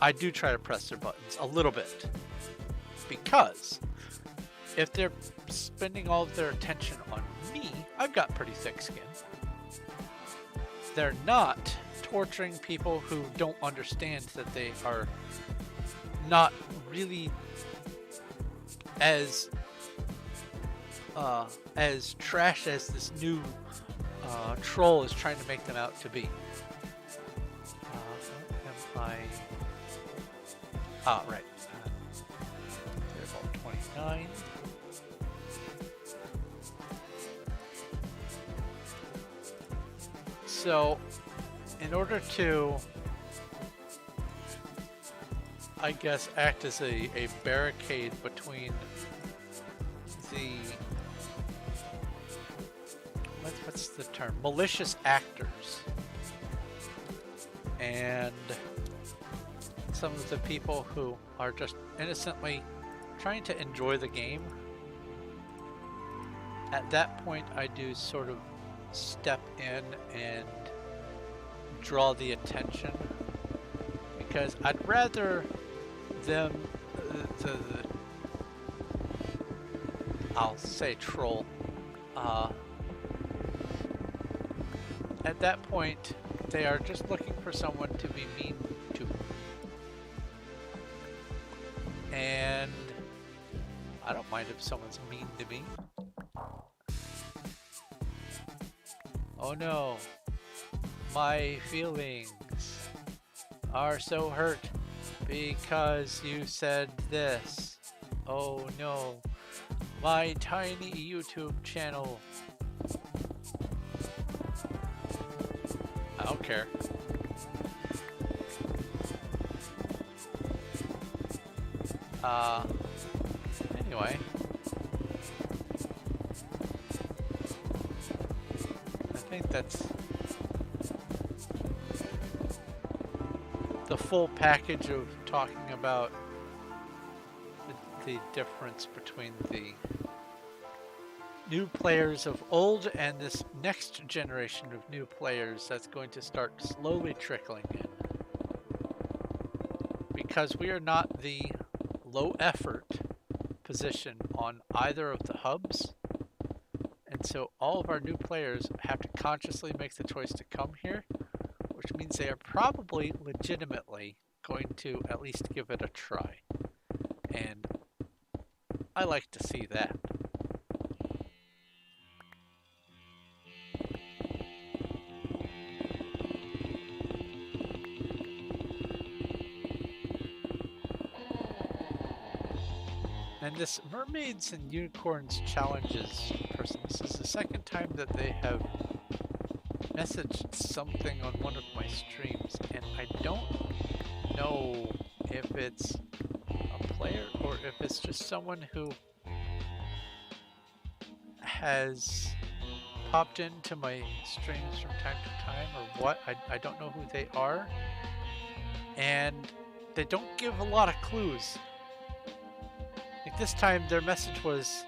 I do try to press their buttons a little bit, because if they're spending all of their attention on me, I've got pretty thick skin. They're not torturing people who don't understand that they are not really as trash as this new troll is trying to make them out to be. Right. They're about 29. So, in order to, I guess, act as a barricade between the, what's the term? Malicious actors and some of the people who are just innocently trying to enjoy the game. At that point, I do sort of step in and draw the attention, because I'd rather them, I'll say troll, at that point they are just looking for someone to be mean to, and I don't mind if someone's mean to me. Oh no, my feelings are so hurt because you said this. Oh no, my tiny YouTube channel. I don't care. Anyway. I think that's the full package of talking about the difference between the new players of old and this next generation of new players that's going to start slowly trickling in. Because we are not the low effort position on either of the hubs, and so all of our new players have to consciously make the choice to come here, which means they are probably legitimately going to at least give it a try, and I like to see that. And this Mermaids and Unicorns Challenges person, this is the second time that they have messaged something on one of my streams, and I don't know if it's a player or if it's just someone who has popped into my streams from time to time or what. I don't know who they are, and they don't give a lot of clues. Like this time their message was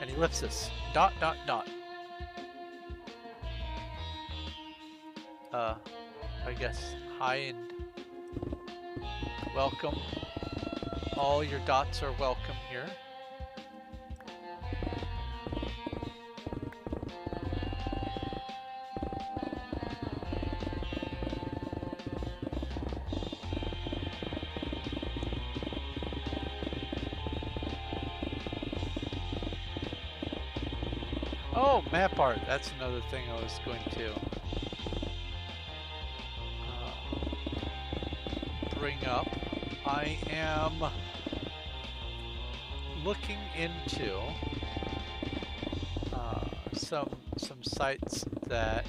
an ellipsis, ... I guess hi and welcome. All your dots are welcome here. Oh, Oh, map art. That's another thing I was going to bring up. I am looking into some sites that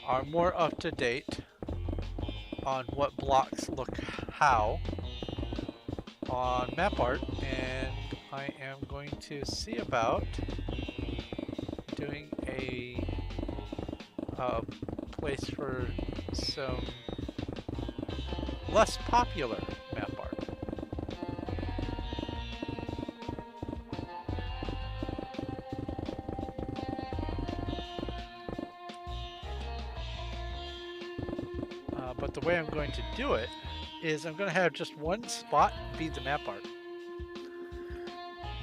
are more up to date on what blocks look how on map art, and I am going to see about doing a place for some less popular map art. But the way I'm going to do it is I'm going to have just one spot be the map art.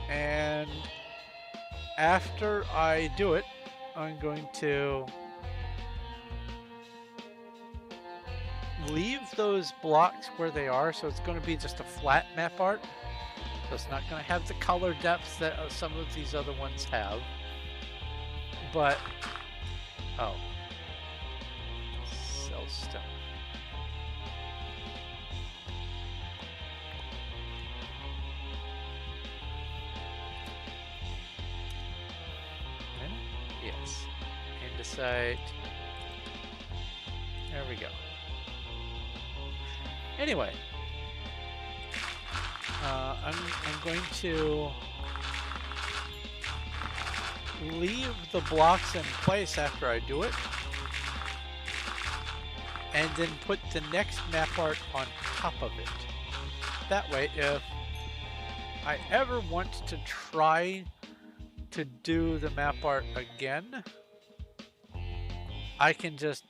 And after I do it, I'm going to leave those blocks where they are. So it's going to be just a flat map art. So it's not going to have the color depths that some of these other ones have. But, oh, Cellstone. Yes, andesite. There we go. Anyway, I'm going to leave the blocks in place after I do it, and then put the next map art on top of it. That way, if I ever want to try to do the map art again, I can just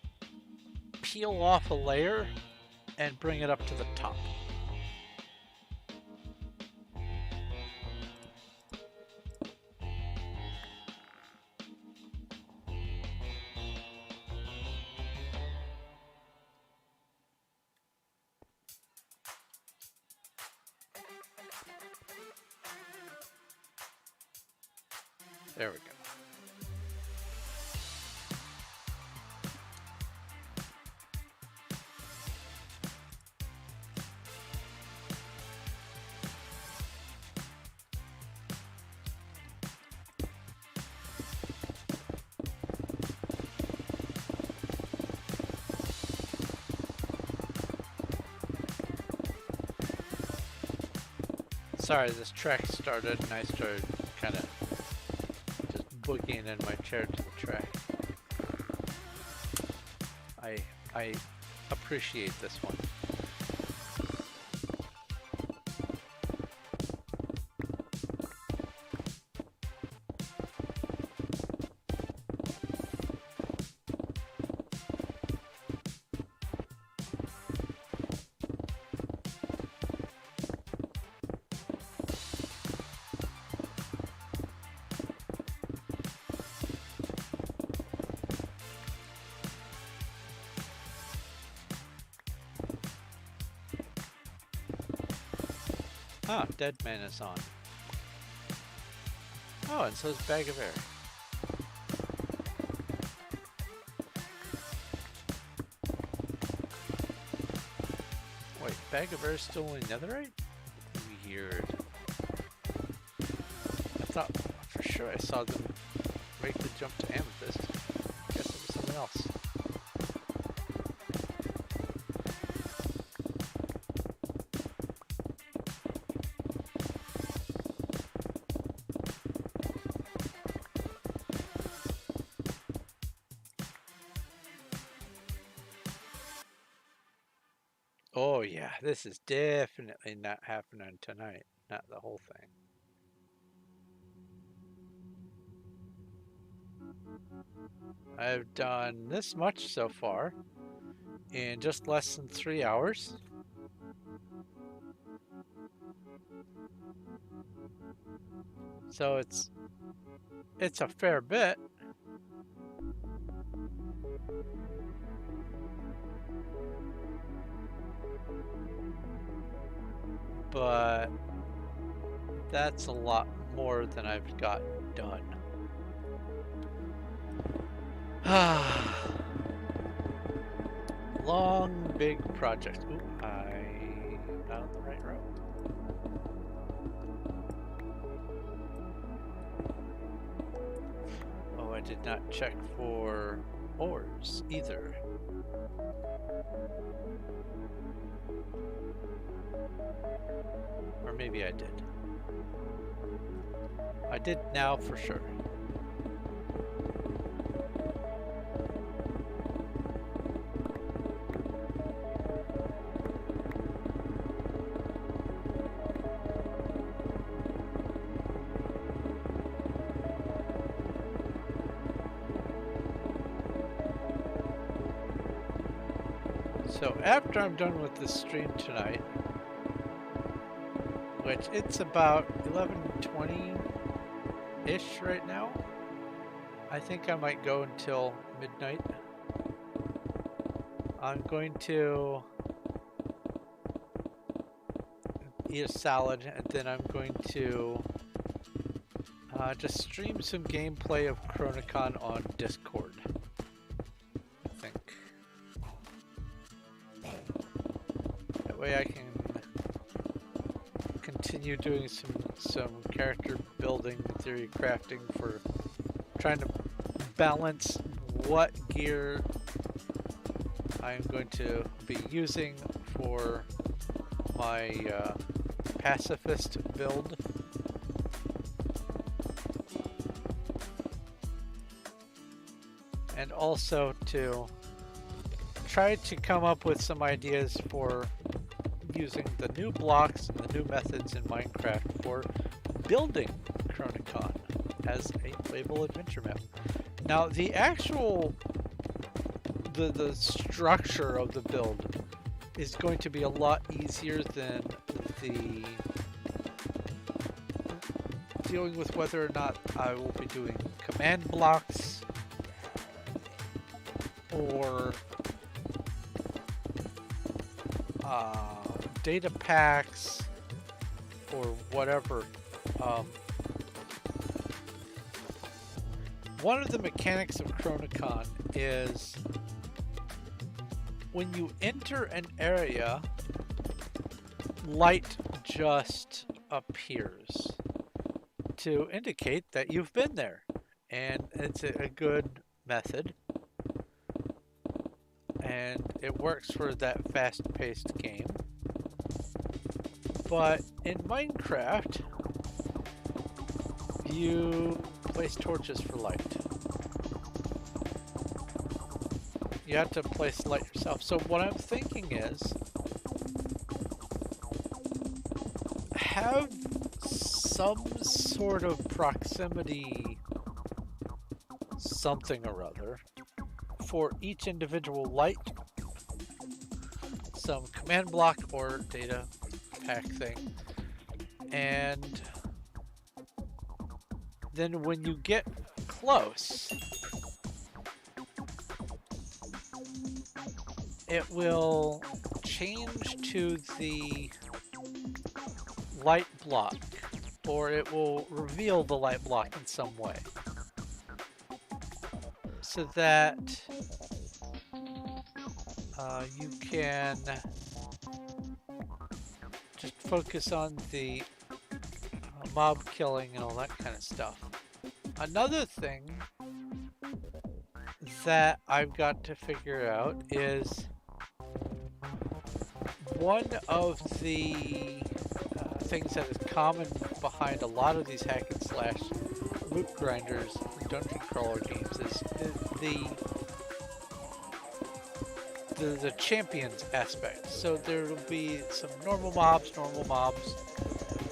peel off a layer and bring it up to the top. There we go. Sorry, this track started and I started kind of just boogieing in my chair to the track. I appreciate this one. Ah, Dead Man is on. Oh, and so is Bag of Air. Wait, Bag of Air is still in Netherite? Weird. I thought for sure I saw them make the jump to Amethyst. Guess it was something else. Oh yeah, this is definitely not happening tonight. Not the whole thing. I've done this much so far in just less than 3 hours. So it's a fair bit. But that's a lot more than I've got done. Long, big project. Ooh, I'm not on the right road. Oh, I did not check for ores either. Or maybe I did. I did now for sure. So after I'm done with this stream tonight, which it's about 11:20-ish right now, I think I might go until midnight. I'm going to eat a salad, and then I'm going to just stream some gameplay of Chronicon on Discord, I think. That way I can continue doing some character building, theory crafting, for trying to balance what gear I'm going to be using for my pacifist build. And also to try to come up with some ideas for using the new blocks and the new methods in Minecraft for building Chronicon as a playable adventure map. Now the actual the structure of the build is going to be a lot easier than the dealing with whether or not I will be doing command blocks or data packs or whatever. One of the mechanics of Chronicon is when you enter an area, light just appears to indicate that you've been there, and it's a good method, and it works for that fast-paced game. But in Minecraft, you place torches for light. You have to place light yourself. So what I'm thinking is, have some sort of proximity something or other for each individual light, some command block or data pack thing, and then when you get close, it will change to the light block, or it will reveal the light block in some way, so that you can just focus on the mob killing and all that kind of stuff. Another thing that I've got to figure out is one of the things that is common behind a lot of these hack and slash loot grinders dungeon crawler games is the champions aspect. So there will be some normal mobs,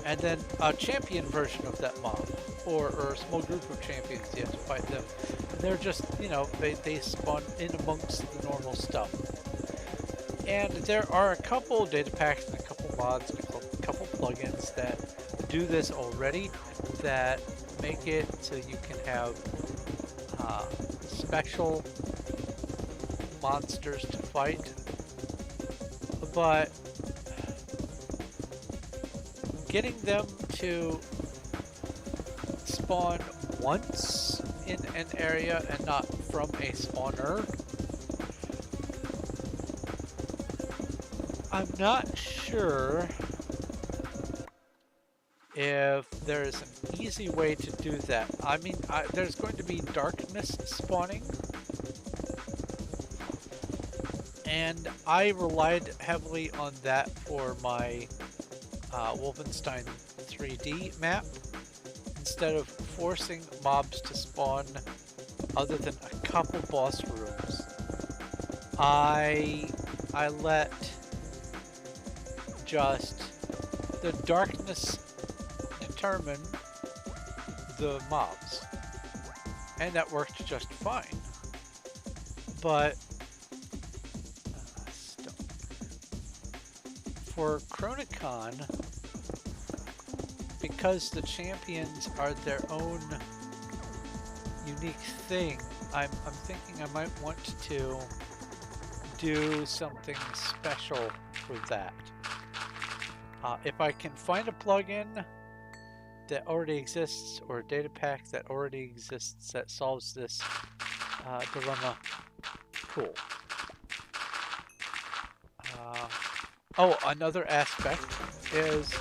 and then a champion version of that mob, or a small group of champions. You have to fight them. And they're just, you know, they spawn in amongst the normal stuff. And there are a couple data packs and a couple mods and a couple plugins that do this already, that make it so you can have special monsters to fight, but getting them to spawn once in an area and not from a spawner. I'm not sure if there's an easy way to do that. I mean, there's going to be darkness spawning, and I relied heavily on that for my Wolfenstein 3D map. Instead of forcing mobs to spawn other than a couple boss rooms, I let just the darkness determine the mobs, and that worked just fine. But for Chronicon, because the champions are their own unique thing, I'm thinking I might want to do something special for that. If I can find a plugin that already exists, or a data pack that already exists that solves this dilemma, cool. Oh, another aspect is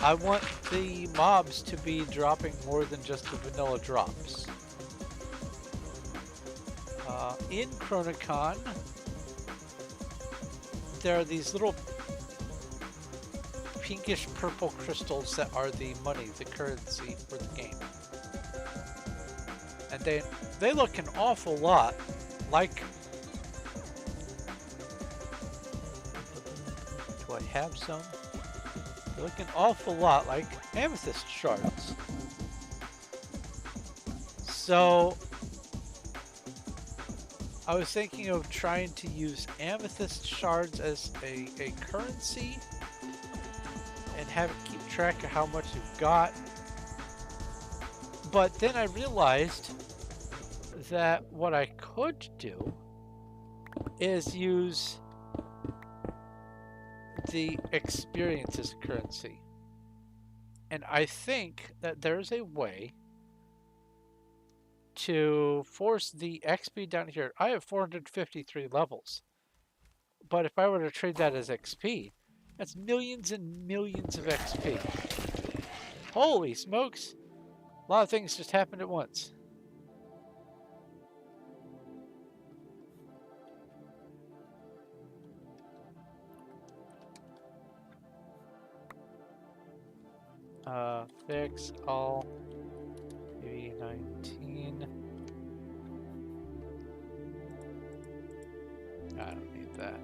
I want the mobs to be dropping more than just the vanilla drops. In Chronicon, there are these little pinkish purple crystals that are the money, the currency for the game. And they look an awful lot like... Do I have some? They look an awful lot like amethyst shards. So I was thinking of trying to use amethyst shards as a currency and have it keep track of how much you've got. But then I realized that what I could do is use the experience as a currency. And I think that there's a way to force the XP down here. I have 453 levels. But if I were to trade that as XP, that's millions and millions of XP. Holy smokes! A lot of things just happened at once. Fix all maybe 19. I don't need that.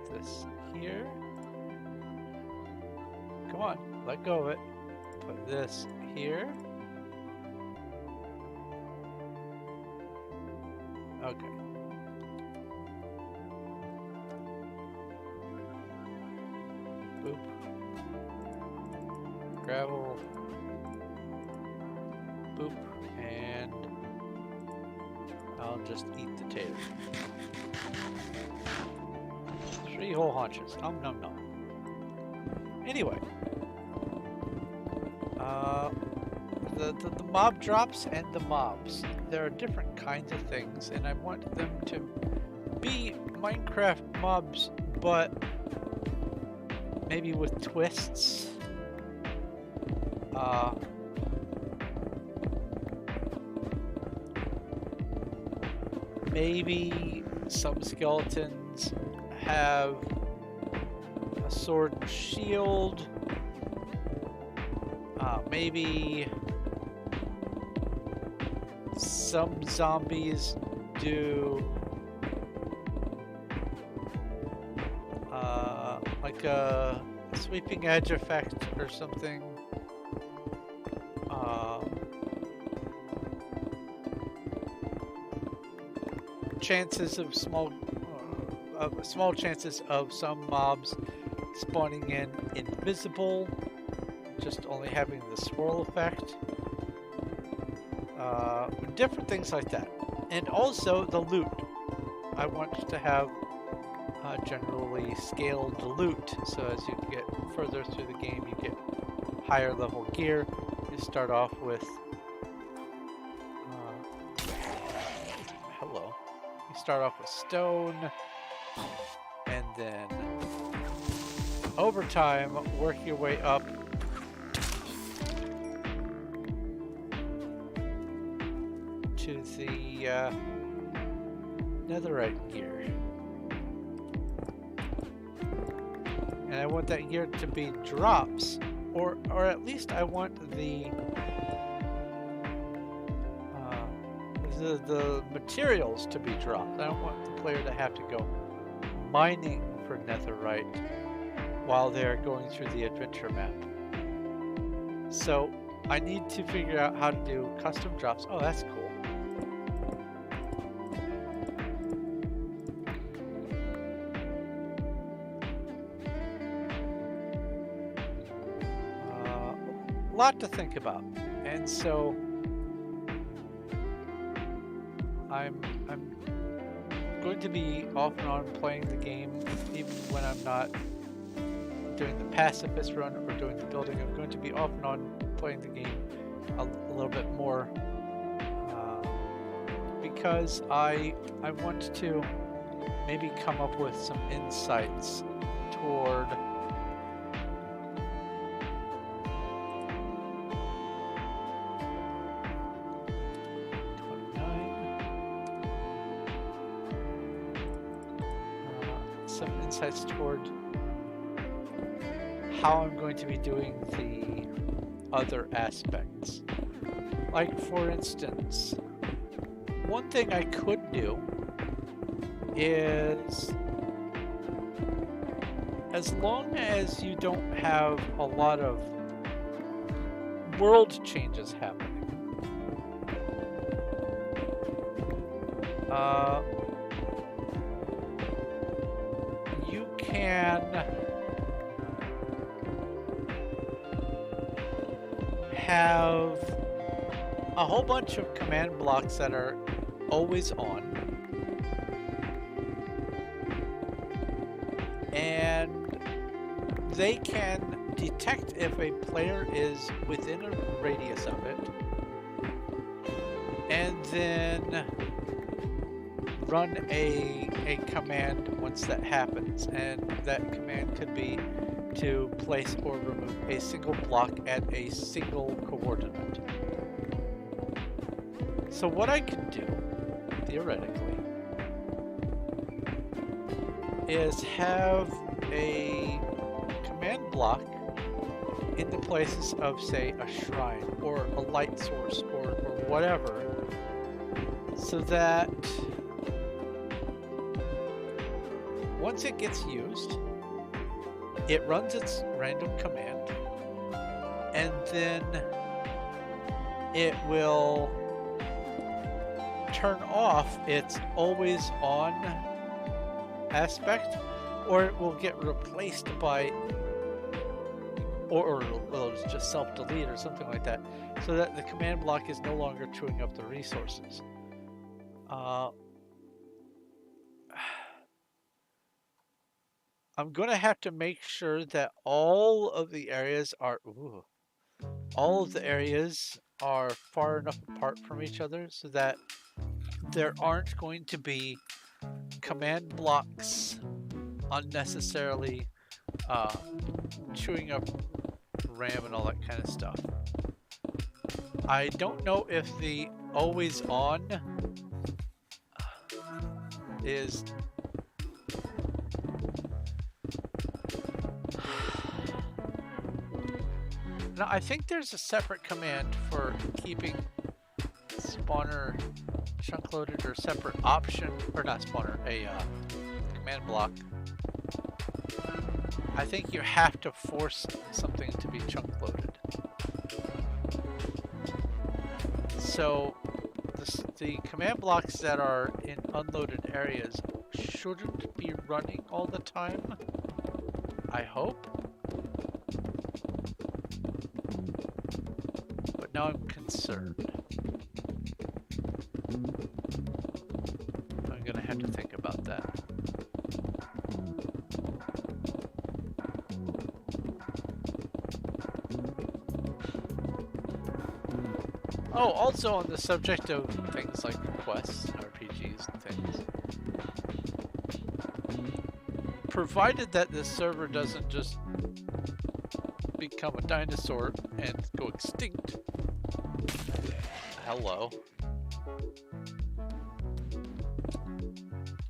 Put this here. Come on, let go of it. Put this here. Okay. Boop. Gravel. Boop. And I'll just eat the tater. 3 whole haunches. Nom nom nom. Anyway. The mob drops and the mobs. There are different kinds of things, and I want them to be Minecraft mobs, but maybe with twists. Maybe some skeletons have a sword and shield. Maybe some zombies do like a sweeping edge effect or something. Chances of small chances of some mobs spawning in invisible, just only having the swirl effect. Different things like that. And also the loot. I want to have generally scaled loot, so as you get further through the game, you get higher level gear. You start off with hello. You start off with stone, and then over time, work your way up to the netherite gear. And I want that gear to be drops, or at least I want the materials to be dropped. I don't want the player to have to go mining for netherite while they're going through the adventure map. So I need to figure out how to do custom drops. Oh, that's cool. Lot to think about, and so I'm going to be off and on playing the game, even when I'm not doing the pacifist run or doing the building. I'm going to be off and on playing the game a little bit more because I want to maybe come up with some insights toward toward how I'm going to be doing the other aspects. Like, for instance, one thing I could do is, as long as you don't have a lot of world changes happening, you can have a whole bunch of command blocks that are always on, and they can detect if a player is within a radius of it, and then run a command once that happens, and that command could be to place or remove a single block at a single coordinate. So what I can do, theoretically, is have a command block in the places of, say, a shrine or a light source or whatever, so that once it gets used, it runs its random command, and then it will turn off its always on aspect, or it will get replaced by, or it'll just self-delete or something like that, so that the command block is no longer chewing up the resources. I'm going to have to make sure that all of the areas are far enough apart from each other so that there aren't going to be command blocks unnecessarily chewing up RAM and all that kind of stuff. I don't know if the always on is now, I think there's a separate command for keeping spawner chunk loaded, or separate option, or not spawner, a command block. I think you have to force something to be chunk loaded. So the command blocks that are in unloaded areas shouldn't be running all the time, I hope. But now I'm concerned. have to think about that. Oh, also on the subject of things like quests, RPGs, and things. Provided that this server doesn't just become a dinosaur and go extinct. Hello.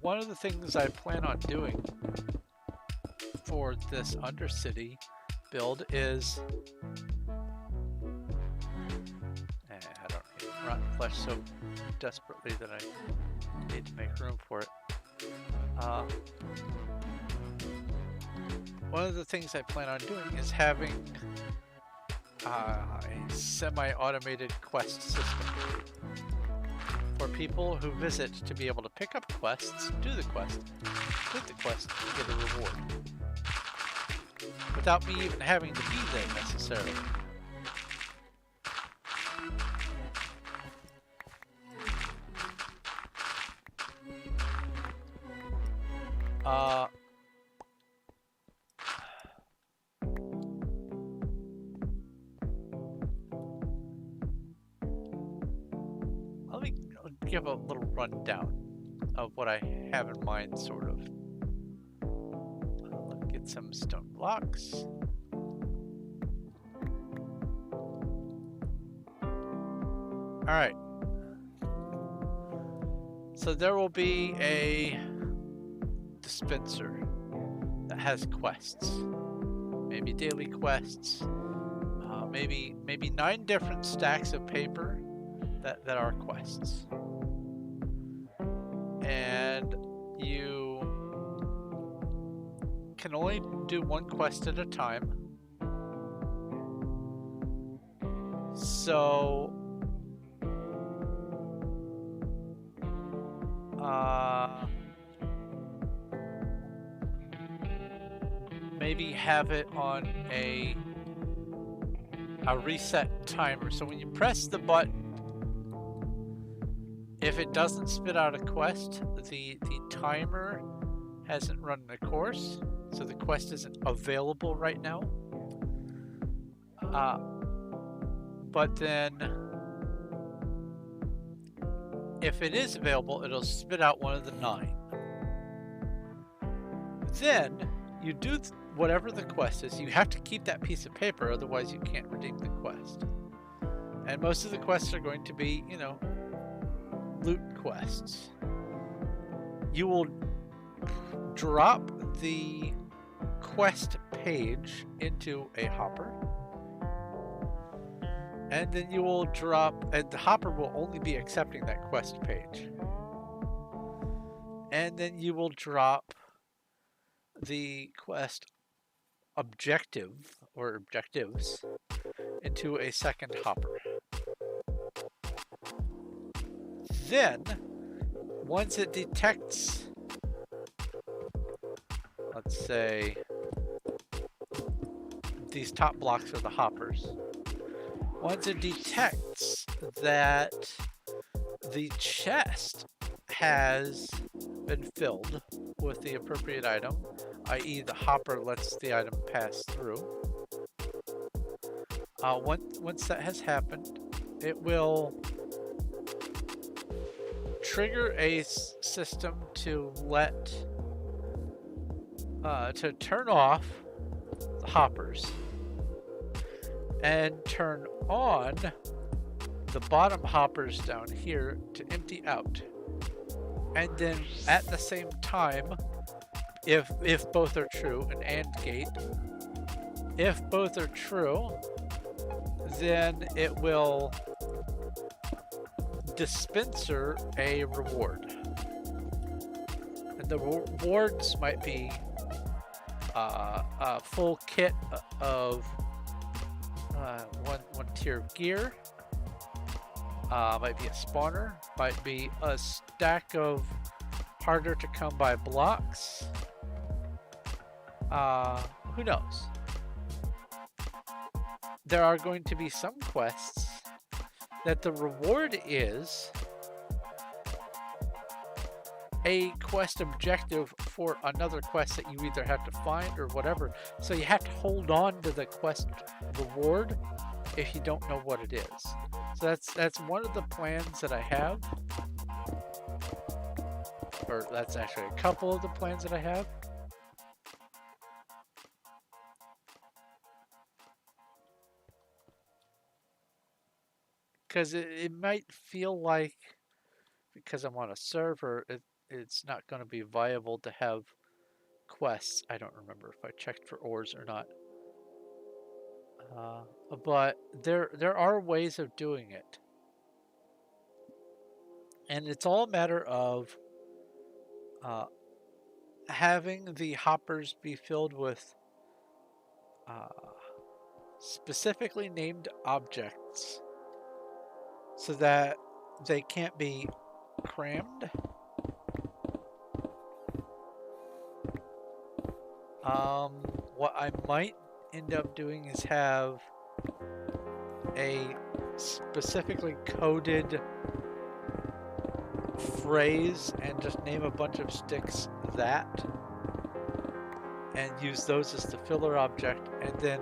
One of the things I plan on doing for this Undercity build is I don't need rotten flesh so desperately that I need to make room for it. One of the things I plan on doing is having a semi-automated quest system for people who visit to be able to pick up quests, do the quest, complete the quest, and get a reward. Without me even having to be there necessarily. Let me give a little rundown of what I have in mind, sort of. Let's get some stone blocks. Alright. So there will be a dispenser that has quests. Maybe daily quests. Maybe 9 different stacks of paper that are quests. And you can only do one quest at a time. So maybe have it on a reset timer. So when you press the button, if it doesn't spit out a quest, the timer hasn't run the course, so the quest isn't available right now. But then, if it is available, it'll spit out one of the 9. Then, you do whatever the quest is. You have to keep that piece of paper, otherwise you can't redeem the quest. And most of the quests are going to be, you know, loot quests. You will drop the quest page into a hopper, and then you will drop, and the hopper will only be accepting that quest page, and then you will drop the quest objective or objectives into a second hopper. Then, once it detects, let's say, these top blocks are the hoppers. Once it detects that the chest has been filled with the appropriate item, i.e. the hopper lets the item pass through, once that has happened, it will trigger a system to to turn off the hoppers and turn on the bottom hoppers down here to empty out. And then at the same time, if both are true, an AND gate, if both are true, then it will dispenser a reward. And the rewards might be a full kit of one tier of gear, might be a spawner, might be a stack of harder to come by blocks. Who knows? There are going to be some quests that the reward is a quest objective for another quest that you either have to find or whatever. So you have to hold on to the quest reward if you don't know what it is. So that's one of the plans that I have, or that's actually a couple of the plans that I have. Because it might feel like, because I'm on a server, it's not going to be viable to have quests. I don't remember if I checked for ores or not. But there are ways of doing it. And it's all a matter of having the hoppers be filled with uh, specifically named objects so that they can't be crammed. What I might end up doing is have a specifically coded phrase and just name a bunch of sticks that, and use those as the filler object, and then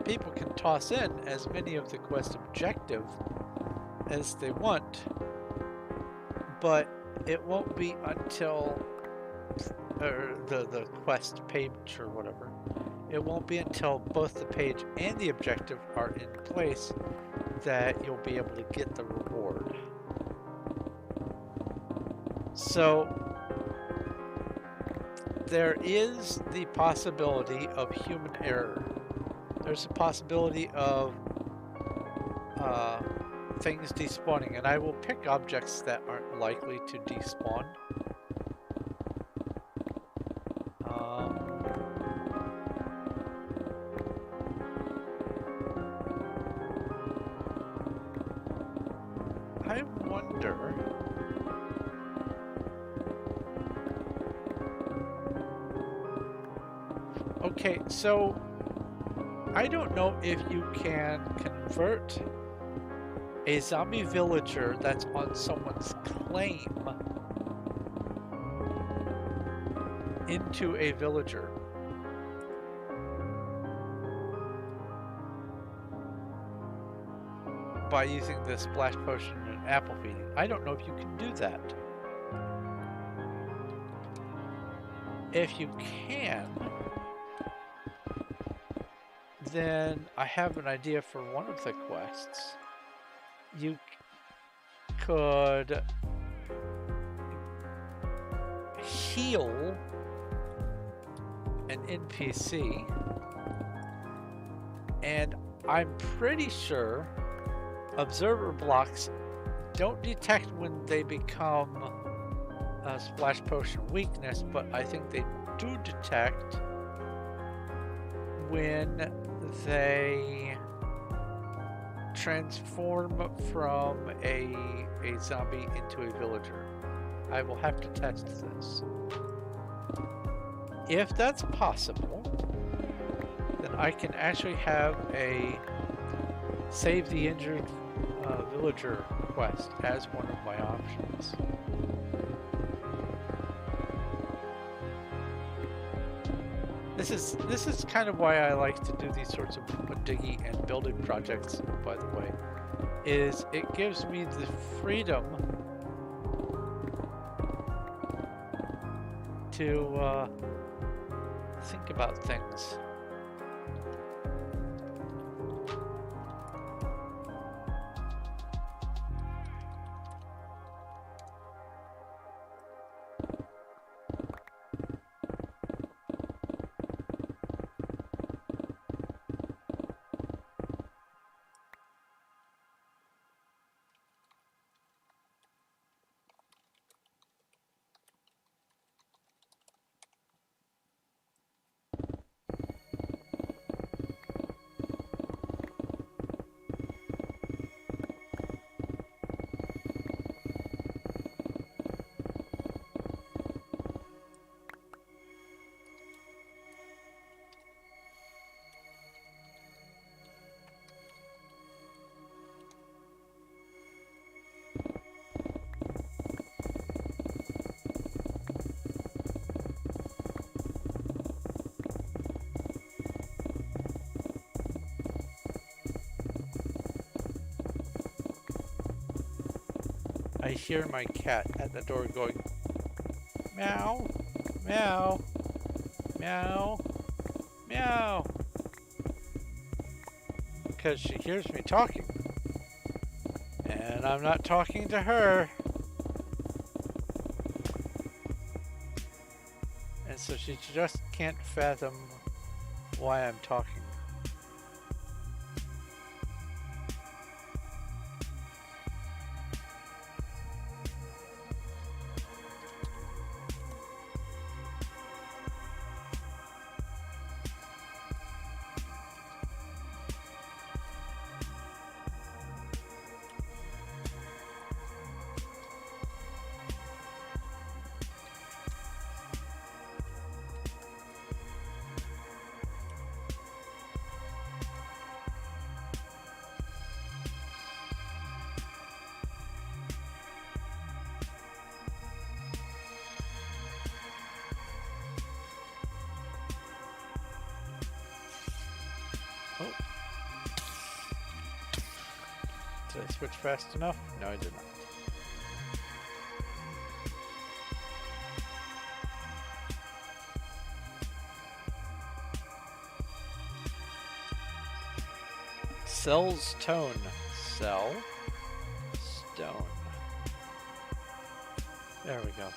people can toss in as many of the quest objective as they want, but it won't be until the quest page or whatever, it won't be until both the page and the objective are in place that you'll be able to get the reward. So there is the possibility of human error. There's a possibility of things despawning, and I will pick objects that aren't likely to despawn. I wonder. Okay, so I don't know if you can convert a zombie villager that's on someone's claim into a villager. By using the splash potion and apple feeding. I don't know if you can do that. If you can, then I have an idea for one of the quests. You could heal an NPC, and I'm pretty sure observer blocks don't detect when they become a splash potion weakness, but I think they do detect when they transform from a zombie into a villager. I will have to test this. If that's possible, then I can actually have a save the injured villager quest as one of my options. This is kind of why I like to do these sorts of diggy and building projects, by the way, is it gives me the freedom to think about things. hear my cat at the door going, meow, meow, meow, meow. Because she hears me talking. And I'm not talking to her. And so she just can't fathom why I'm talking. Oh. Did I switch fast enough? No, I did not. Cell's tone. Cell. Stone. There we go.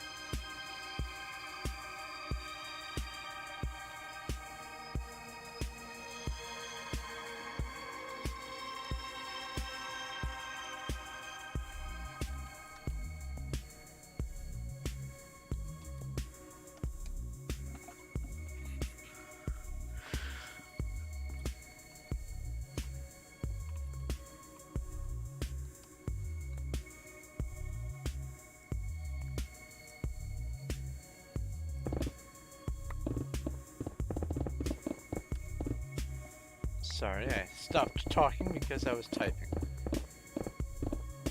Sorry, I stopped talking because I was typing.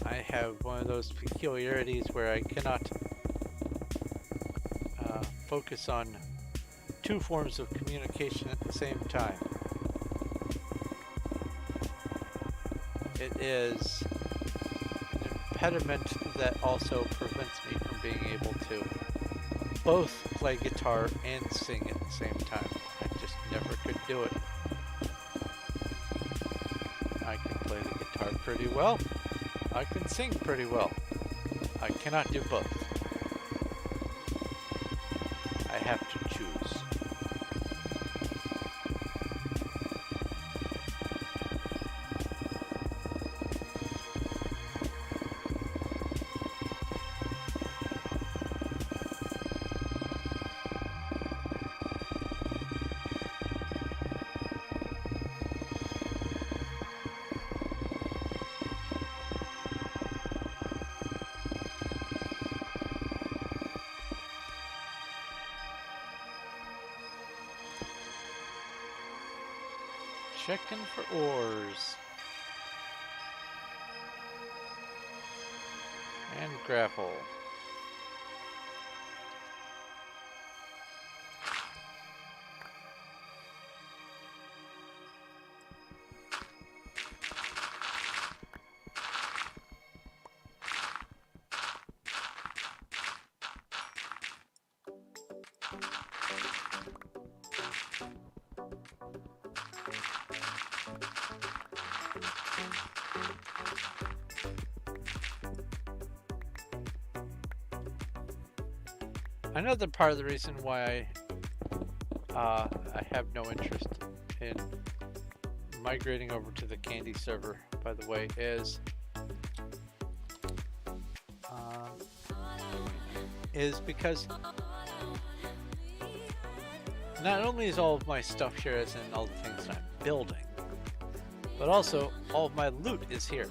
I have one of those peculiarities where I cannot focus on two forms of communication at the same time. It is an impediment that also prevents me from being able to both play guitar and sing at the same time. I just never could do it. I can play the guitar pretty well. I can sing pretty well. I cannot do both. I have to choose. Checking for ores. And gravel. Another part of the reason why I have no interest in migrating over to the Candy server, by the way, is because not only is all of my stuff here, as in all the things that I'm building, but also all of my loot is here.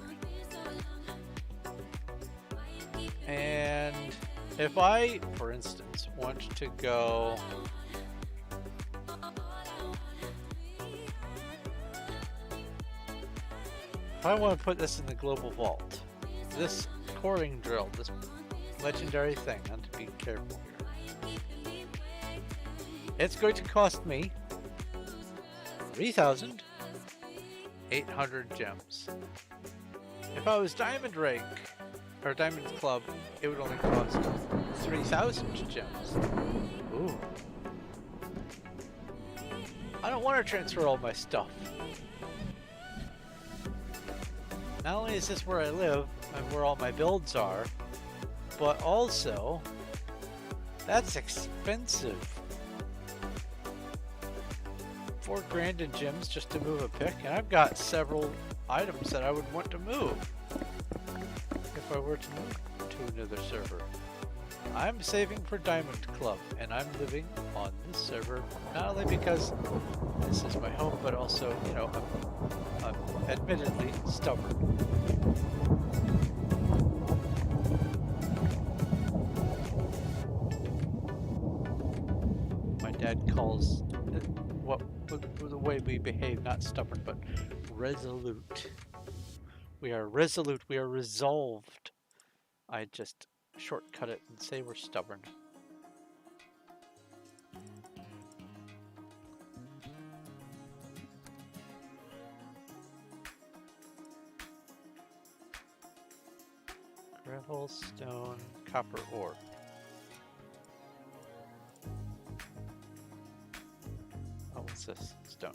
And if I, for instance, want to go if I want to put this in the global vault, this coring drill, this legendary thing, I have to be careful here. It's going to cost me 3,800 gems. If I was diamond rank, or Diamond Club, it would only cost 3,000 gems. Ooh. I don't want to transfer all my stuff. Not only is this where I live and where all my builds are, but also that's expensive. 4 grand in gems just to move a pick, and I've got several items that I would want to move if I were to move to another server. I'm saving for Diamond Club, and I'm living on this server not only because this is my home, but also, you know, I'm admittedly stubborn. My dad calls the way we behave not stubborn, but resolute. We are resolute. We are resolved. I just shortcut it and say we're stubborn. Gravel, stone, copper ore. Oh, what's this? Stone.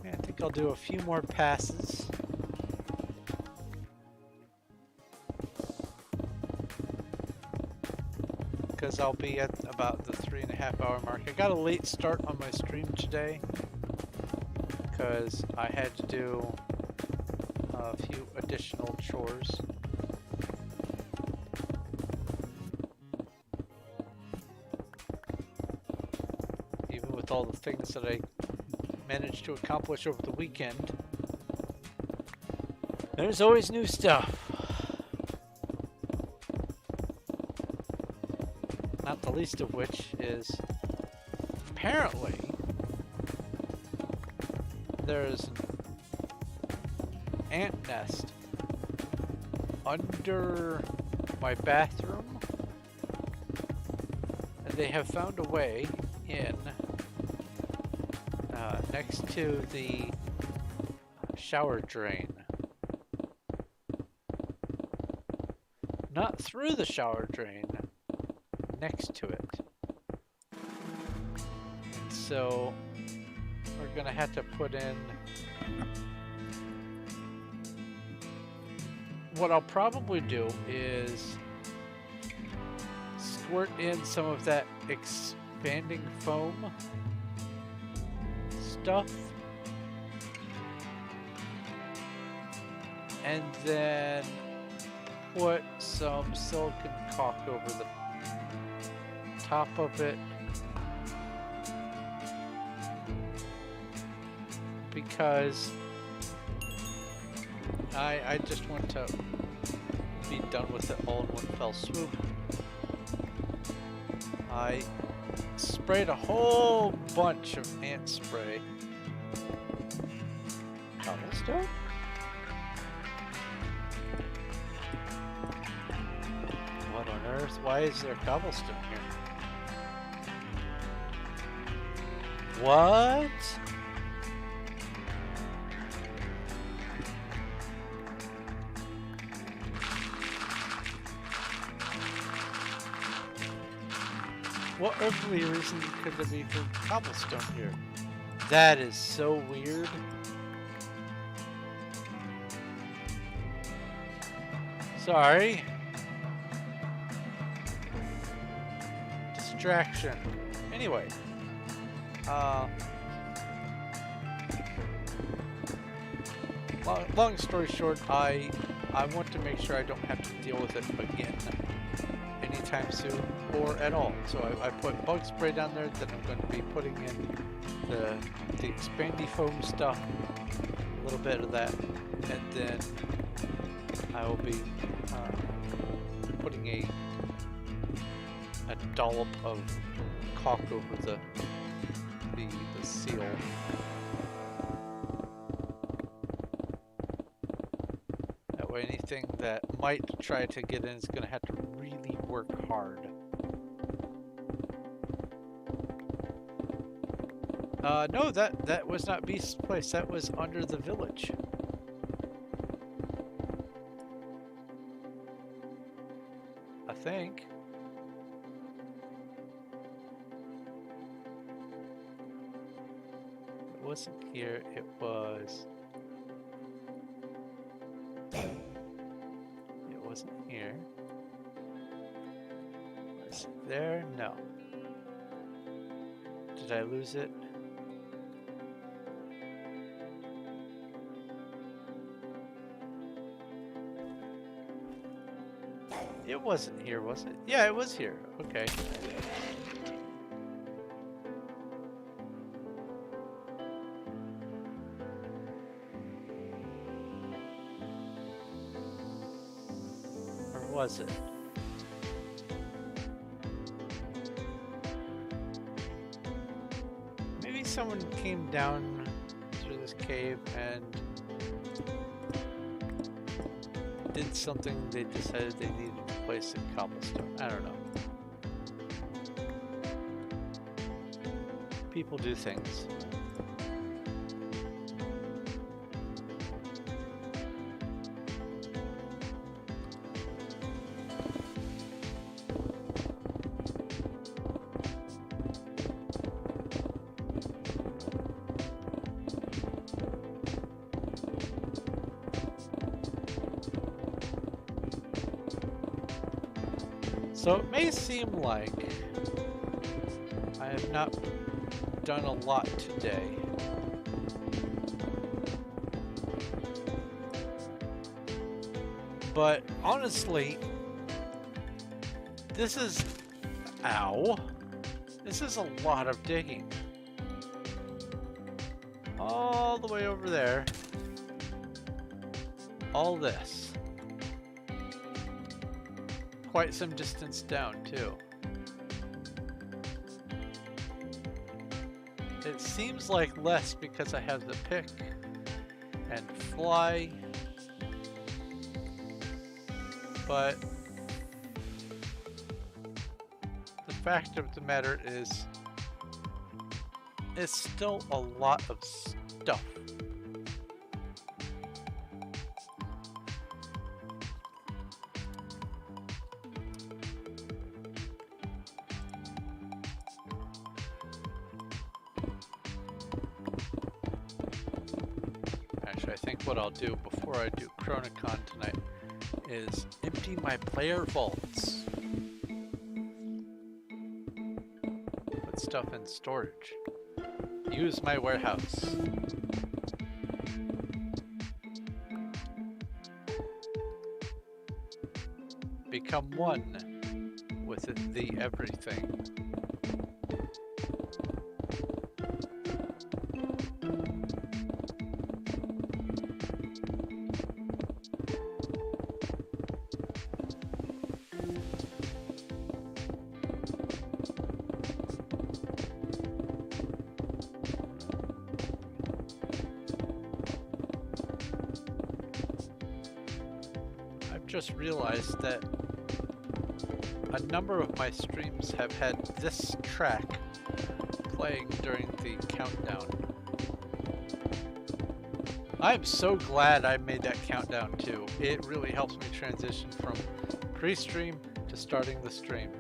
Yeah, I think I'll do a few more passes. Because I'll be at about the 3.5 hour mark. I got a late start on my stream today because I had to do a few additional chores. Even with all the things that I managed to accomplish over the weekend, there's always new stuff. Not the least of which is, apparently, there's an ant nest under my bathroom, and they have found a way in next to the shower drain. Not through the shower drain, next to it. And so we're gonna have to put in, what I'll probably do is squirt in some of that expanding foam stuff, and then put some silicon caulk over the top of it, because I just want to be done with it all in one fell swoop. I sprayed a whole bunch of ant spray. Cobblestone? What on earth? Why is there cobblestone here? What? What earthly reason could there be for cobblestone here? That is so weird. Sorry. Distraction. Anyway. Long story short, I want to make sure I don't have to deal with it again anytime soon or at all. So I put bug spray down there, then I'm going to be putting in the expandy foam stuff, a little bit of that, and then I will be putting a dollop of caulk over the seal. That way anything that might try to get in is going to have to really work hard. No, that was not Beast's place. That was under the village. I think. It wasn't here, it was... It wasn't here. Was it there? No. Did I lose it? It wasn't here, was it? Yeah, it was here. Okay. Or was it? Maybe someone came down through this cave and did something they decided they needed to place in cobblestone. I don't know. People do things. So it may seem like I have not done a lot today. But honestly, this is... Ow! This is a lot of digging. All the way over there. All this. Quite some distance down, too. It seems like less because I have the pick and fly, but the fact of the matter is, it's still a lot of stuff. I think what I'll do before I do Chronicon tonight is empty my player vaults. Put stuff in storage. Use my warehouse. Become one with the everything. Just realized that a number of my streams have had this track playing during the countdown. I'm so glad I made that countdown too. It really helps me transition from pre-stream to starting the stream.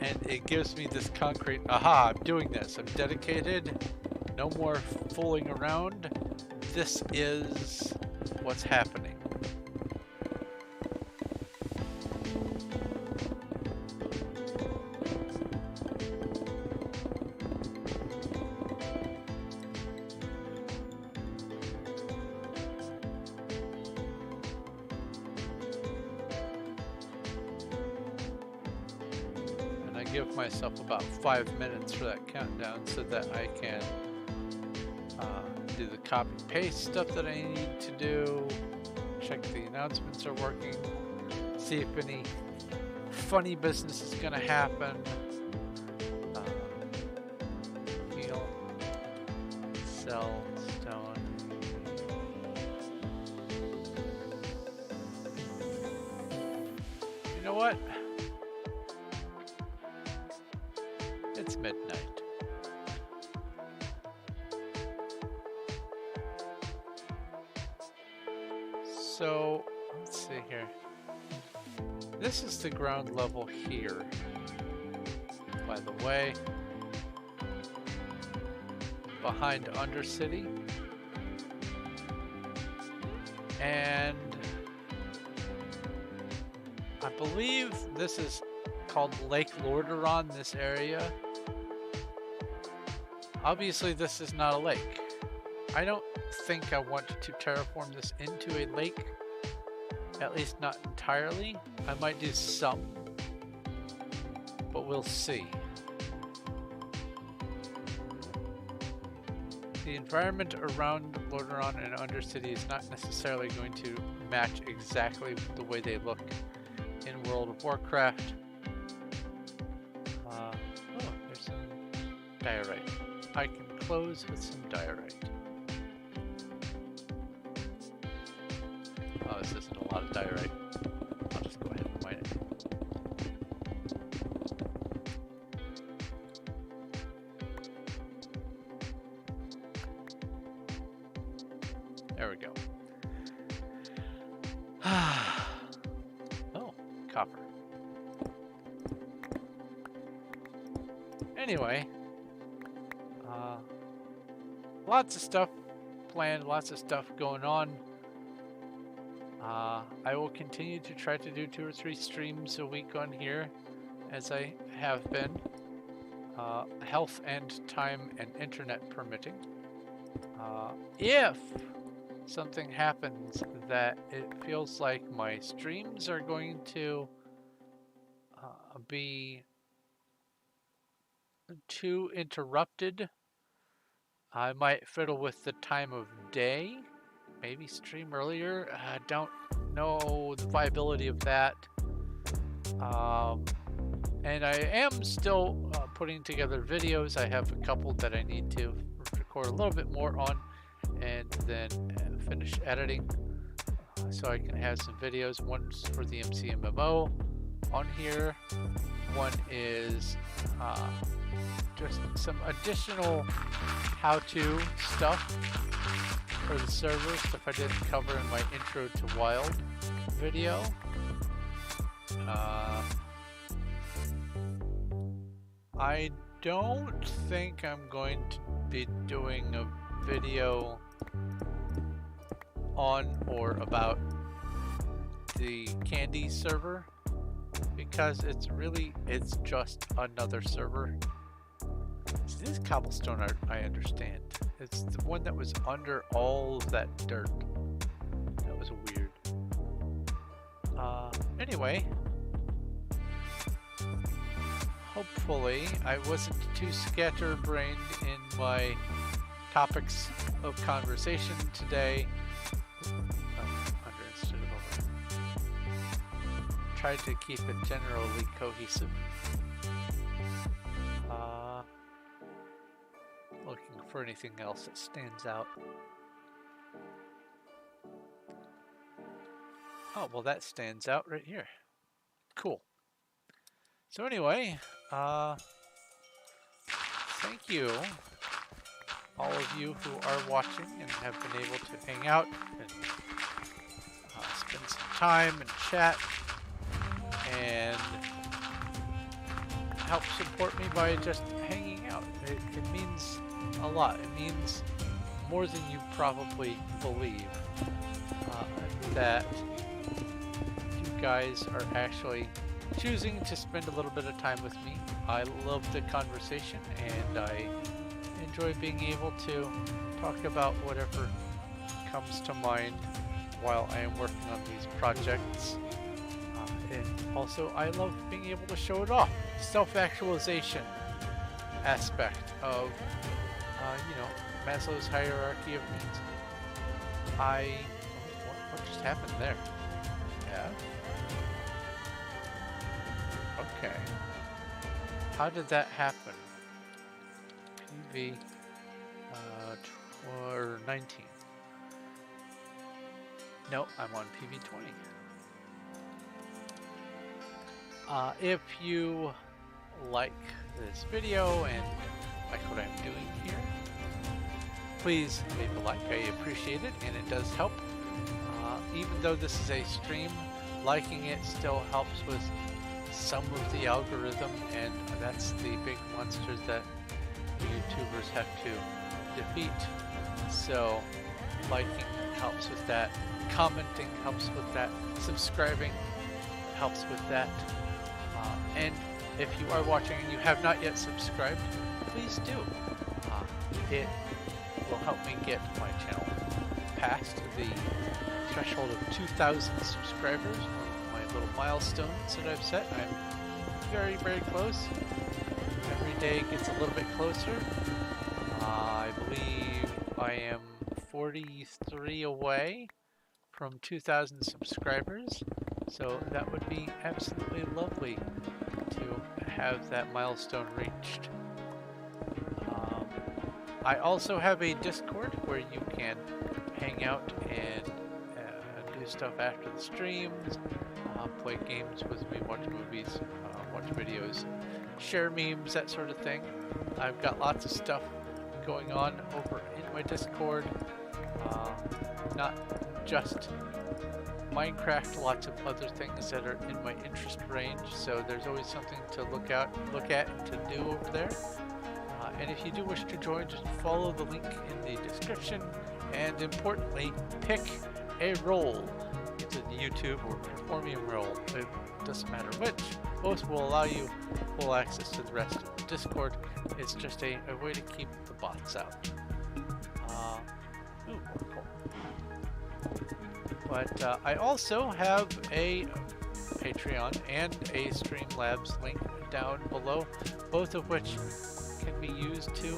And it gives me this concrete, aha, I'm doing this. I'm dedicated. No more fooling around. This is what's happening. Give myself about 5 minutes for that countdown so that I can do the copy paste stuff that I need to do, check the announcements are working, see if any funny business is going to happen, heal, sell stone. You know what? It's midnight. Let's see here. This is the ground level here, by the way, behind Undercity. And I believe this is called Lake Lordaeron, this area. Obviously this is not a lake. I don't think I want to terraform this into a lake, at least not entirely. I might do some, but we'll see. The environment around Lordaeron and Undercity is not necessarily going to match exactly the way they look in World of Warcraft. Oh, there's some diorite. I can close with some diorite. Oh, this isn't a lot of diorite. I'll just go ahead and mine it. There we go. Oh, copper. Anyway, lots of stuff planned, lots of stuff going on. I will continue to try to do 2 or 3 streams a week on here, as I have been. Health and time and internet permitting. If something happens that it feels like my streams are going to be too interrupted, I might fiddle with the time of day. Maybe stream earlier. I don't know the viability of that. And I am still putting together videos. I have a couple that I need to record a little bit more on and then finish editing so I can have some videos. One's for the MCMMO on here. One is just some additional how-to stuff for the server, stuff I didn't cover in my intro to Wild video. I don't think I'm going to be doing a video on or about the Candy server, because it's just another server. See, this cobblestone art, I understand. It's the one that was under all of that dirt. That was weird. Anyway, hopefully I wasn't too scatterbrained in my topics of conversation today. Under instead of over. Tried to keep it generally cohesive. Looking for anything else that stands out. Oh, well, that stands out right here. Cool. So anyway, thank you, all of you who are watching and have been able to hang out and spend some time and chat and help support me by just hanging out. It means a lot. It means more than you probably believe that you guys are actually choosing to spend a little bit of time with me. I love the conversation and I enjoy being able to talk about whatever comes to mind while I am working on these projects. And also I love being able to show it off. Self-actualization aspect of you know, Maslow's hierarchy of needs. What just happened there? Yeah. Okay. How did that happen? PV or 19. No, I'm on PV 20. If you like this video and like what I'm doing here, please leave a like. I appreciate it, and it does help. even though this is a stream, liking it still helps with some of the algorithm, and that's the big monsters that YouTubers have to defeat. So liking helps with that, commenting helps with that, subscribing helps with that, and if you are watching and you have not yet subscribed, please do. It will help me get my channel past the threshold of 2,000 subscribers, my little milestones that I've set. I'm very, very close. Every day gets a little bit closer. I believe I am 43 away from 2,000 subscribers, so that would be absolutely lovely to have that milestone reached. I also have a Discord where you can hang out and do stuff after the streams, play games with me, watch movies, watch videos, share memes, that sort of thing. I've got lots of stuff going on over in my Discord, not just Minecraft, lots of other things that are in my interest range, so there's always something to look at and to do over there. And if you do wish to join, just follow the link in the description, and importantly, pick a role. Either the YouTube or Performium role, it doesn't matter which. Both will allow you full access to the rest of the Discord. It's just a way to keep the bots out. Ooh, cool. But I also have a Patreon and a Streamlabs link down below, both of which can be used to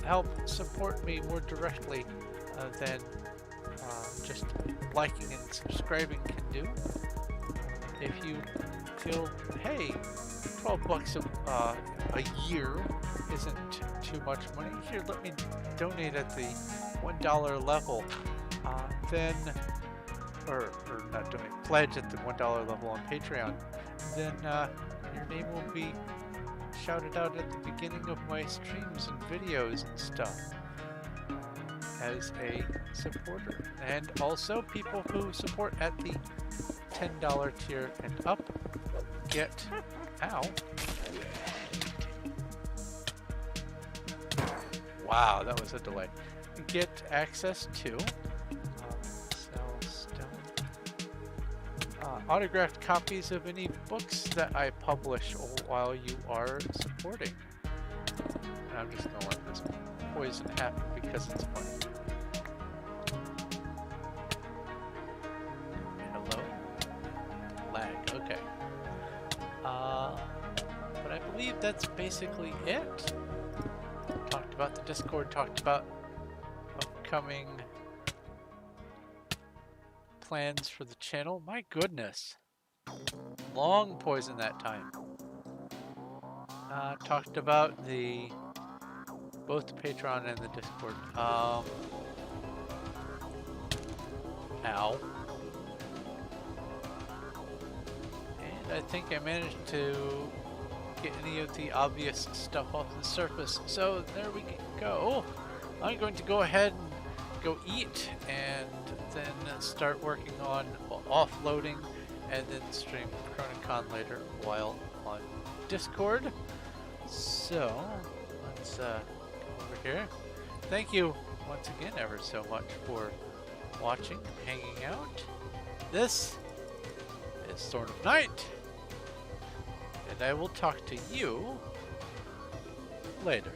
help support me more directly than just liking and subscribing can do. If you feel, hey, 12 bucks a year isn't too much money, here, let me donate at the $1 level, then, or not donate, pledge at the $1 level on Patreon, then your name will be shouted out at the beginning of my streams and videos and stuff as a supporter. And also people who support at the $10 tier and up get, ow, wow, that was a delay, get access to autographed copies of any books that I publish while you are supporting. And I'm just gonna let this poison happen because it's funny. Hello? Lag, okay. But I believe that's basically it. Talked about the Discord, talked about upcoming plans for the channel. My goodness, long poison that time. Talked about both the Patreon and the Discord. Ow. And I think I managed to get any of the obvious stuff off the surface. So there we go. I'm going to go ahead and go eat, and then start working on offloading, and then stream Chronicon later while on Discord. So let's go over here. Thank you once again ever so much for watching, hanging out. This is Sword of Night, and I will talk to you later.